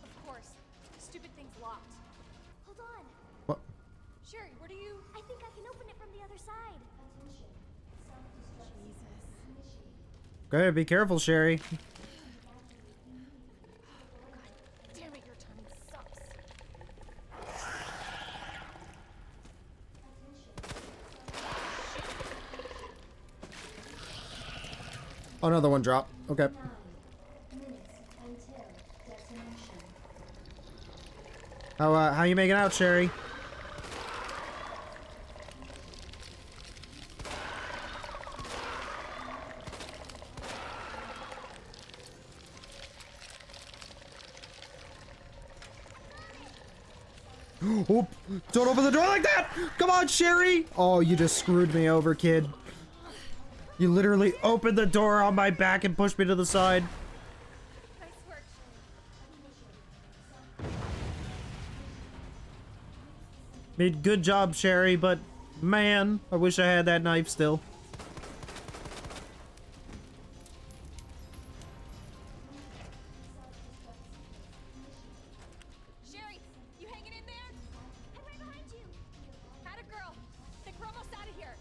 Of course. Stupid thing's locked. Hold on. What? Sherry, where do you... I think I can open it from the other side. Okay, be careful, Sherry. God damn it, your timing sucks. Oh, another one drop. Okay. 9 minutes until detonation. How you making out, Sherry? Oh, don't open the door like that! Come on, Sherry! Oh, you just screwed me over, kid. You literally opened the door on my back and pushed me to the side. Nice work, Made good job, Sherry, but man, I wish I had that knife still. Sherry, you hanging in there? I'm right behind you. Had a girl. Think we're almost out of here.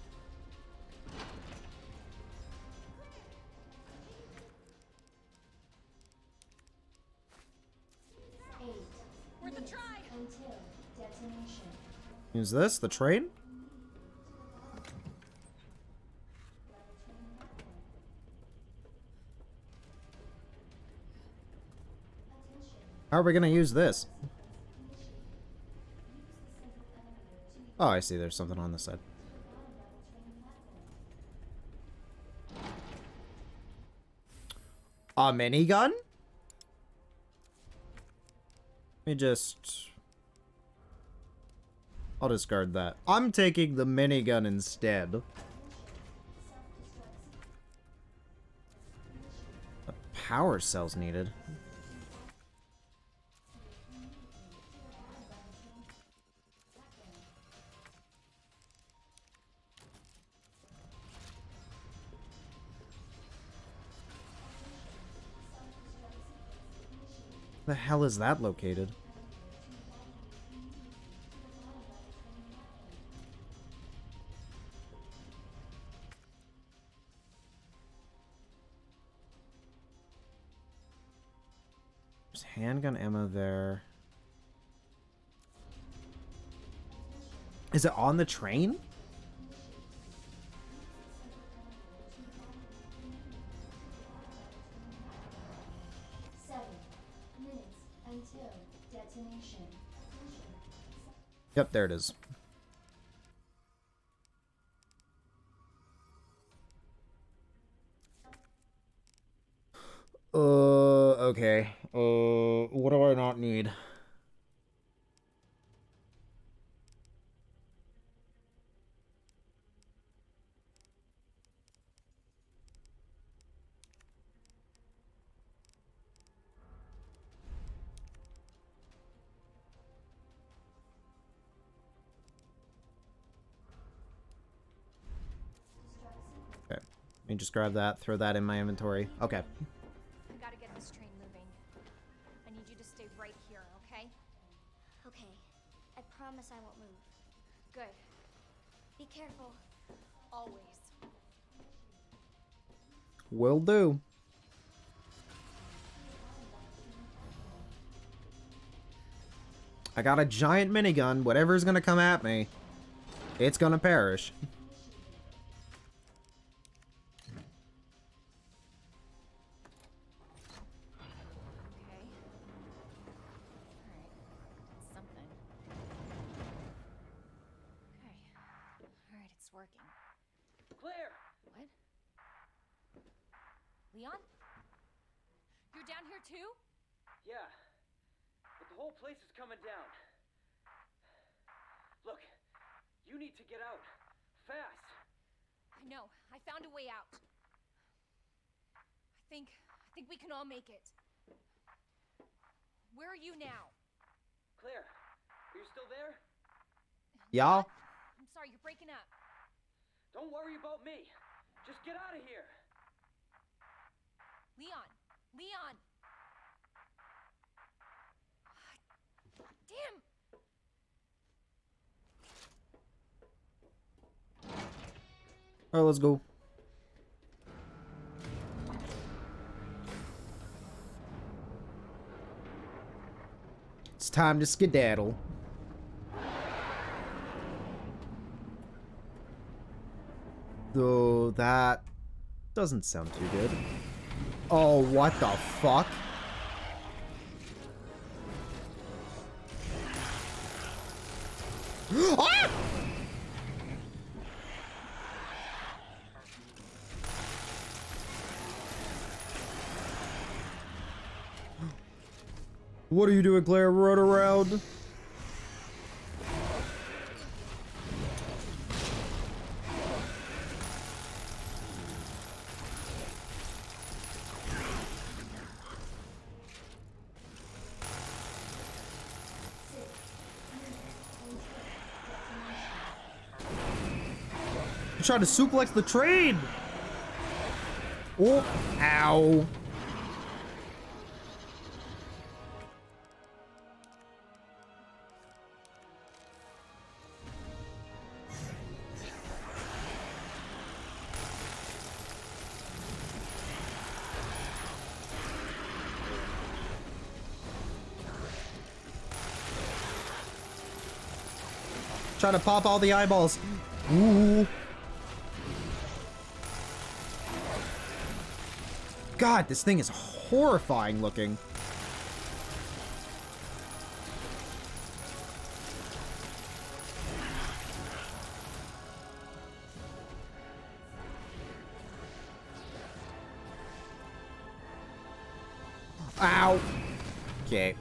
Worth a try. Until detonation. Is this the train? How are we gonna use this? Oh, I see. There's something on this side. A minigun? Let me just... I'll discard that. I'm taking the minigun instead. The power cell's needed. The hell is that located? There's handgun ammo there. Is it on the train? Until detonation. Yep, there it is. Okay. What do I not need? Okay. Let me just grab that, throw that in my inventory. Okay. I gotta get this train moving. I need you to stay right here, okay? Okay. I promise I won't move. Good. Be careful. Always. Will do. I got a giant minigun. Whatever's gonna come at me, it's gonna perish. Okay. Alright. That's something. Okay. Alright, it's working. Claire! What? Leon? You're down here too? Yeah, but the whole place is coming down. Look, you need to get out. Fast! I know. I found a way out. I think we can all make it. Where are you now? Claire, are you still there? Yeah. I'm sorry, you're breaking up. Don't worry about me. Just get out of here. Leon! Leon! Damn! Alright, let's go. It's time to skedaddle. Though that doesn't sound too good. Oh, what the fuck? Ah! What are you doing, Claire? Run around. trying to suplex the train. Oh, ow. Try to pop all the eyeballs. Ooh. God, this thing is horrifying looking. Ow. Okay.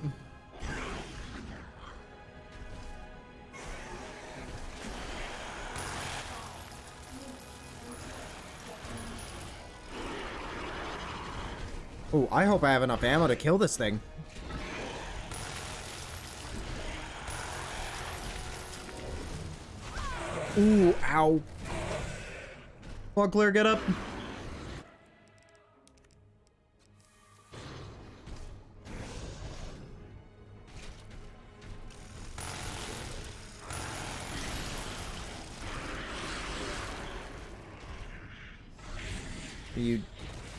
Oh, I hope I have enough ammo to kill this thing. Ooh, ow. Come on, Claire, get up.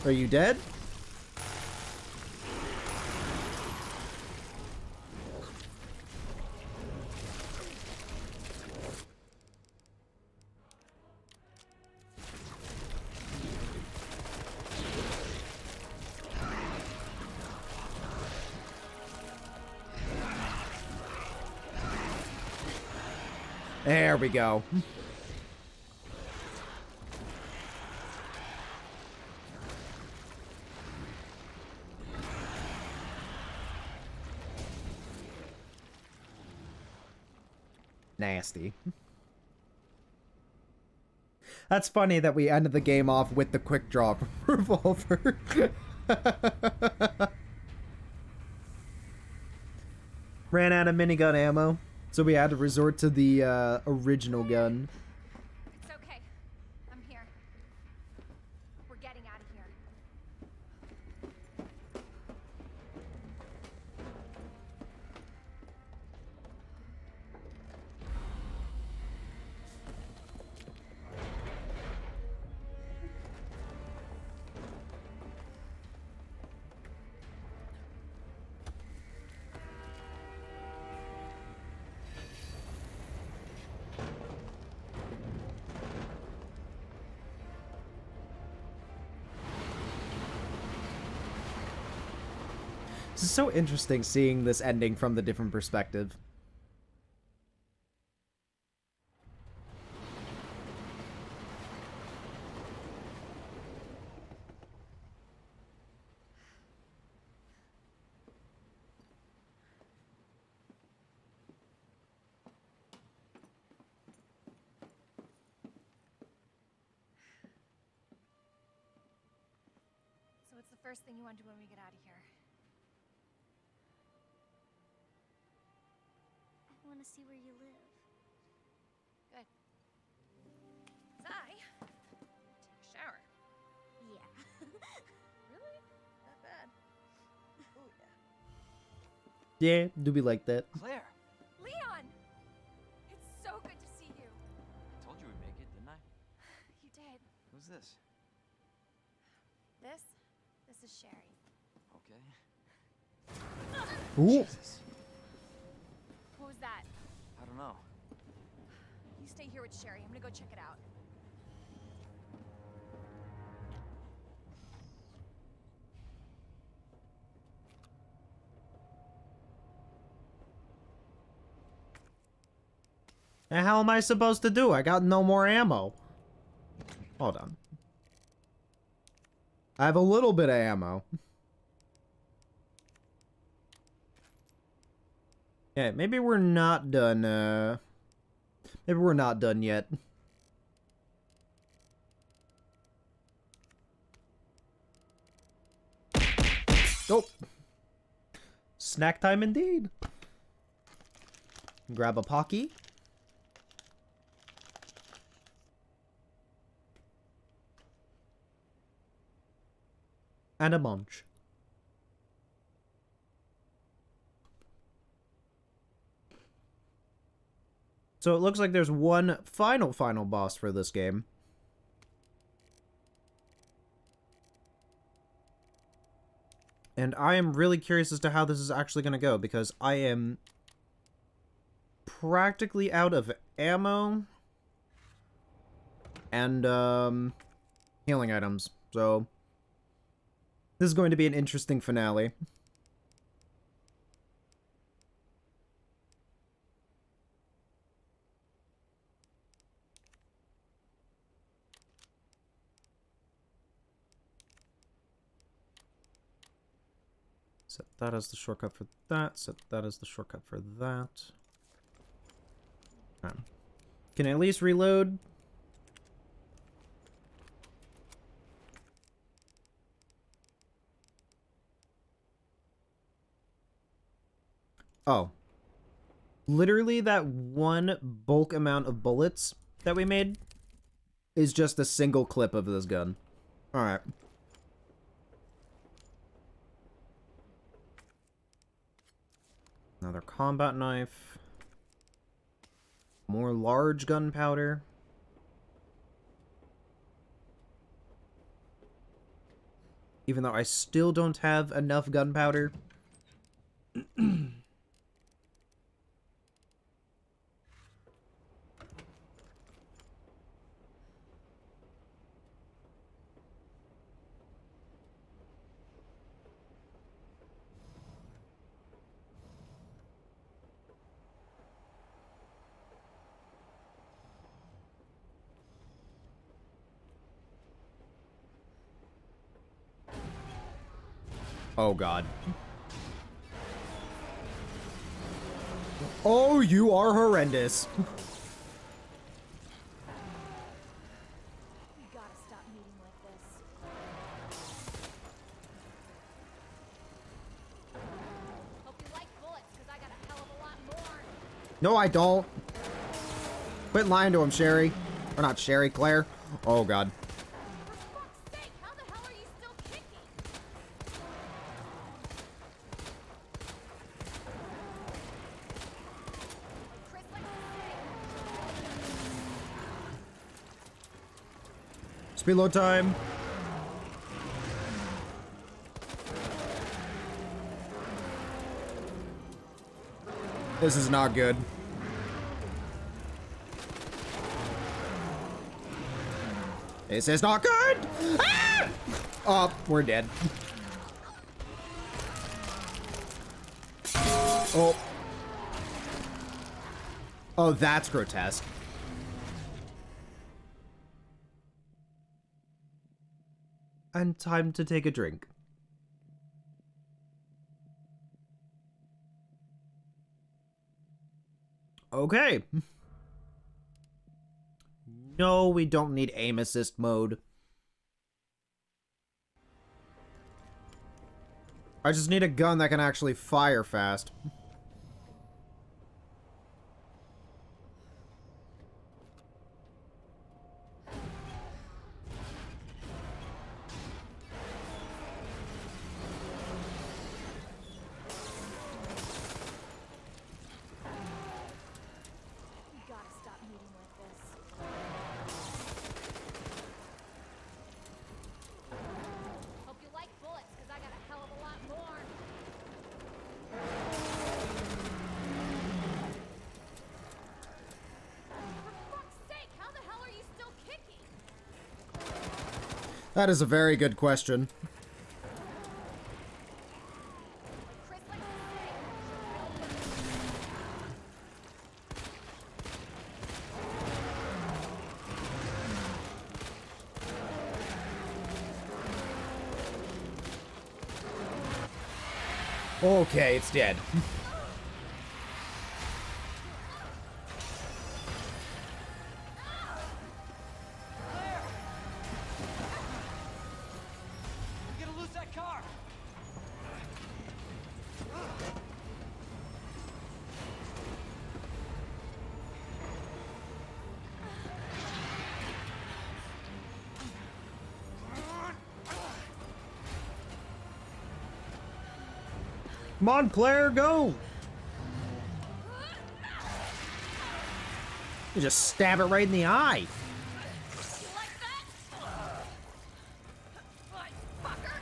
Are you dead? There we go. Nasty. That's funny that we ended the game off with the quick draw revolver. Ran out of minigun ammo, so we had to resort to the original gun. It's okay. I'm here. We're getting out of here. This is so interesting seeing this ending from the different perspective. So what's the first thing you want to do when we get out of here? I want to see where you live. Good. 'Cause I take a shower. Yeah. Really? That bad? Oh Yeah, yeah. do be like that. Claire, Leon! It's so good to see you. I told you we'd make it, didn't I? You did. Who's this? This is Sherry. Okay. Ooh. Jesus. What was that? I don't know. You stay here with Sherry. I'm gonna go check it out. And how am I supposed to do? I got no more ammo. Hold on. I have a little bit of ammo. Yeah, maybe we're not done, maybe we're not done yet. Oh! Snack time indeed. Grab a Pocky. And a bunch. So it looks like there's one final boss for this game. And I am really curious as to how this is actually going to go, because I am practically out of ammo and healing items. So this is going to be an interesting finale. Set that as the shortcut for that. Set that as the shortcut for that. Can I at least reload? Oh. Literally that one bulk amount of bullets that we made is just a single clip of this gun. Alright. Another combat knife. More large gunpowder. Even though I still don't have enough gunpowder. Oh, God. Oh, you are horrendous. You gotta stop meeting like this. Hope you like bullets, because I got a hell of a lot more. No, I don't. Quit lying to him, Sherry. Or not Sherry, Claire. Oh, God. For fuck's sake, how the hell are you still kicking? Chris likes to say. Speed load time. This is not good. This is not good! Ah! Oh, we're dead. Oh. Oh, that's grotesque. And time to take a drink. Okay. No, we don't need aim assist mode. I just need a gun that can actually fire fast. You gotta stop meeting like this. Hope you like bullets, because I got a hell of a lot more. For fuck's sake, how the hell are you still kicking? That is a very good question. Chris likes to say. Okay, it's dead. You gotta lose that car! Come on, Claire, go! You just stab it right in the eye. You like that? Fine, fucker!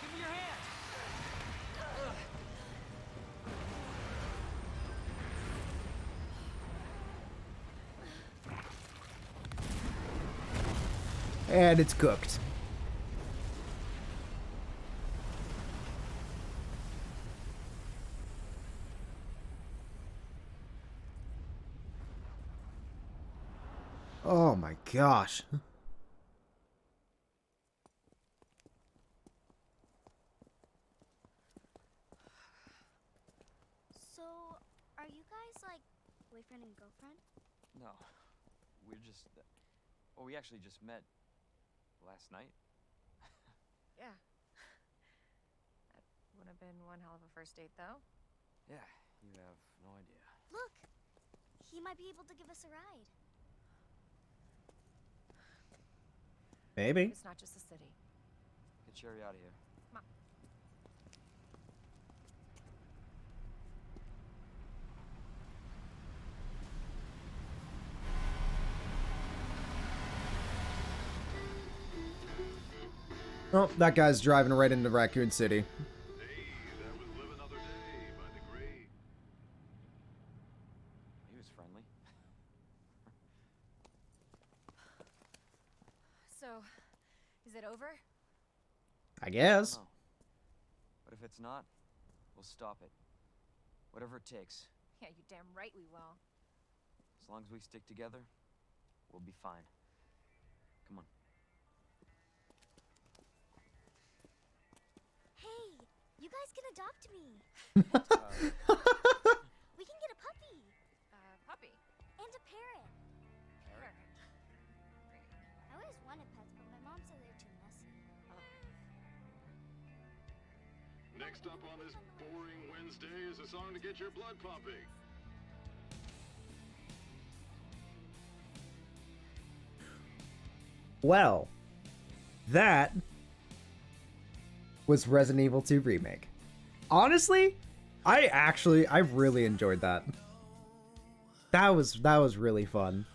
Give me your hand. And it's cooked. Oh my gosh. So, are you guys like boyfriend and girlfriend? No, we're just. Well, we actually just met last night. Yeah. That would have been one hell of a first date, though. Yeah, you have no idea. Look, he might be able to give us a ride. Maybe. It's not just a city. Get Sherry out of here. Come on. Oh, that guy's driving right into Raccoon City. Hey, that was Live Another Day by the Gray. He was friendly. So, is it over? I guess. No. But if it's not, we'll stop it. Whatever it takes. Yeah, you damn right we will. As long as we stick together, we'll be fine. Come on. Hey, you guys can adopt me. We can get a puppy Puppy. and a parrot. Parrot. I always wanted pets, but my mom said they're too messy. Next up on this boring Wednesday is a song to get your blood pumping. Well, that was Resident Evil 2 Remake. Honestly, I really enjoyed that. That was really fun.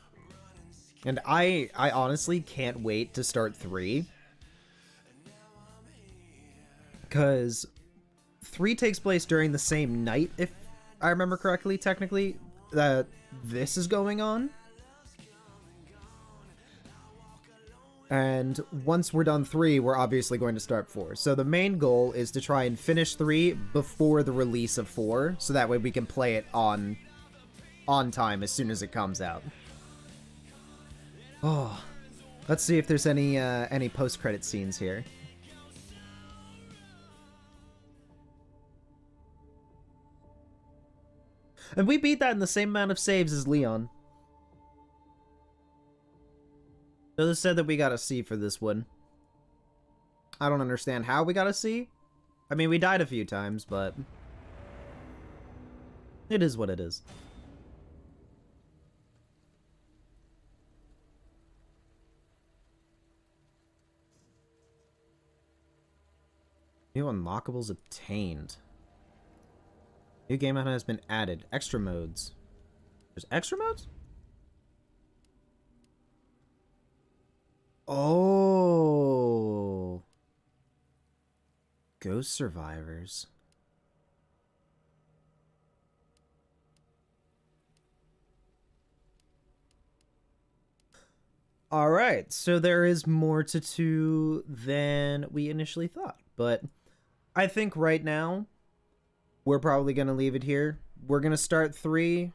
And I honestly can't wait to start 3. Cuz 3 takes place during the same night, if I remember correctly, technically, that this is going on. And once we're done 3, we're obviously going to start 4. So the main goal is to try and finish 3 before the release of 4, so that way we can play it on time as soon as it comes out. Oh, let's see if there's any post-credit scenes here. And we beat that in the same amount of saves as Leon. So this said that we got a C for this one. I don't understand how we got a C. I mean, we died a few times, but it is what it is. New unlockables obtained. New game mode has been added. Extra modes. There's extra modes? Oh. Ghost survivors. Alright, so there is more to 2 than we initially thought. But I think right now, we're probably going to leave it here. We're going to start 3.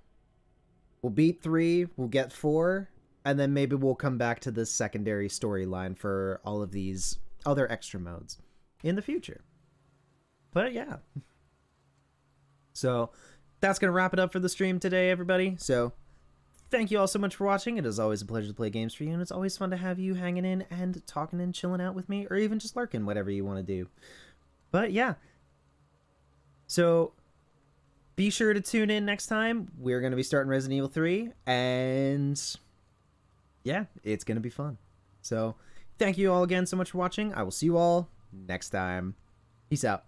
We'll beat 3. We'll get 4. And then maybe we'll come back to this secondary storyline for all of these other extra modes in the future. But yeah. So that's going to wrap it up for the stream today, everybody. So thank you all so much for watching. It is always a pleasure to play games for you. And it's always fun to have you hanging in and talking and chilling out with me. Or even just lurking, whatever you want to do. But yeah. So be sure to tune in next time. We're going to be starting Resident Evil 3. And yeah, it's going to be fun. So thank you all again so much for watching. I will see you all next time. Peace out.